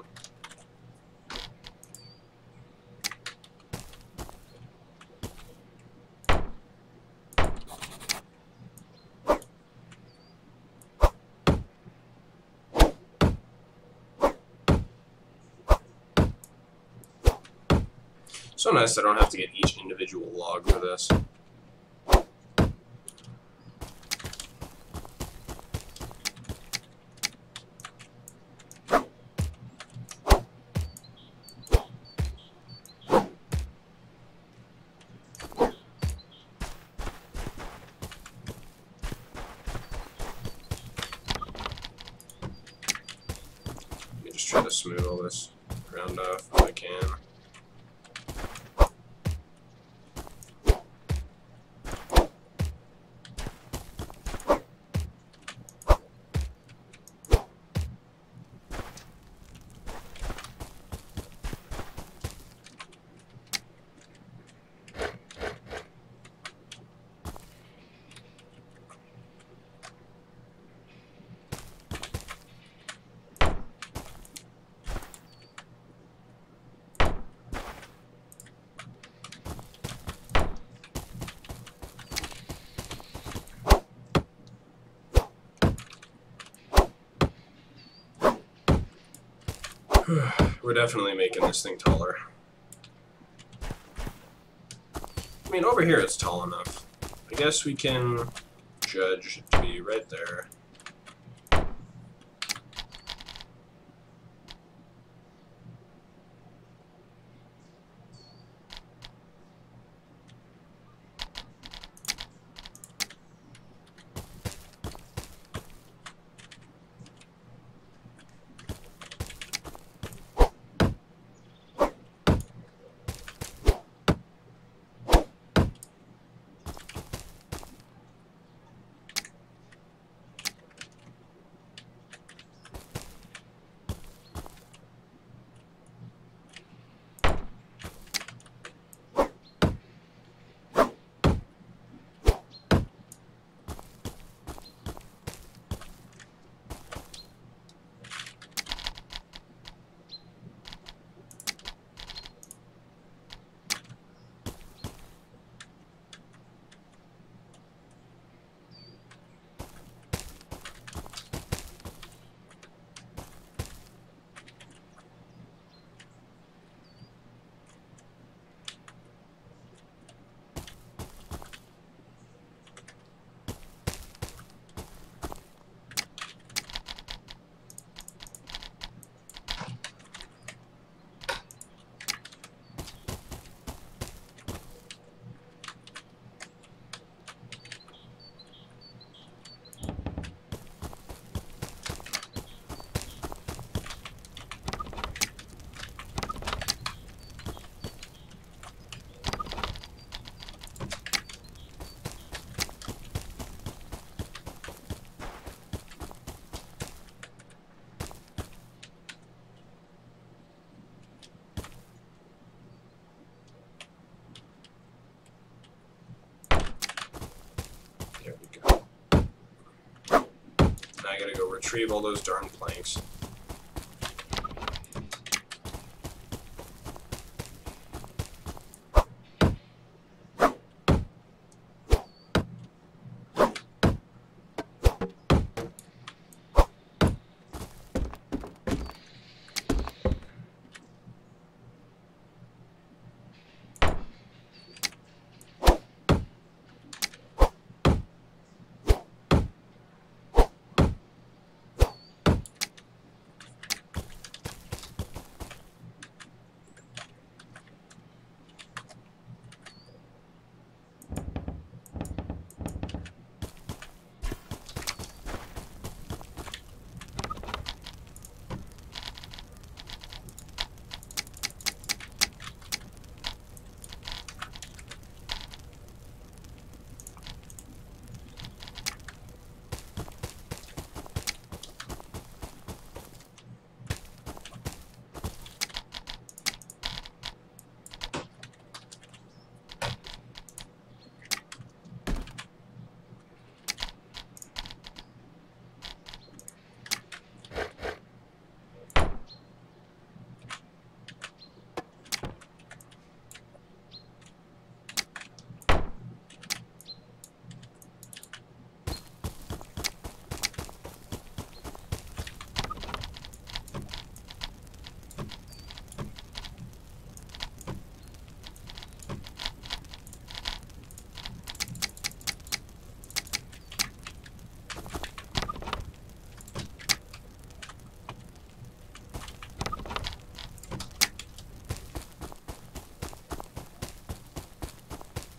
So nice I don't have to get each individual log for this. Just try to smooth all this ground off if I can. We're definitely making this thing taller. I mean, over here it's tall enough. I guess we can judge it to be right there. There we go. Now I gotta go retrieve all those darn planks.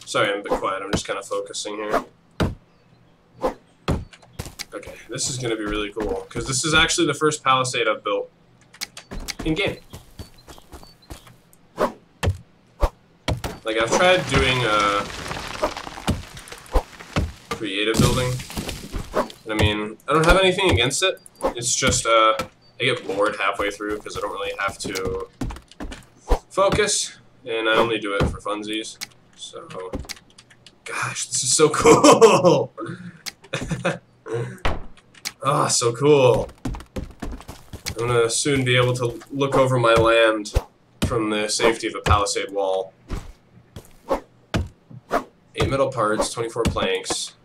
Sorry, I'm a bit quiet. I'm just kind of focusing here. Okay, this is going to be really cool, because this is actually the first palisade I've built in-game. Like, I've tried doing creative building. I mean, I don't have anything against it. It's just, I get bored halfway through because I don't really have to focus, and I only do it for funsies. So, gosh, this is so cool! Ah, so cool. I'm gonna soon be able to look over my land from the safety of a palisade wall. 8 metal parts, 24 planks.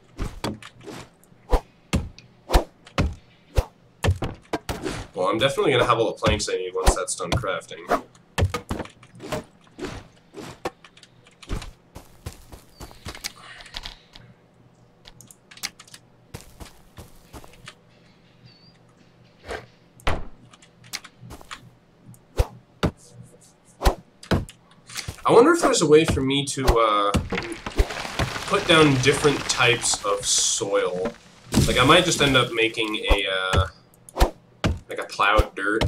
Well, I'm definitely gonna have all the planks I need once that's done crafting. I wonder if there's a way for me to put down different types of soil. Like, I might just end up making a like a plowed dirt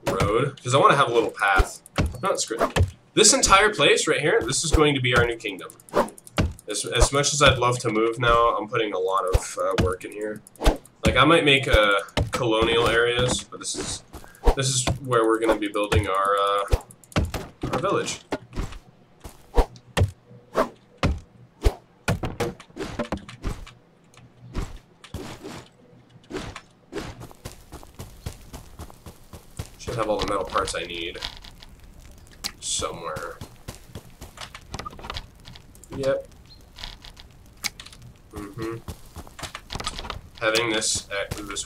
road, because I want to have a little path. No, it's great. This entire place right here, this is going to be our new kingdom. As much as I'd love to move now, I'm putting a lot of work in here. Like, I might make colonial areas, but this is where we're going to be building our village. Should have all the metal parts I need somewhere. Yep. Having this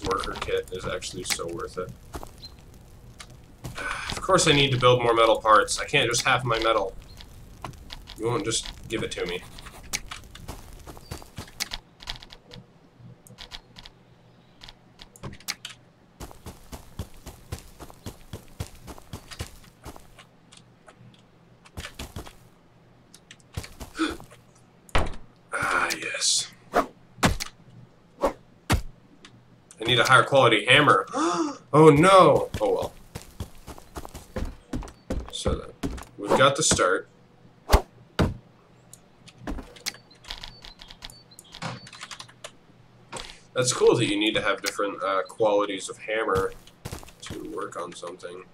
worker kit is actually so worth it. Of course I need to build more metal parts. I can't just have my metal. You won't just give it to me. Yes. I need a higher quality hammer. Oh no! Oh well. So then, we've got the start. That's cool that you need to have different qualities of hammer to work on something.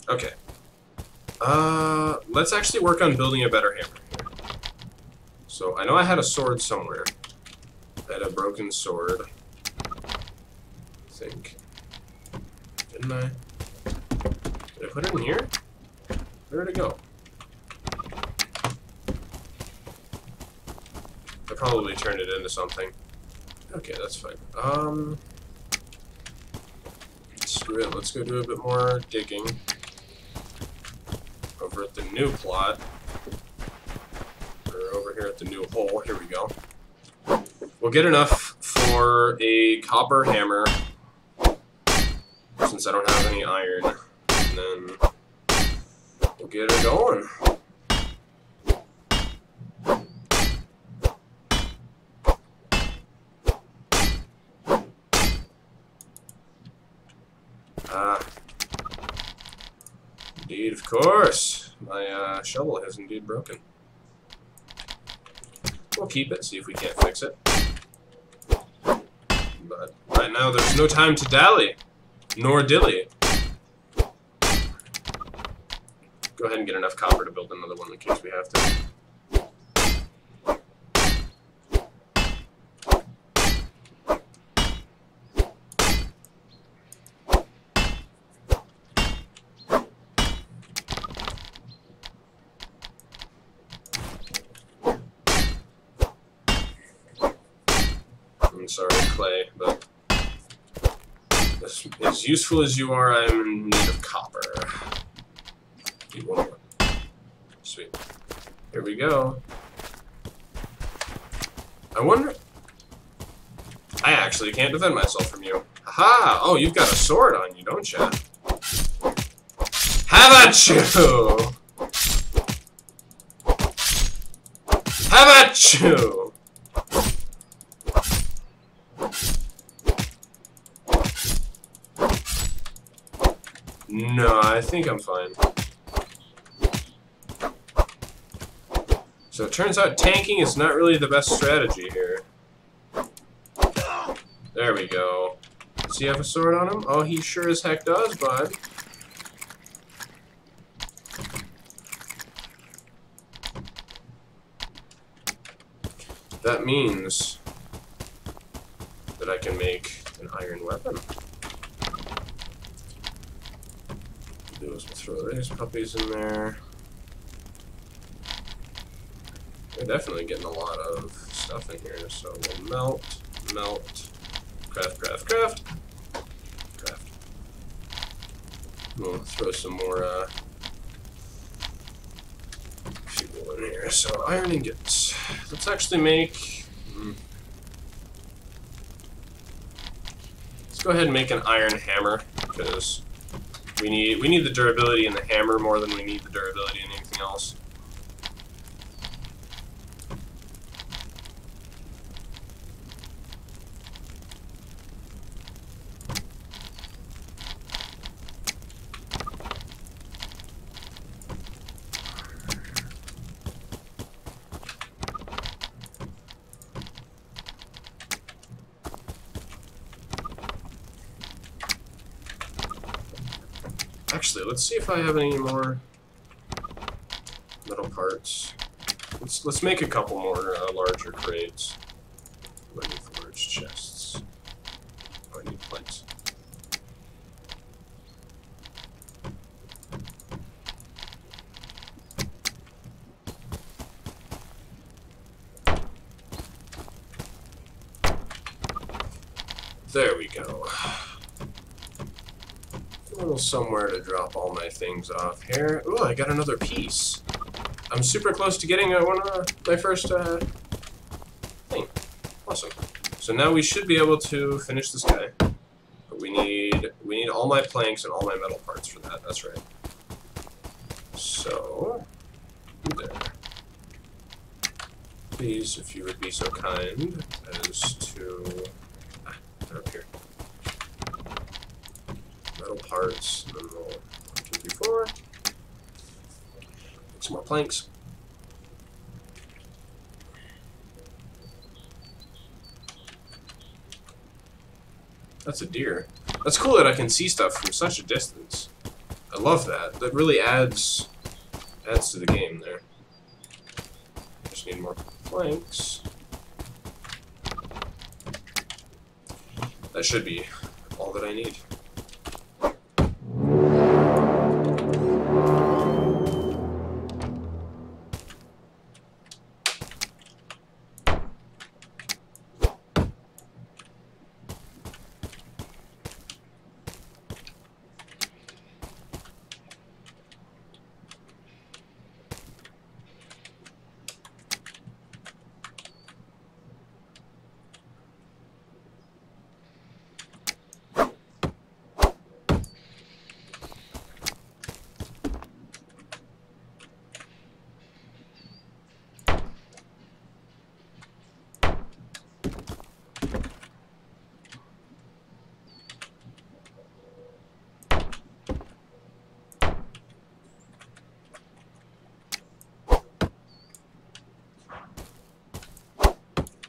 Okay. Let's actually work on building a better hammer here. So, I know I had a sword somewhere. I had a broken sword. I think. Didn't I? Did I put it in here? Where did it go? I probably turned it into something. Okay, that's fine. Screw it, let's go do a bit more digging. Over at the new plot. Or over here at the new hole. Here we go. We'll get enough for a copper hammer, since I don't have any iron. And then we'll get her going. Indeed, of course. My shovel has indeed broken. We'll keep it, see if we can't fix it. But right now there's no time to dally, nor dilly. Go ahead and get enough copper to build another one in case we have to. I'm sorry, clay, but as useful as you are, I'm in need of copper. Need one more. Sweet. Here we go. I wonder... I actually can't defend myself from you. Haha! Oh, you've got a sword on you, don't you? How about you? How about you? No, I think I'm fine. So it turns out tanking is not really the best strategy here. There we go. Does he have a sword on him? Oh, he sure as heck does, bud. That means that I can make an iron weapon. Do is we'll throw these puppies in there. We're definitely getting a lot of stuff in here, so we'll melt, melt, craft, craft, craft, craft. We'll throw some more fuel in here. So iron ingots. Let's actually make. Let's go ahead and make an iron hammer because we need the durability in the hammer more than we need the durability in anything else. Actually, let's see if I have any more metal parts. Let's make a couple more larger crates. I need forged chests. Oh, I need planks. There we go. A little somewhere to drop all my things off here. Ooh, I got another piece. I'm super close to getting one of my first thing. Awesome. So now we should be able to finish this guy. But we need all my planks and all my metal parts for that. That's right. So there. Please, if you would be so kind as to put up here. Metal parts, and then we'll 1, 2, 3, 4. Make some more planks. That's a deer. That's cool that I can see stuff from such a distance. I love that. That really adds to the game there. Just need more planks. That should be all that I need.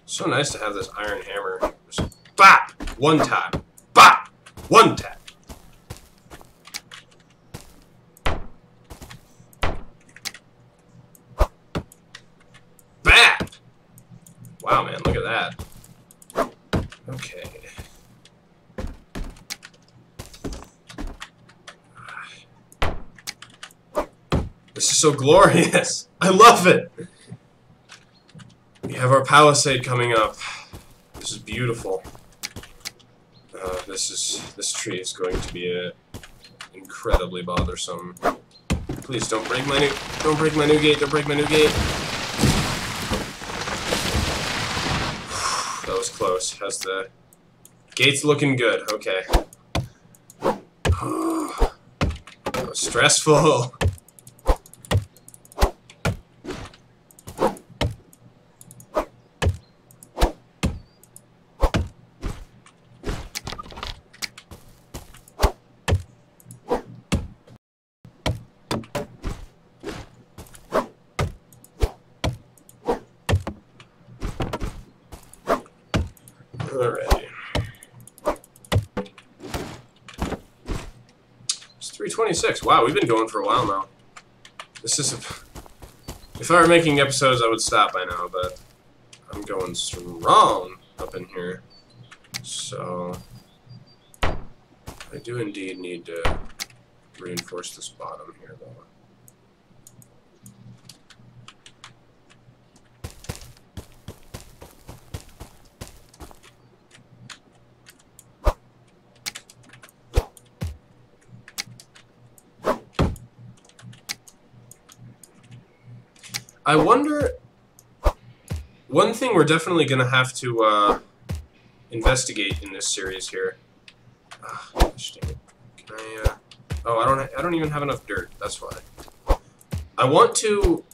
So nice to have this iron hammer. Just bop! One tap. Bop! One tap. Bap! Wow, man, look at that. Okay. This is so glorious. I love it. We have our palisade coming up. This is beautiful. This tree is going to be incredibly bothersome. Please don't break my new gate. Don't break my new gate. was close. How's the gate's looking good? Okay. That was stressful. Alrighty. It's 3:26. Wow, we've been going for a while now. This is if I were making episodes, I would stop by now, but I'm going strong up in here. So I do indeed need to reinforce this bottom here, though. I wonder, one thing we're definitely going to have to investigate in this series here. Gosh dang it. Can I, oh, I don't even have enough dirt, that's why. I want to,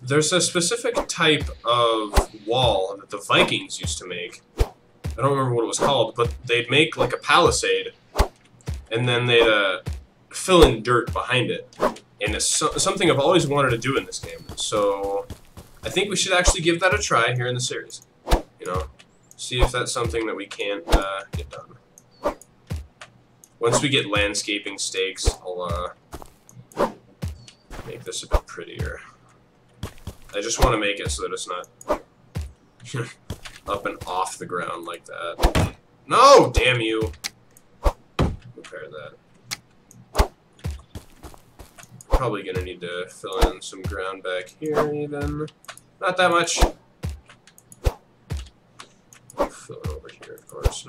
there's a specific type of wall that the Vikings used to make. I don't remember what it was called, but they'd make like a palisade, and then they'd fill in dirt behind it. And it's something I've always wanted to do in this game. So I think we should actually give that a try here in the series. You know, see if that's something that we can't get done. Once we get landscaping stakes, I'll make this a bit prettier. I just want to make it so that it's not up and off the ground like that. No, damn you! Repair that. Probably gonna need to fill in some ground back here even. Not that much. Fill it over here, of course.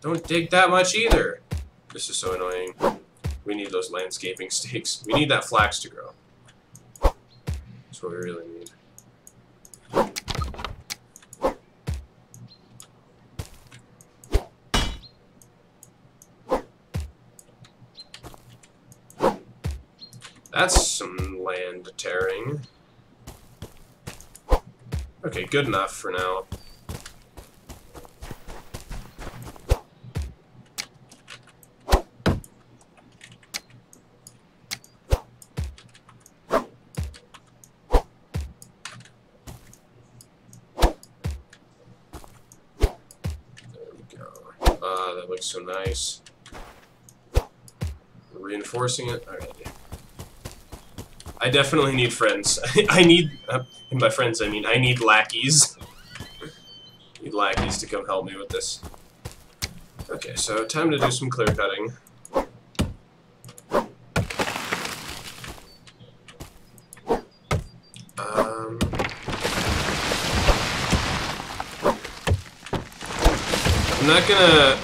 Don't dig that much either. This is so annoying. We need those landscaping stakes. We need that flax to grow. That's what we really need. That's some land tearing. Okay, good enough for now. There we go. Ah, that looks so nice. Reinforcing it. Alright. I definitely need friends. I need, and by friends I mean I need lackeys. I need lackeys to come help me with this. Okay, so time to do some clear cutting. I'm not gonna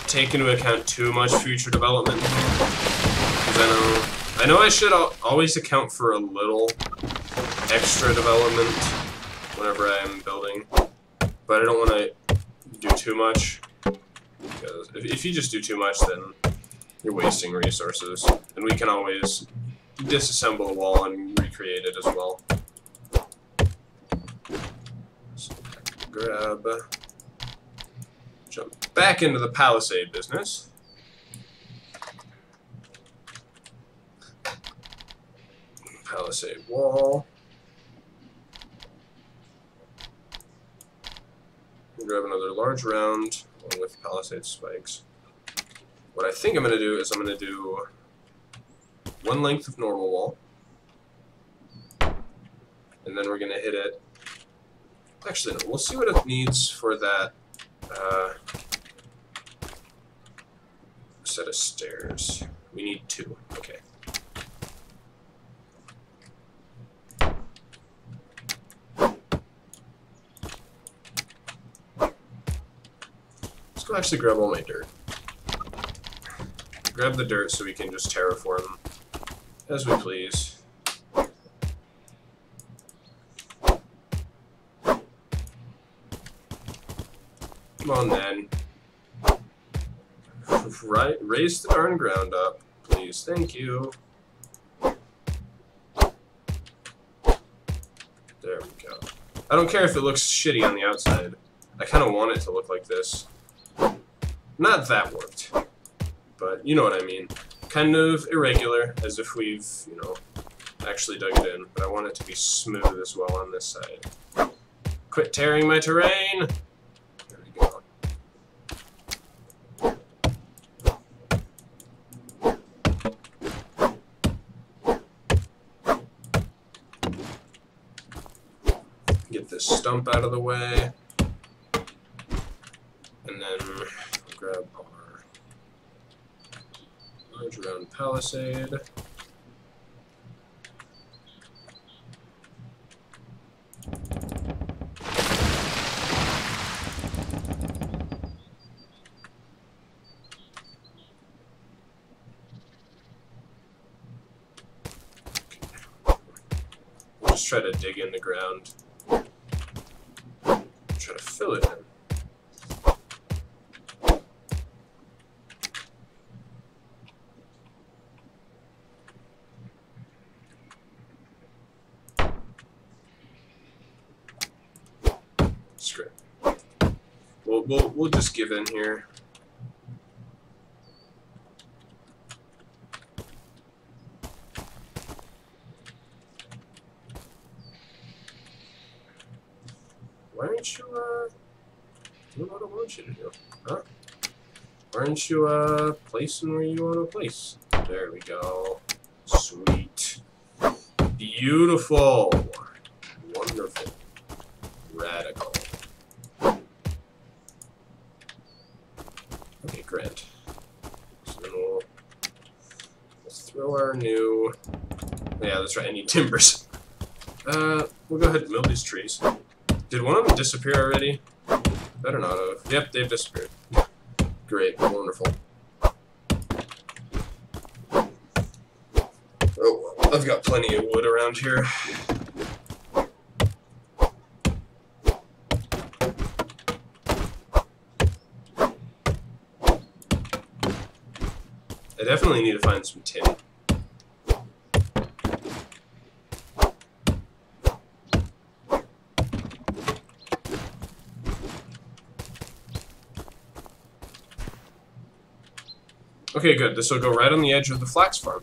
take into account too much future development because I know I should always account for a little extra development whenever I am building, but I don't want to do too much, because if you just do too much, then you're wasting resources, and we can always disassemble a wall and recreate it as well. So grab, jump back into the palisade business. Palisade wall. We'll grab another large round along with palisade spikes. What I think I'm going to do is I'm going to do one length of normal wall, and then we're going to hit it. Actually, no, we'll see what it needs for that set of stairs. We need 2. Okay. Let's go actually grab all my dirt. Grab the dirt so we can just terraform as we please. Come on, then. Right, raise the darn ground up, please. Thank you. There we go. I don't care if it looks shitty on the outside. I kind of want it to look like this. Not that worked, but you know what I mean. Kind of irregular, as if we've, you know, actually dug it in. But I want it to be smooth as well on this side. Quit tearing my terrain! There we go. Get this stump out of the way. And then grab our large round palisade. We'll just try to dig in the ground. Try to fill it in. Screw it. We'll just give in here. Why aren't you, doing what I want you to do? Huh? Why aren't you, placing where you want to place? There we go. Sweet. Beautiful. Wonderful. Radical. Okay, great. So then let's throw our new... Yeah, that's right, I need timbers. We'll go ahead and mill these trees. Did one of them disappear already? Better not have. Yep, they've disappeared. Great, wonderful. Oh, well, I've got plenty of wood around here. I definitely need to find some tin. Okay, good. This will go right on the edge of the flax farm.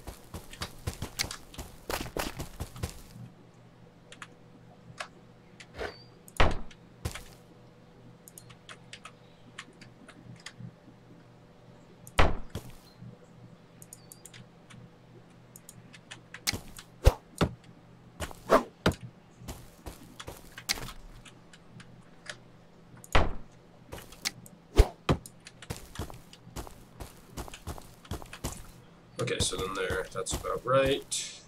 Okay, so then there, that's about right.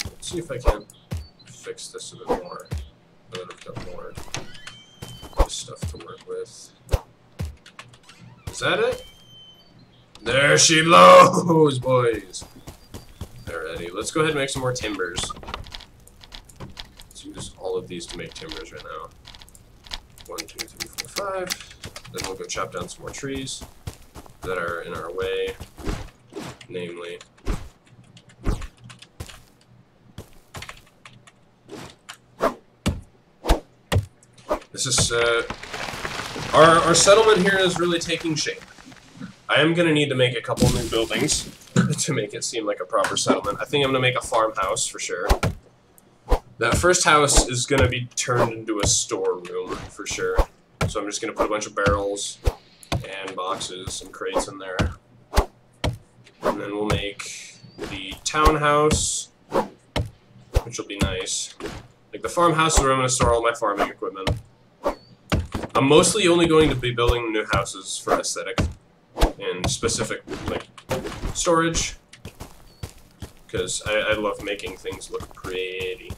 Let's see if I can fix this a bit more. A little bit more stuff to work with. Is that it? There she blows, boys! Alrighty, let's go ahead and make some more timbers. Let's use all of these to make timbers right now. 1, 2, 3, 4, 5. Then we'll go chop down some more trees that are in our way, namely this is our settlement here is really taking shape. I am gonna need to make a couple new buildings to make it seem like a proper settlement. I think I'm gonna make a farmhouse for sure. That first house is gonna be turned into a storeroom for sure. So I'm just gonna put a bunch of barrels and boxes and crates in there. And then we'll make the townhouse, which will be nice. Like the farmhouse is where I'm going to store all my farming equipment. I'm mostly only going to be building new houses for aesthetic and specific like storage, because I love making things look pretty.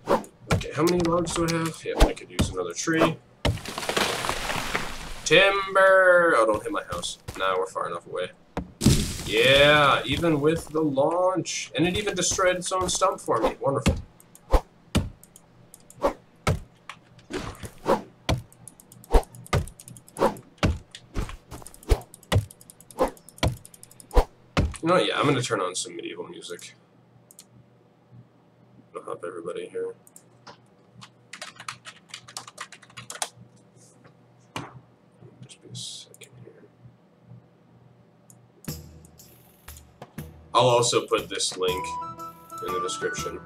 Okay, how many logs do I have? Yeah, I could use another tree. Timber! Oh, don't hit my house. Nah, we're far enough away. Yeah, even with the launch. And it even destroyed its own stump for me. Wonderful. You know what? Yeah, I'm gonna turn on some medieval music. I'll help everybody here. Just be a second here. I'll also put this link in the description.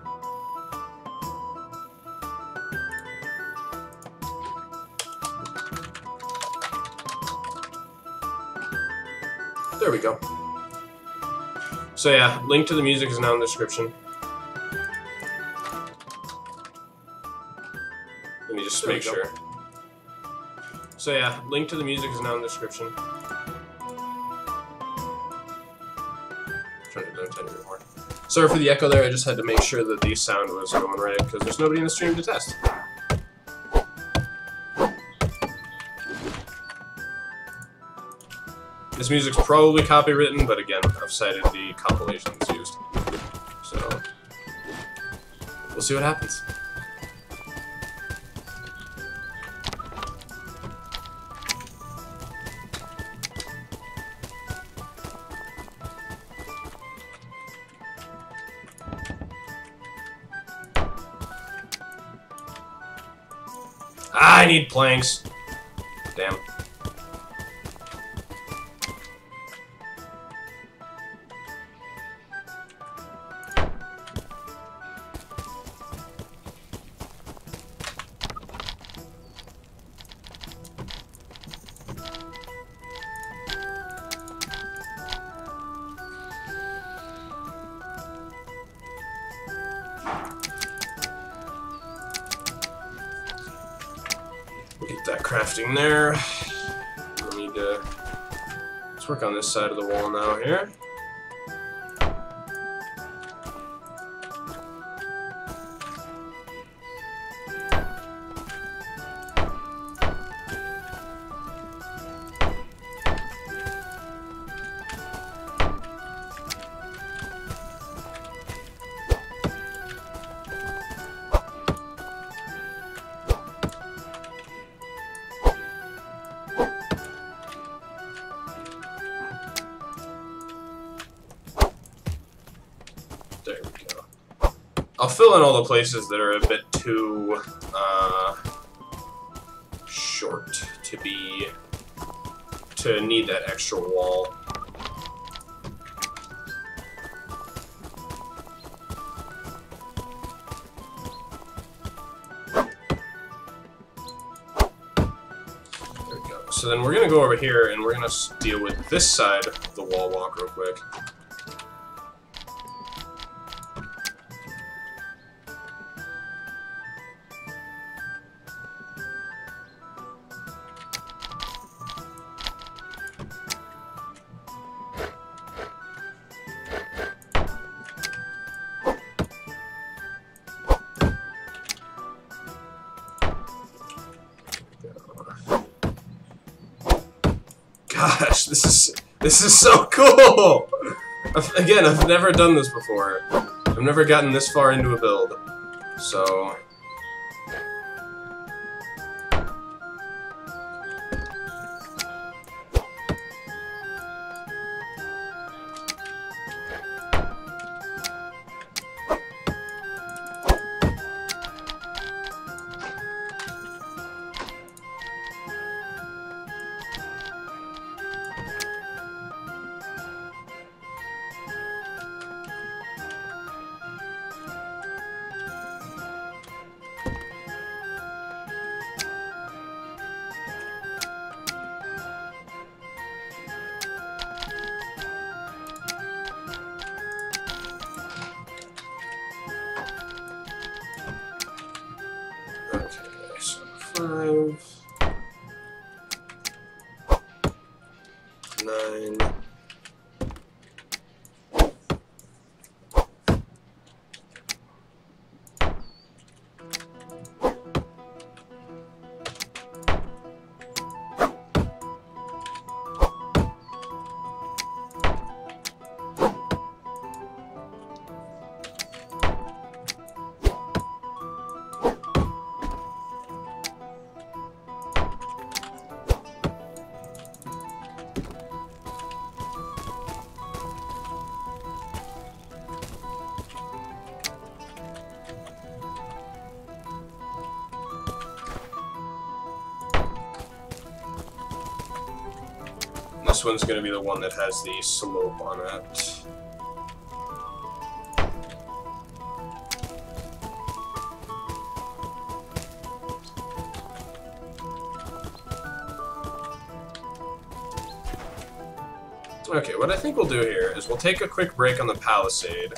There we go. So yeah, link to the music is now in the description. Let me just make sure. So yeah, link to the music is now in the description. Trying to don't tell you anymore. Sorry for the echo there, I just had to make sure that the sound was going right, because there's nobody in the stream to test. This music's probably copywritten, but again, I've cited the compilations used. So, we'll see what happens. I need planks. Damn. Get that crafting there. We need to... Let's work on this side of the wall now here. There we go. I'll fill in all the places that are a bit too short to need that extra wall. There we go. So then we're gonna go over here and we're gonna deal with this side of the wall walk real quick. Gosh, this is so cool! Again, I've never done this before. I've never gotten this far into a build. So... Okay, so 5... 9... this one's going to be the one that has the slope on it. Okay, what I think we'll do here is we'll take a quick break on the palisade,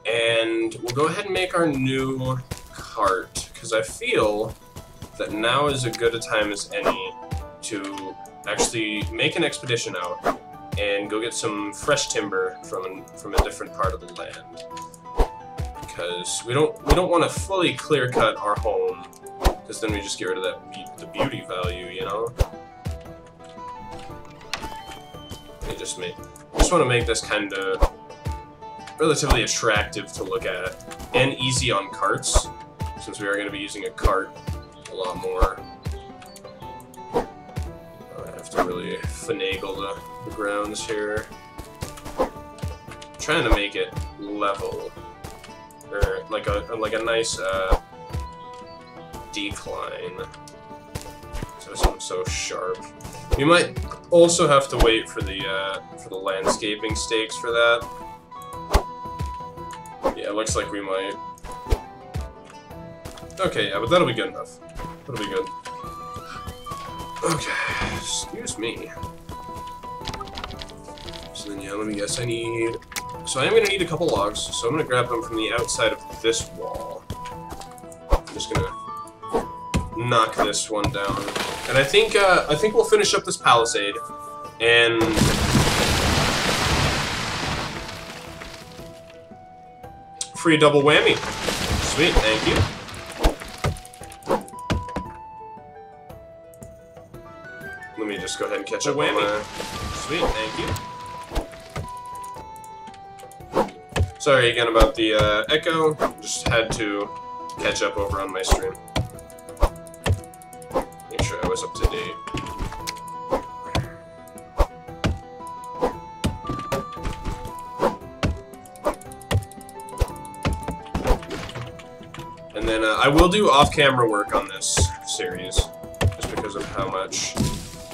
and we'll go ahead and make our new cart, because I feel that now is as good a time as any to actually make an expedition out and go get some fresh timber from a different part of the land, because we don't want to fully clear cut our home, because then we just get rid of the beauty value, you know. I just want to make this kind of relatively attractive to look at and easy on carts, since we are going to be using a cart a lot more. I have to really finagle the grounds here. I'm trying to make it level, or like a nice decline, so it's not so sharp. We might also have to wait for the landscaping stakes for that. Yeah, it looks like we might. Okay, yeah, but that'll be good enough. That'll be good. Okay, excuse me. So then, yeah, let me guess. So I am gonna need a couple logs. So I'm gonna grab them from the outside of this wall. I'm just gonna knock this one down. And I think we'll finish up this palisade, and free double whammy. Sweet, thank you. Let me just go ahead and catch up on my... Sweet, thank you. Sorry again about the echo. Just had to catch up over on my stream. Make sure I was up to date. And then I will do off-camera work on this series, just because of how much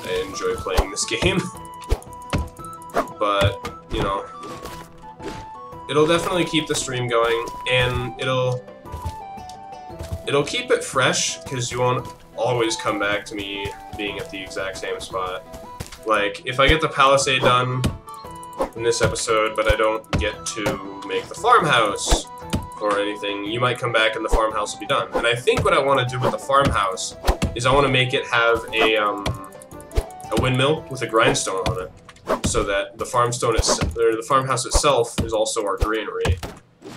I enjoy playing this game. But, you know, it'll definitely keep the stream going, and it'll keep it fresh, because you won't always come back to me being at the exact same spot. Like, if I get the palisade done in this episode, but I don't get to make the farmhouse or anything, you might come back and the farmhouse will be done. And I think what I want to do with the farmhouse is I want to make it have a windmill with a grindstone on it, so that the farmhouse itself is also our granary,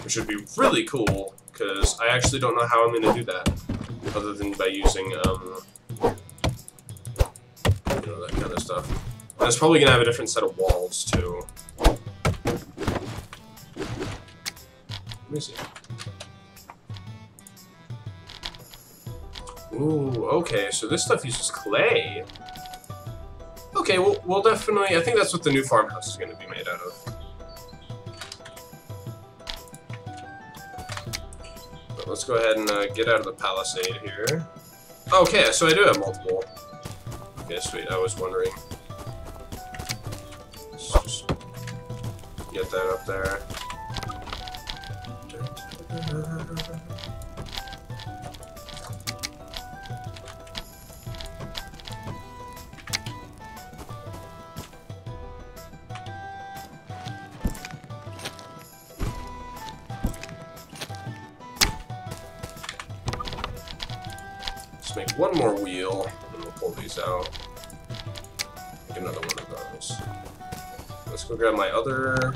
which would be really cool, because I actually don't know how I'm going to do that, other than by using, you know, that kind of stuff. And it's probably going to have a different set of walls, too. Let me see. Ooh, okay, so this stuff uses clay. Okay, we'll definitely... I think that's what the new farmhouse is going to be made out of. But let's go ahead and get out of the palisade here. Okay, so I do have multiple. Okay, sweet, I was wondering. Let's just get that up there. Let's make one more wheel, and we'll pull these out. Make another one of those. Let's go grab my other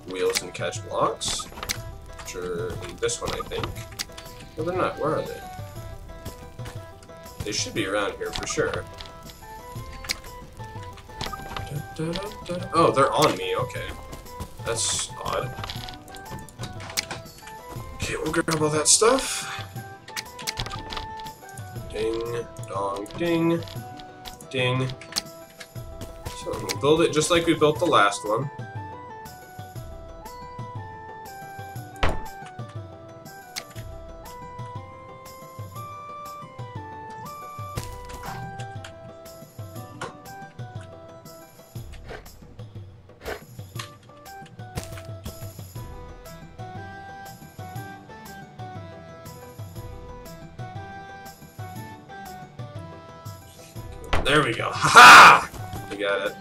wheels and catch blocks. Which are in this one, I think. No, they're not. Where are they? They should be around here for sure. Oh, they're on me. Okay. That's odd. Okay, we'll grab all that stuff. Ding, dong, ding, ding. So we'll build it just like we built the last one. There we go. Ha ha! We got it.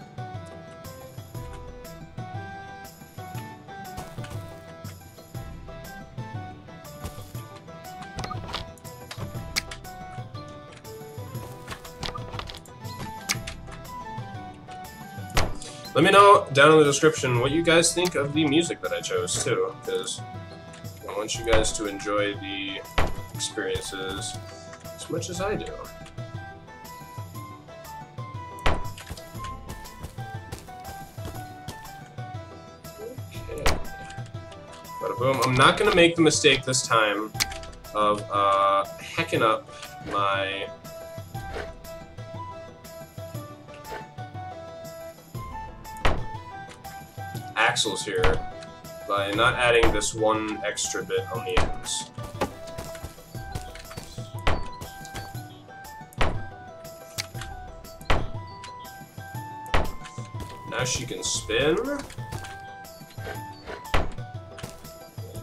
Let me know down in the description what you guys think of the music that I chose, too, because I want you guys to enjoy the experiences as much as I do. Okay. Bada boom. I'm not going to make the mistake this time of hecking up my... axles here by not adding this one extra bit on the ends. Now she can spin.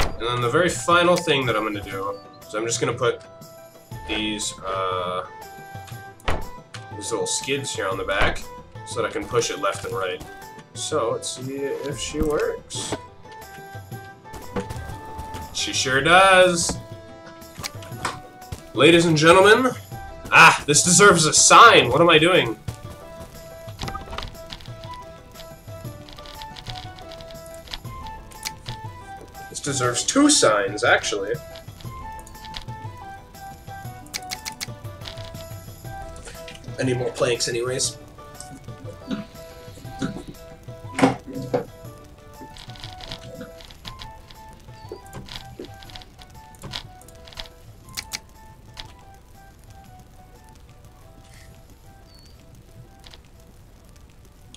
And then the very final thing that I'm going to do is I'm just going to put these little skids here on the back so that I can push it left and right. So, let's see if she works. She sure does! Ladies and gentlemen, this deserves a sign! What am I doing? This deserves 2 signs, actually. I need more planks anyways.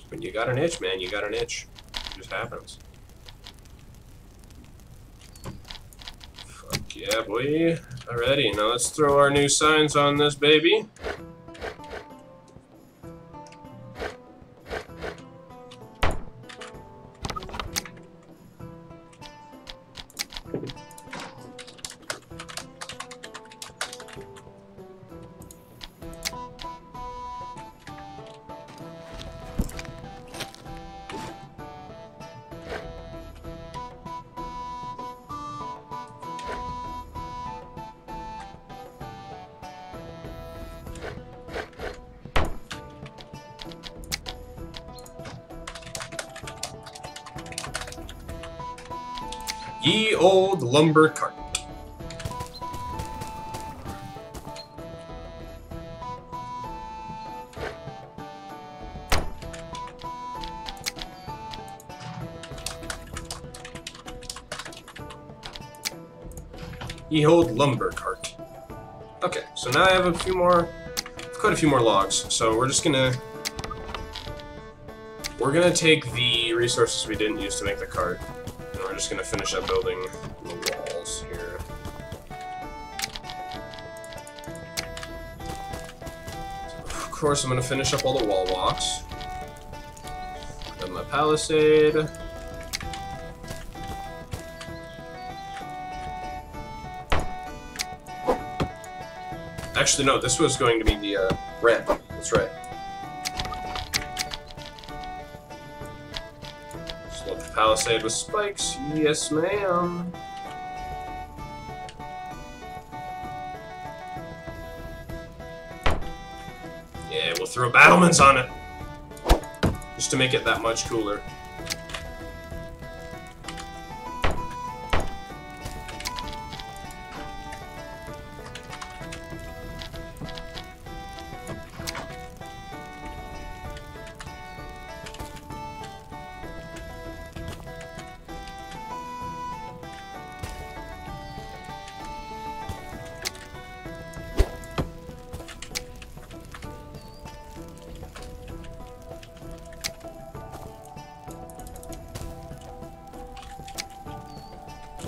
When you got an itch, man, you got an itch. It just happens. Fuck yeah, boy. Alrighty, now let's throw our new signs on this baby. Ye old lumber cart. Ye old lumber cart. Okay, so now I have quite a few more logs. So we're gonna take the resources we didn't use to make the cart. We're just going to finish up building the walls here. So of course, I'm going to finish up all the wall walks. Got my palisade. Actually, no, this was going to be the ramp. That's right. Palisade with spikes, yes ma'am. Yeah, we'll throw battlements on it. Just to make it that much cooler.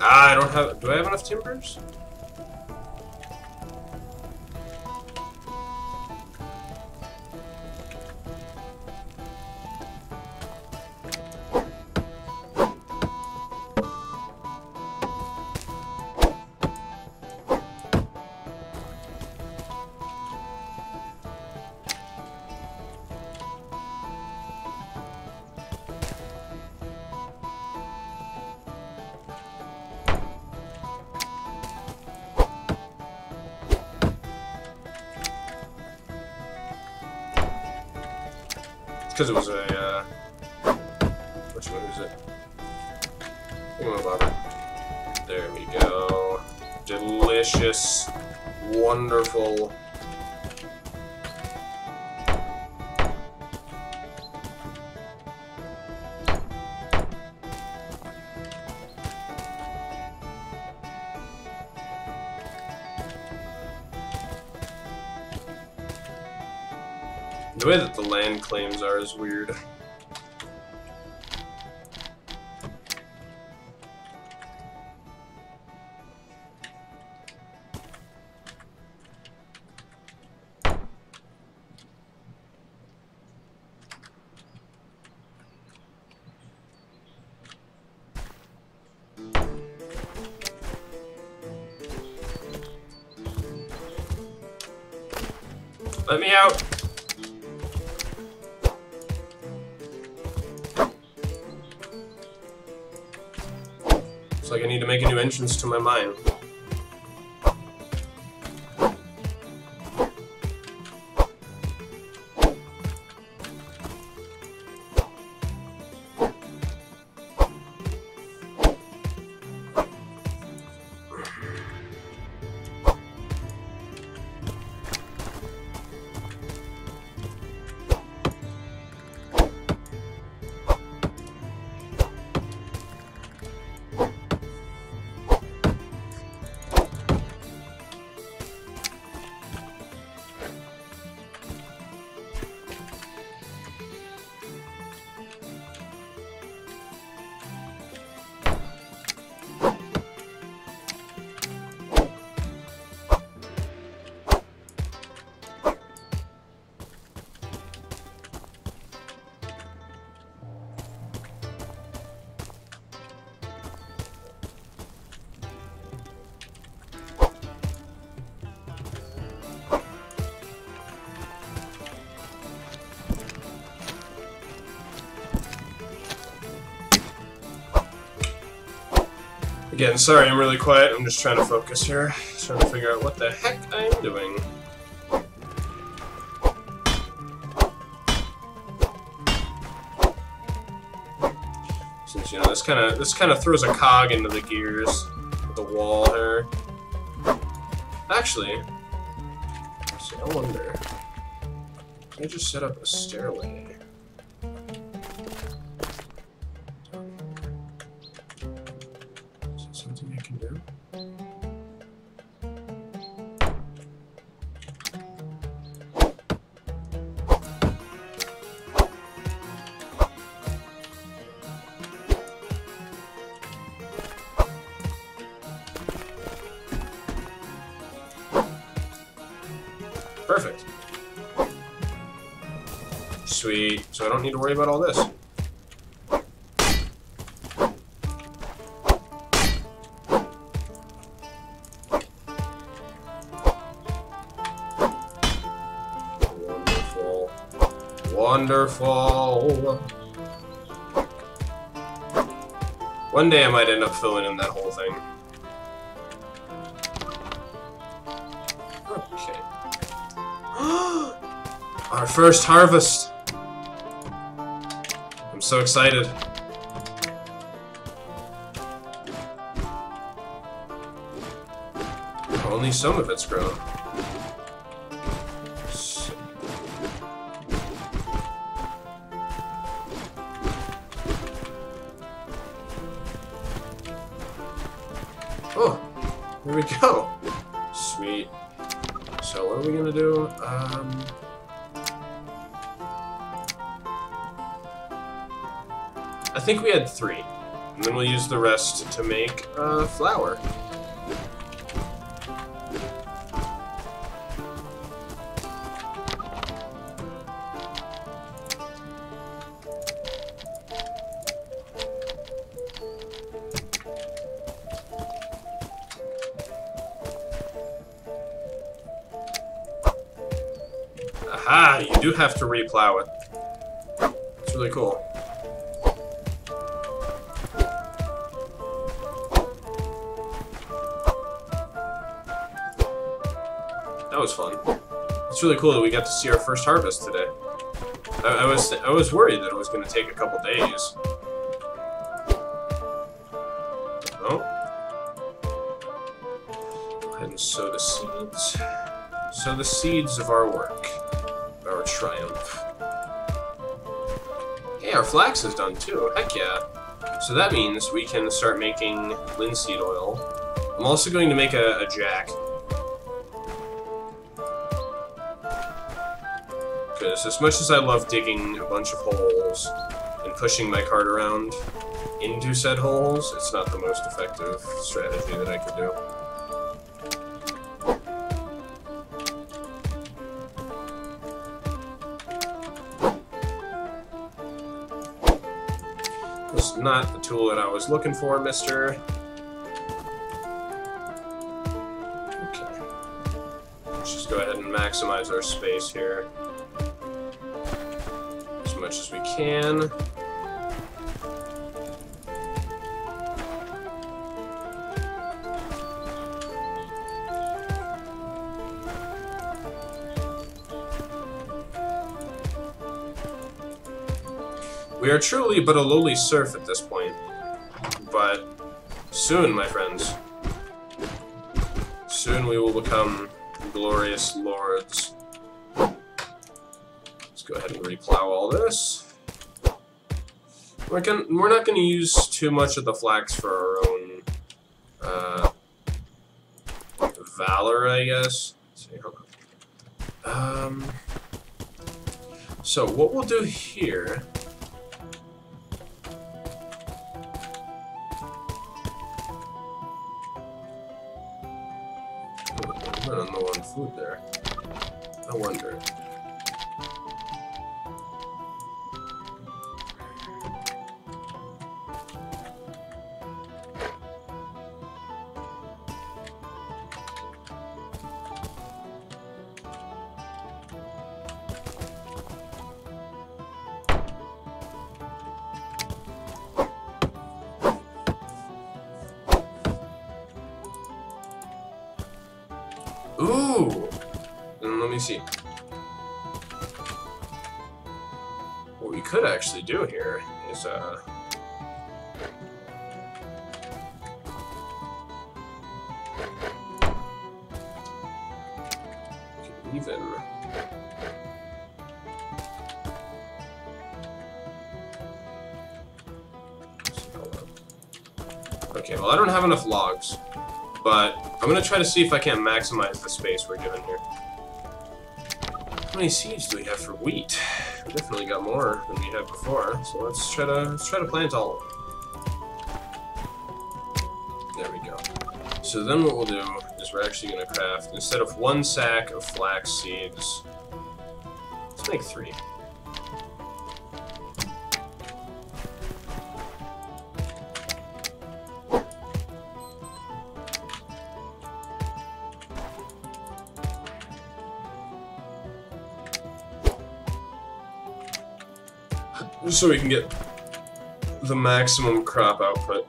I don't have... Do I have enough timbers? because it was a, which one is it? Bobber. There we go. Delicious. Wonderful. The way that the land claims are is weird. Let me out! Looks like I need to make a new entrance to my mine. Again, sorry I'm really quiet, I'm just trying to focus here. Trying to figure out what the heck I'm doing. Since, you know, this kind of throws a cog into the gears with the wall here. Actually, see, I wonder, can I just set up a stairway? Something I can do? Perfect. Sweet. So I don't need to worry about all this. Wonderful. One day I might end up filling in that whole thing. Okay. Our first harvest. I'm so excited. Only some of it's grown. Oh, here we go. Sweet. So what are we gonna do? I think we had 3, and then we'll use the rest to make flour. Aha! You do have to replow it. It's really cool. That was fun. It's really cool that we got to see our first harvest today. I was worried that it was going to take a couple days. Oh. Go ahead and sow the seeds. Sow the seeds of our work. Our triumph. Hey, our flax is done too. Heck yeah. So that means we can start making linseed oil. I'm also going to make a jack. Because as much as I love digging a bunch of holes and pushing my cart around into said holes, it's not the most effective strategy that I could do. This is not the tool that I was looking for, mister. Okay. Let's just go ahead and maximize our space here as much as we can. We are truly but a lowly serf at this point, but soon, my friends, soon we will become glorious lords. Let's go ahead and replow all this. We're not going to use too much of the flax for our own valor, I guess. Let's see, hold on. So what we'll do here. I don't know on food there. No wonder. Ooh! Let me see. What we could actually do here is, even... Okay, well I don't have enough logs, but I'm gonna try to see if I can't maximize the space we're given here. How many seeds do we have for wheat? We definitely got more than we had before, so let's try to plant all of them. There we go. So then what we'll do is we're actually gonna craft, instead of 1 sack of flax seeds, let's make 3. Just so we can get the maximum crop output.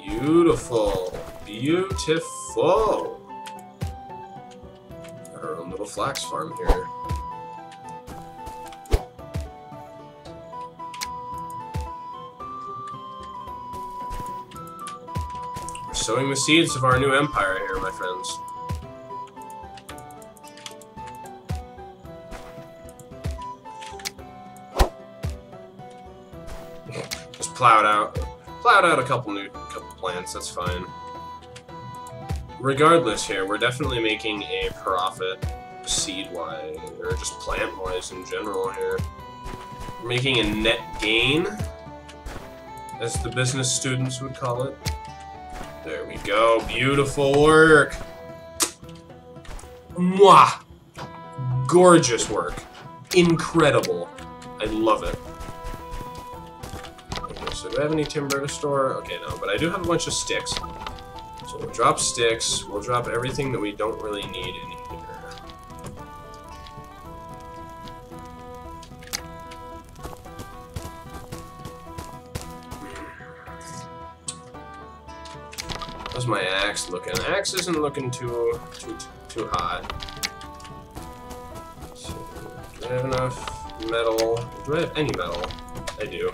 Beautiful. Beautiful. Got our own little flax farm here. Sowing the seeds of our new empire here, my friends. Just plowed out a couple plants, that's fine. Regardless here, we're definitely making a profit seed-wise, or just plant-wise in general here. We're making a net gain, as the business students would call it. There we go. Beautiful work. Mwah! Gorgeous work. Incredible. I love it. Okay, so do I have any timber to store? Okay, no, but I do have a bunch of sticks. So we'll drop sticks. We'll drop everything that we don't really need in here. How's my axe looking? Axe isn't looking too hot. So, do I have enough metal? Do I have any metal? I do.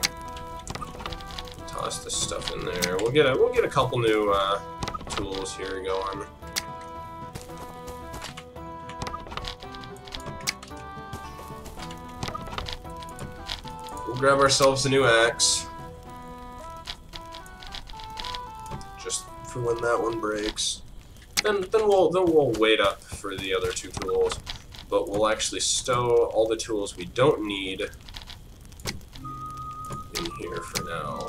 Toss this stuff in there. We'll get a couple new tools here going. We'll grab ourselves a new axe. Just for when that one breaks. Then we'll wait up for the other two tools. But we'll actually stow all the tools we don't need in here for now.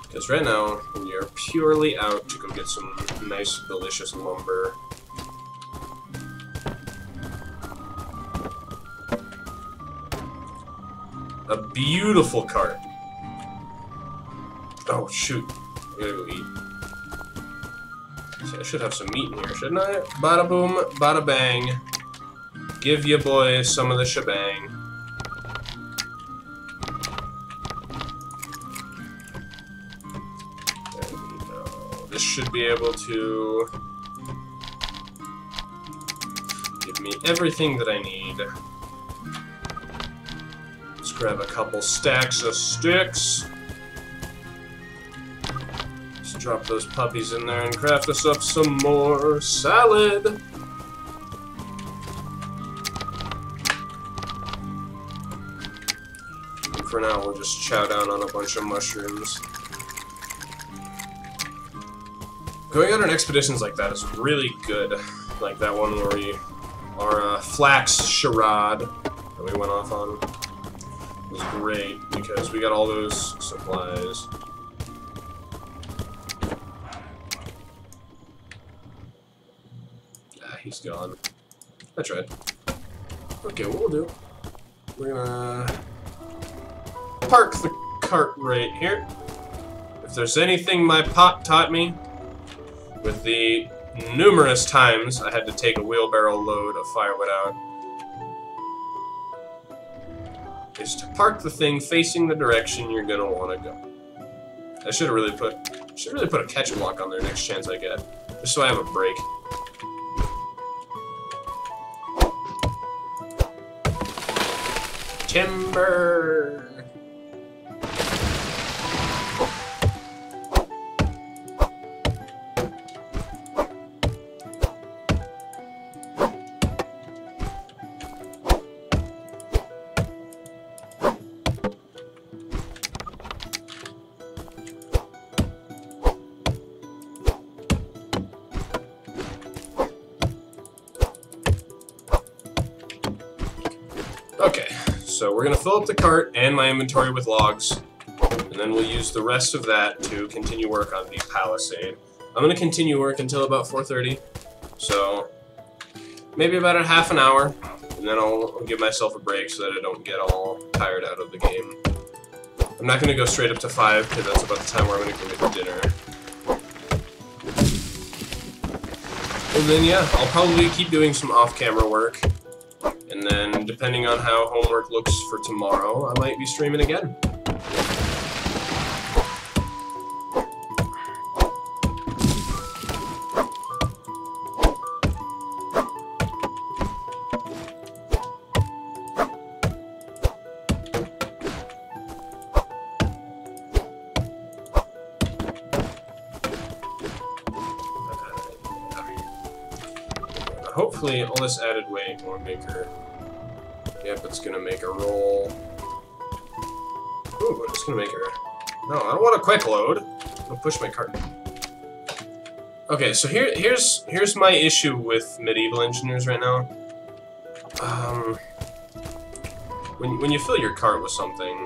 Because right now, we are purely out to go get some nice, delicious lumber. A beautiful cart. Oh, shoot. I gotta go eat. See, I should have some meat in here, shouldn't I? Bada boom, bada bang. Give ya boys some of the shebang. There we go. This should be able to give me everything that I need. Let's grab a couple stacks of sticks. Drop those puppies in there and craft us up some more salad. And for now, we'll just chow down on a bunch of mushrooms. Going on expeditions like that is really good. Like that one where our flax charade that we went off on was great because we got all those supplies. He's gone. I tried. Okay, what we'll do, we're gonna park the cart right here. If there's anything my pop taught me, with the numerous times I had to take a wheelbarrow load of firewood out, is to park the thing facing the direction you're gonna want to go. I should really put a catch block on there next chance I get, just so I have a break. Timber! Okay. So we're going to fill up the cart and my inventory with logs, and then we'll use the rest of that to continue work on the palisade. I'm going to continue work until about 4:30, so maybe about a half an hour, and then I'll give myself a break so that I don't get all tired out of the game. I'm not going to go straight up to 5, because that's about the time where I'm going to go get dinner. And then yeah, I'll probably keep doing some off-camera work. And then, depending on how homework looks for tomorrow, I might be streaming again. Hopefully, all this added weight won't make her... Yep, it's gonna make her roll. Ooh, it's gonna make her... No, I don't want a quick load. I'm gonna push my cart. Okay, so here's my issue with medieval engineers right now. When you fill your cart with something...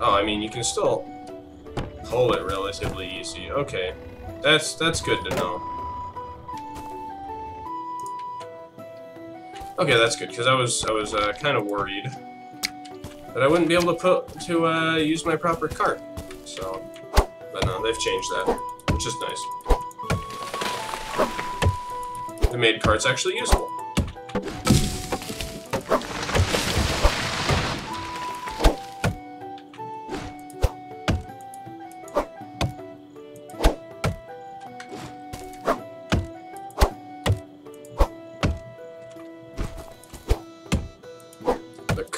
Oh, I mean, you can still pull it relatively easy. Okay, that's good to know. Okay, that's good, because I was kind of worried that I wouldn't be able to use my proper cart. So, but no, they've changed that, which is nice. They made carts actually usable.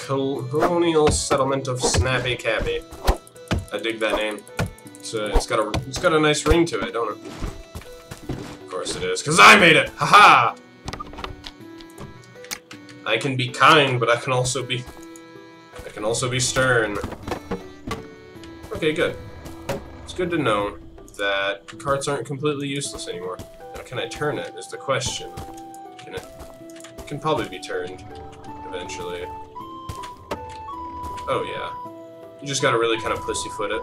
Colonial settlement of Snappy Cappy. I dig that name. It's got a nice ring to it, don't it? Of course it is, because I made it! Haha! I can be kind, but I can also be stern. Okay, good. It's good to know that carts aren't completely useless anymore. Now, can I turn it, is the question. It can probably be turned, eventually. Oh, yeah. You just gotta really kind of pussyfoot it.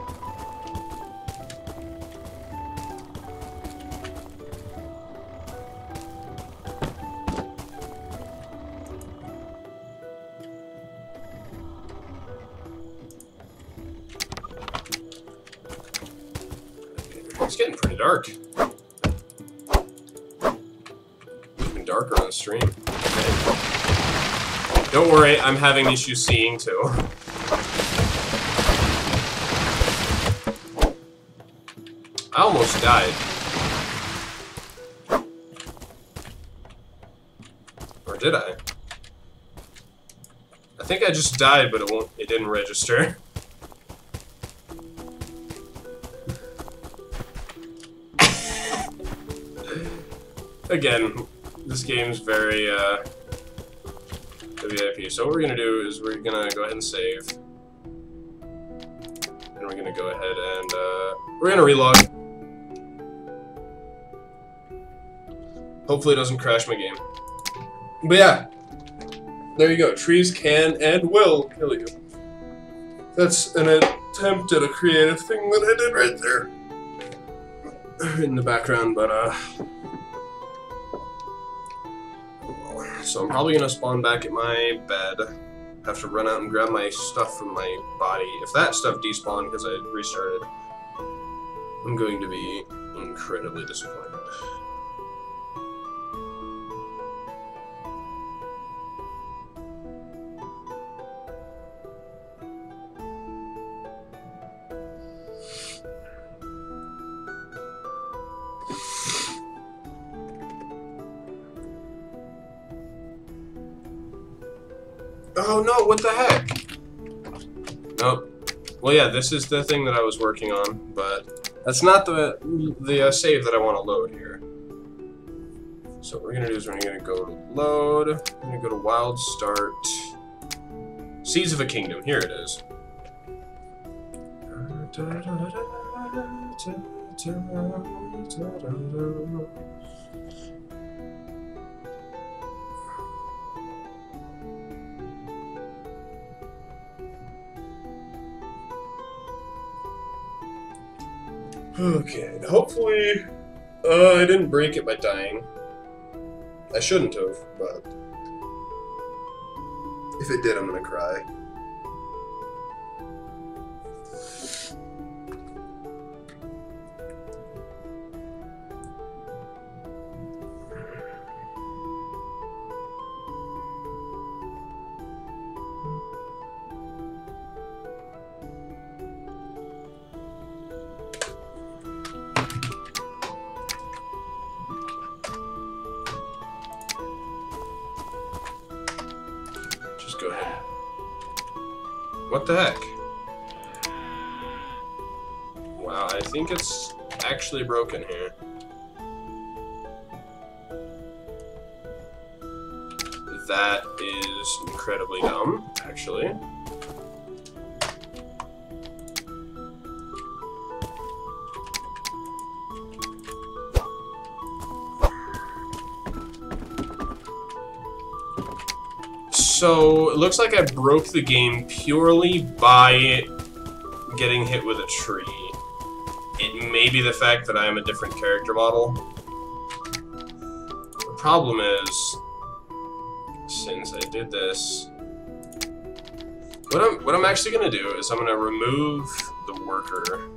It's getting pretty dark. Even darker on the stream. Okay. Don't worry, I'm having issues seeing too. I almost died. Or did I? I think I just died, but it didn't register. Again, this game's very, WIP. So what we're gonna do is we're gonna go ahead and save. And we're gonna go ahead and, we're gonna relog. Hopefully it doesn't crash my game. But yeah, there you go. Trees can and will kill you. That's an attempt at a creative thing that I did right there. In the background, but, so I'm probably gonna spawn back at my bed. Have to run out and grab my stuff from my body. If that stuff despawned because I restarted, I'm going to be incredibly disappointed. Oh no, what the heck? Nope. Well, yeah, this is the thing that I was working on, but that's not the save that I want to load here. So what we're gonna do is we're gonna go to load, we're gonna go to wild start, Seeds of a Kingdom, here it is. Okay, hopefully, I didn't break it by dying. I shouldn't have, but if it did, I'm gonna cry. Go ahead. What the heck? Wow, I think it's actually broken here. That is incredibly dumb, actually. So, it looks like I broke the game purely by getting hit with a tree. It may be the fact that I am a different character model. The problem is, since I did this, what I'm actually going to do is I'm going to remove the worker.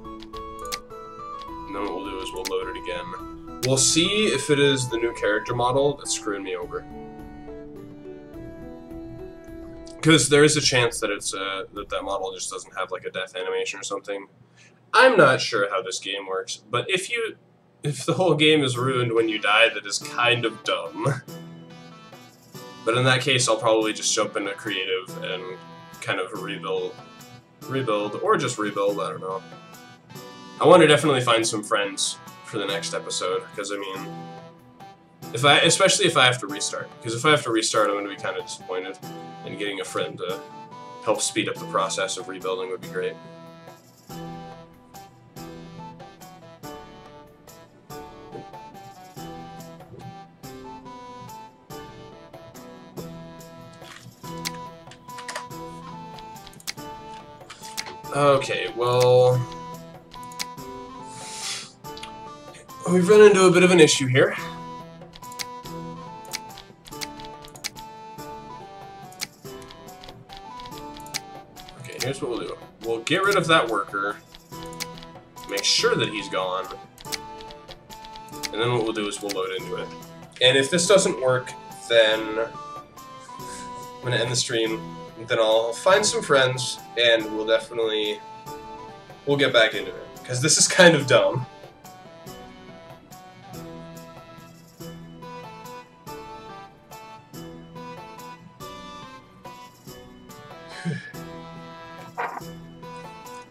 And then what we'll do is we'll load it again. We'll see if it is the new character model that's screwing me over. Because there is a chance that it's that model just doesn't have like a death animation or something. I'm not sure how this game works, but if the whole game is ruined when you die, that is kind of dumb. But in that case, I'll probably just jump into creative and kind of rebuild, or just rebuild, I don't know. I want to definitely find some friends for the next episode, because, I mean, especially if I have to restart, because if I have to restart, I'm going to be kind of disappointed, and getting a friend to help speed up the process of rebuilding would be great. Okay, well, we've run into a bit of an issue here. Okay, here's what we'll do. We'll get rid of that worker, make sure that he's gone, and then what we'll do is we'll load into it. And if this doesn't work, then I'm going to end the stream. Then I'll find some friends, and we'll get back into it, because this is kind of dumb.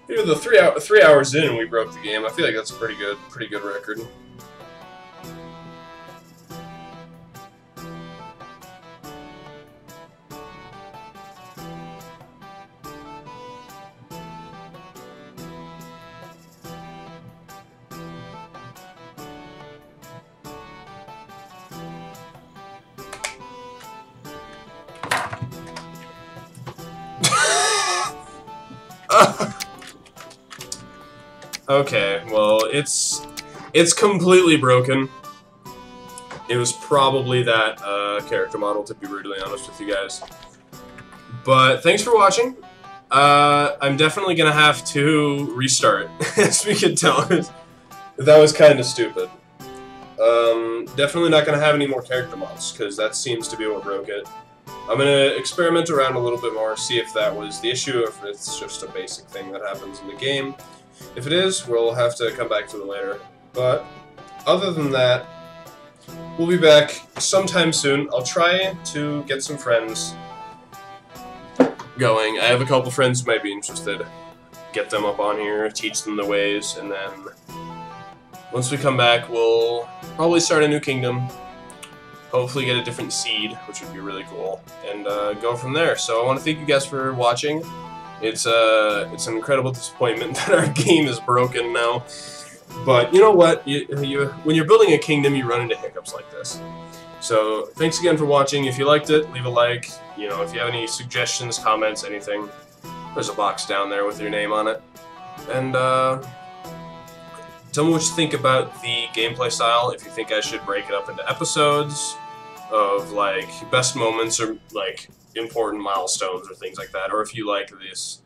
Here, the 3 hours in, we broke the game. I feel like that's a pretty good record. Okay, well, it's completely broken. It was probably that character model, to be brutally honest with you guys. But thanks for watching. I'm definitely gonna have to restart, as we can tell. That was kind of stupid. Definitely not gonna have any more character mods, because that seems to be what broke it. I'm gonna experiment around a little bit more, see if that was the issue, or if it's just a basic thing that happens in the game. If it is, we'll have to come back to it later. But other than that, we'll be back sometime soon. I'll try to get some friends going. I have a couple friends who might be interested. Get them up on here, teach them the ways, and then once we come back, we'll probably start a new kingdom. Hopefully get a different seed, which would be really cool, and go from there. So I want to thank you guys for watching. It's an incredible disappointment that our game is broken now. But you know what? When you're building a kingdom, you run into hiccups like this. So thanks again for watching. If you liked it, leave a like. You know, if you have any suggestions, comments, anything, there's a box down there with your name on it. And tell me what you think about the gameplay style. If you think I should break it up into episodes of like best moments or like important milestones or things like that, or if you like this,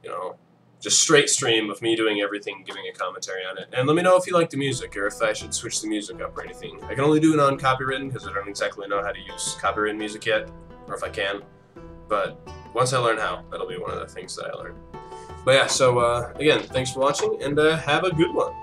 you know, just straight stream of me doing everything, giving a commentary on it. And let me know if you like the music, or if I should switch the music up or anything. I can only do it on copywritten, because I don't exactly know how to use copywritten music yet, or if I can. But once I learn how, that'll be one of the things that I learn. But yeah, so again, thanks for watching, and have a good one.